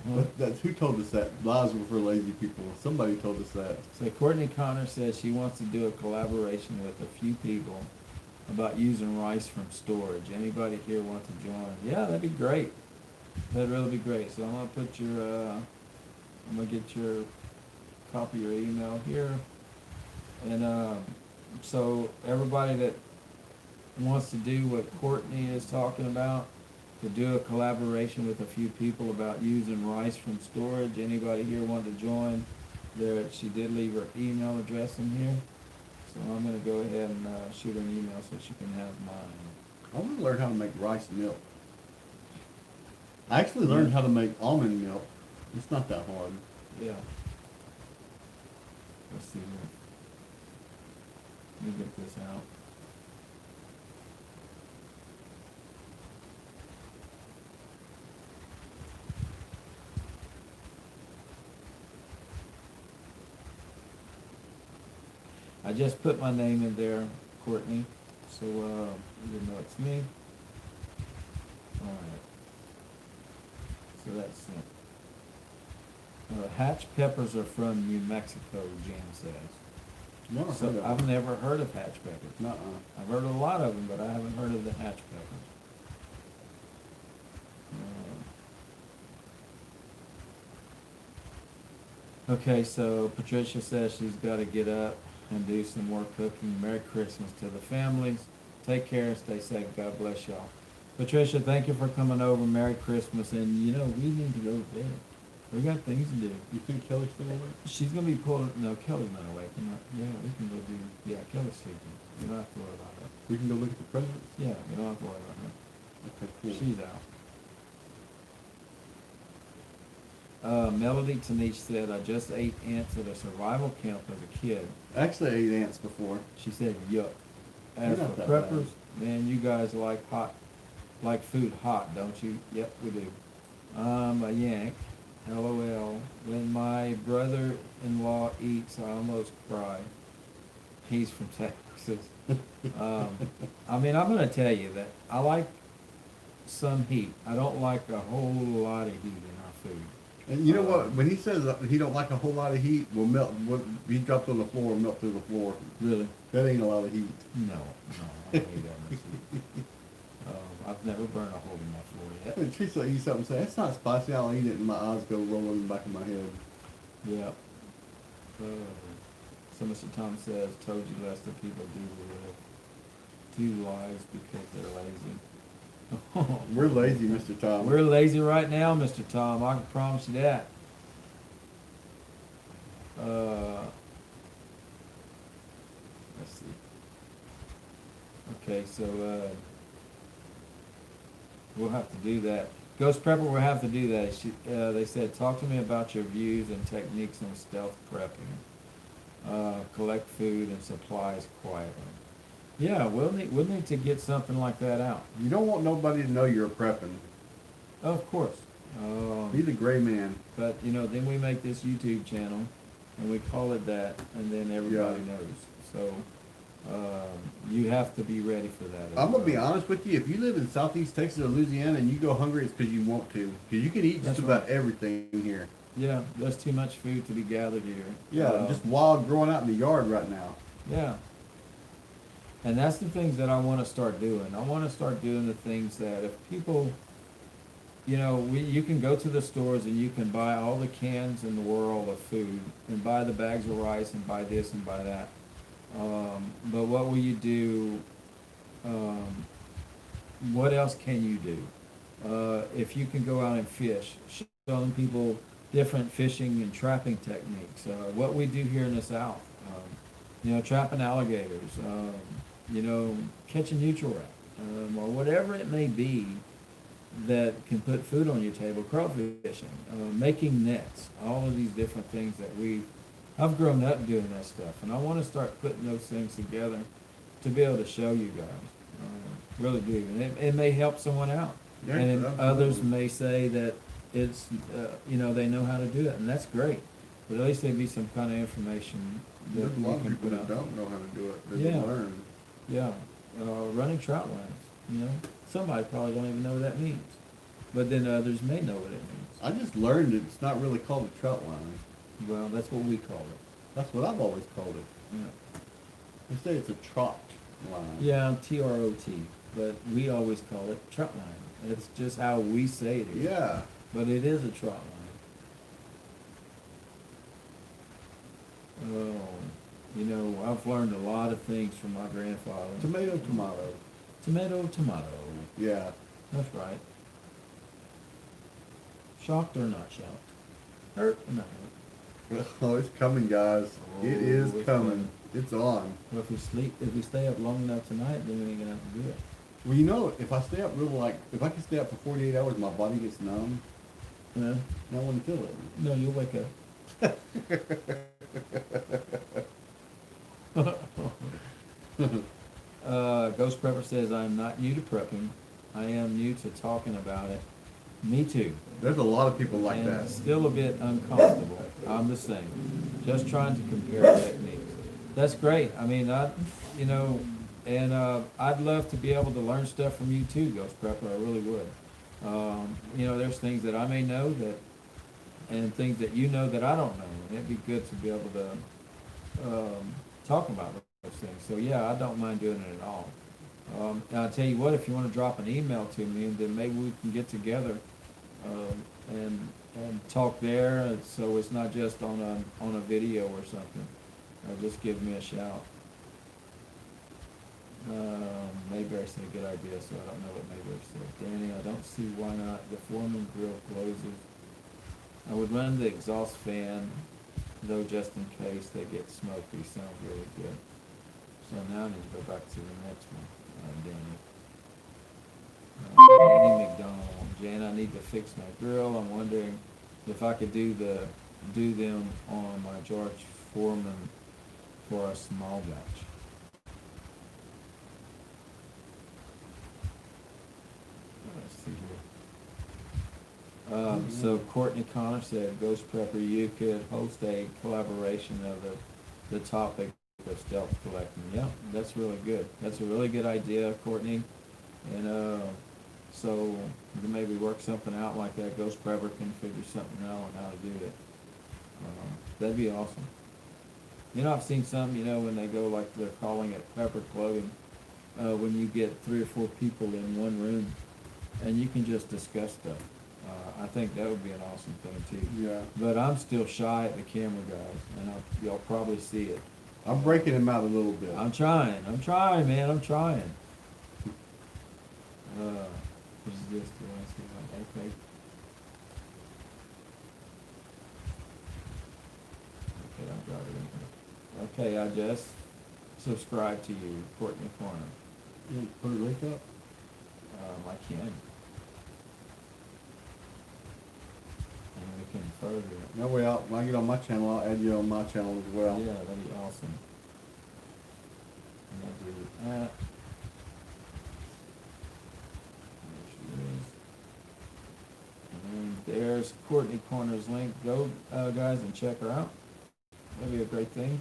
Huh? That's who told us that. Lives were for lazy people. Somebody told us that. So Courtney Connor says she wants to do a collaboration with a few people about using rice from storage. Anybody here want to join? Yeah, that'd be great. That'd really be great. So I'm gonna put your, I'm gonna get your copy of your email here. And so everybody that wants to do what Courtney is talking about, to do a collaboration with a few people about using rice from storage. Anybody here want to join? There, she did leave her email address in here. So I'm gonna go ahead and shoot her an email so she can have mine. I want to learn how to make rice milk. I actually learned how to make almond milk. It's not that hard. Yeah. Let's see here. Let me get this out. I just put my name in there, Courtney, so you know it's me. All right. So that's it. Hatch peppers are from New Mexico, Jan says. Never So heard of I've it. never heard of hatch peppers. Nuh-uh. I've heard of a lot of them, but I haven't heard of the hatch peppers. Okay, so Patricia says she's got to get up and do some more cooking. Merry Christmas to the families. Take care, stay safe. God bless y'all. Patricia, thank you for coming over. Merry Christmas. And you know, we need to go to bed. We got things to do. You think Kelly's still awake? She's gonna be pulling. No, Kelly's not awake. Yeah, we can go do. Yeah, Kelly's sleeping. You don't have to worry about her. We can go look at the presents? Yeah, you don't have to worry about her. Okay, cool. She's out. Melody Tanish said, I just ate ants at a survival camp as a kid. Actually, I ate ants before. She said, yuck. As You're for not that preppers, man, you guys like food hot, don't you? Yep, we do. I'm a Yank. LOL. When my brother-in-law eats, I almost cry. He's from Texas. I mean, I'm going to tell you that I like some heat. I don't like a whole lot of heat in our food. And you know what? When he says that he don't like a whole lot of heat, will melt. What he drops on the floor will melt through the floor. Really? That ain't a lot of heat. No, I hate that much heat. I've never burned a hole in my floor yet. When Teresa eats something, say it's not spicy. I'll eat it, and my eyes go rolling in the back of my head. Yeah. So Mr. Tom says, told you Lester, people do lies because they're lazy. We're lazy, Mr. Tom. We're lazy right now, Mr. Tom. I can promise you that. Let's see. Okay, so, we'll have to do that. Ghost Prepper will have to do that. They said, talk to me about your views and techniques on stealth prepping. Collect food and supplies quietly. Yeah, we'll need to get something like that out. You don't want nobody to know you're prepping. Of course. Be the gray man. But, then we make this YouTube channel, and we call it that, and then everybody knows. So, you have to be ready for that. I'm gonna be honest with you. If you live in Southeast Texas or Louisiana and you go hungry, it's because you want to. Because you can eat just about everything here. Yeah, there's too much food to be gathered here. Yeah, just wild growing out in the yard right now. Yeah. And that's the things that I want to start doing. I want to start doing the things that if people, you can go to the stores and you can buy all the cans in the world of food and buy the bags of rice and buy this and buy that. But what will you do? What else can you do? If you can go out and fish, showing people different fishing and trapping techniques. What we do here in the South, trapping alligators, catching neutral rat, or whatever it may be that can put food on your table, crawfishing, making nets, all of these different things that I've grown up doing that stuff, and I want to start putting those things together to be able to show you guys. Really do. And it may help someone out. Yeah, and absolutely. Others may say that it's, they know how to do it, and that's great. But at least there'd be some kind of information that There's a we lot of can people put that out. don't know how to do it. They Yeah. learn. Yeah, running trout lines, somebody probably don't even know what that means. But then others may know what it means. I just learned it's not really called a trout line. Well, that's what we call it. That's what I've always called it. Yeah. They say it's a trot line. Yeah, TROT, but we always call it trout line. It's just how we say it here. Yeah. But it is a trout line. Oh, I've learned a lot of things from my grandfather. Tomato, tomato. Tomato, tomato. Yeah. That's right. Shocked or not shocked? Hurt or not hurt? Oh, it's coming, guys. Oh, It is it's coming. coming. It's on. Well, if we stay up long enough tonight, then we ain't gonna have to do it. Well, if I stay up if I can stay up for 48 hours, my body gets numb. Yeah? And I wouldn't feel it. No, you'll wake up. Ghost Prepper says, I'm not new to prepping. I am new to talking about it. Me too. There's a lot of people like And that. still a bit uncomfortable. I'm the same. Just trying to compare techniques. That's great. I mean, I'd love to be able to learn stuff from you too, Ghost Prepper. I really would. There's things that I may know and things that you know that I don't know. And it'd be good to be able to talk about those things. So yeah, I don't mind doing it at all. And I'll tell you what, if you want to drop an email to me, and then maybe we can get together and talk there, so it's not just on a video or something. Just give me a shout. Mayberry said a good idea, so I don't know what Mayberry said. Danny, I don't see why not. The Foreman grill closes. I would run the exhaust fan, though, just in case they get smoky. Sounds really good. So now I need to go back to the next one, Danny. Danny McDonald. Jan, I need to fix my grill. I'm wondering if I could do them on my George Foreman for a small batch. Let's see here. So Courtney Connor said, Ghost Prepper, you could host a collaboration of the topic of stealth collecting. Yeah, that's really good. That's a really good idea, Courtney. And so maybe work something out like that. Ghost Prepper can figure something out on how to do it. That'd be awesome. I've seen some, when they go like they're calling it pepper clothing, when you get 3 or 4 people in one room and you can just discuss stuff. I think that would be an awesome thing too. Yeah. But I'm still shy at the camera, guys, and y'all probably see it. I'm breaking him out a little bit. I'm trying, man, I'm trying. What is this? Okay. Okay, I've got it in here. Okay, I just subscribed to you, Courtney Corner. You put a link up? I can. And we can further it. That way, when I get on my channel, I'll add you on my channel as well. Yeah, that'd be awesome. And I'll do that. There she is. And then there's Courtney Corner's link. Go, guys, and check her out. That'd be a great thing.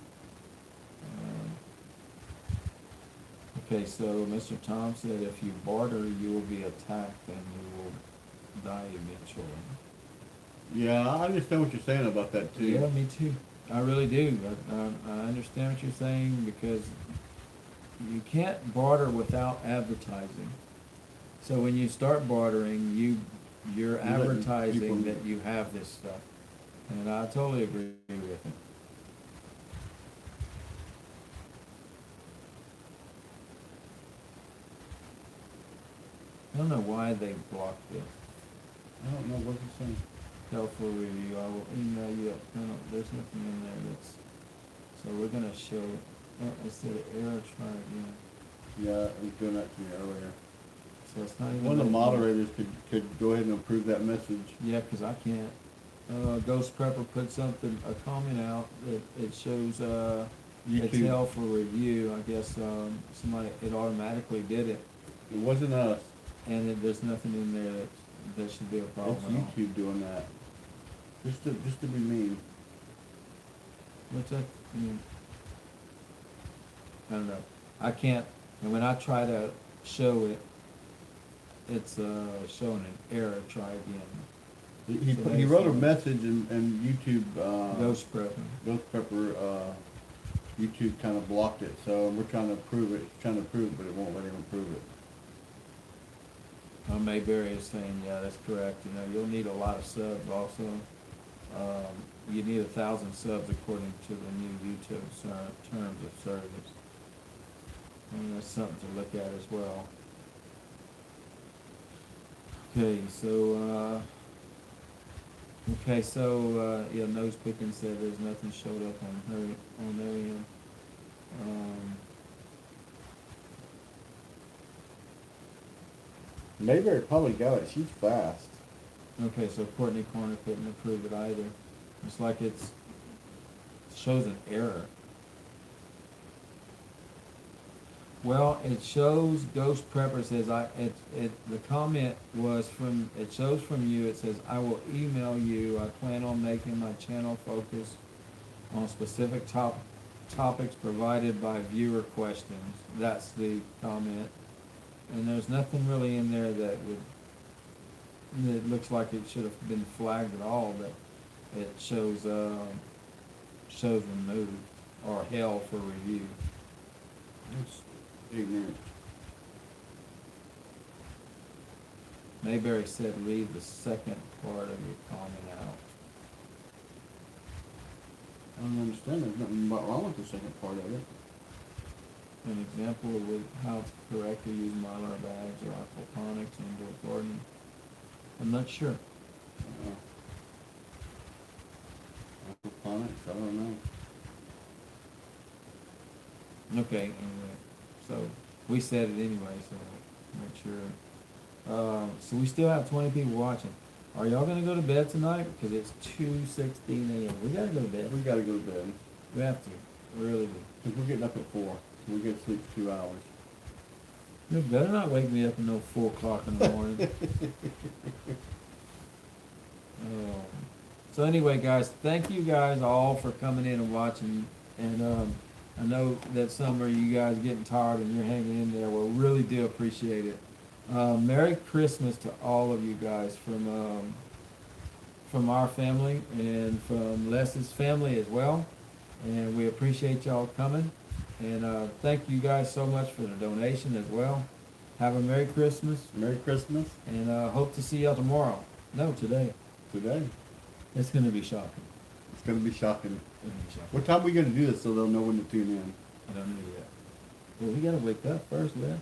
Okay, so Mr. Tom said if you barter, you will be attacked and you will die eventually. Yeah, I understand what you're saying about that too. Yeah, me too. I really do. I understand what you're saying because you can't barter without advertising. So when you start bartering, you're advertising that you have this stuff. And I totally agree with it. I don't know why they blocked this. I don't know what you're saying. Helpful review. I will email you. No, there's nothing in there that's. So we're gonna show. It said error. Try again. Yeah, I was doing that to me earlier. So it's not even. One of the moderators could go ahead and approve that message. Yeah, because I can't. Ghost Prepper put a comment out that it shows it's YouTube. hell for review. I guess it automatically did it, It wasn't us. and there's nothing in there that should be a problem. It's at all. YouTube doing that. Just to be mean. What's that? I don't know. I can't. And when I try to show it, it's showing an error. Try again. He wrote a message and YouTube. Ghost Prepper. Ghost Pepper. YouTube kind of blocked it, so we're trying to approve it. It's trying to approve it, but it won't let him approve it. Mayberry is saying, yeah, that's correct. You know, you'll need a lot of subs also. You need 1,000 subs according to the new YouTube terms of service. And that's something to look at as well. Okay, so yeah, Nose Picking said there's nothing showed up on their end. Mayberry probably got it. She's fast. Okay, so Courtney Corner couldn't approve it either. It's like it shows an error. Well, it shows Ghost Prepper says the comment was from, it shows from you, it says, I will email you. I plan on making my channel focus on specific topics provided by viewer questions. That's the comment. And there's nothing really in there that looks like it should have been flagged at all, but it shows removed or hell for review. It's ignorant. Mayberry said read the second part of your comment out. I don't understand. There's nothing wrong with the second part of it. An example of how to correctly use mylar bags or aquaponics indoor gardening. I'm not sure. Aquaponics, I don't know. Okay, anyway, so we said it anyway, so make sure. So we still have 20 people watching. Are y'all gonna go to bed tonight? Because it's 2:16 a.m. We gotta go to bed. We gotta go to bed. We have to. We really do. Because we're getting up at 4. We get to sleep for 2 hours. You better not wake me up at no 4 o'clock in the morning. So anyway, guys, thank you guys all for coming in and watching. And I know that some of you guys getting tired and you're hanging in there. We really do appreciate it. Merry Christmas to all of you guys from our family and from Les's family as well. And we appreciate y'all coming. And thank you guys so much for the donation as well. Have a Merry Christmas. Merry Christmas. And hope to see y'all tomorrow. No, today. Today. It's going to be shocking. It's going to be shocking. It's gonna be shocking. What time are we going to do this so they'll know when to tune in? I don't know yet. Well, we got to wake up first, man.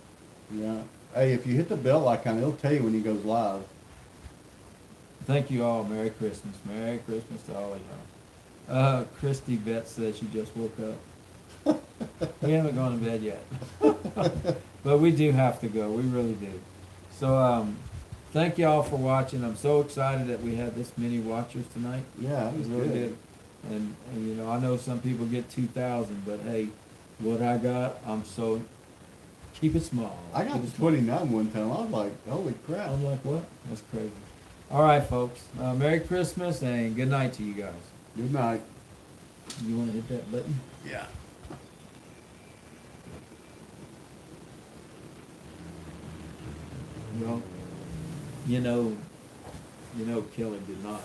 Yeah. Hey, if you hit the bell icon, it'll tell you when he goes live. Thank you all. Merry Christmas. Merry Christmas to all of y'all. Christy Betts says she just woke up. We haven't gone to bed yet. But we do have to go. We really do. So, thank y'all for watching. I'm so excited that we had this many watchers tonight. Yeah, it It was really good. did. And, you know, I know some people get 2,000, but hey, what I got, keep it small. I got Keep to it small. 29 one time. I was like, holy crap. I'm like, what? That's crazy. All right, folks. Merry Christmas and good night to you guys. Good night. You want to hit that button? Yeah. Well, you know, Kelly did not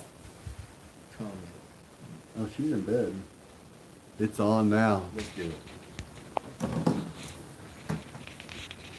comment. Oh, she's in bed. It's on now. Let's do it.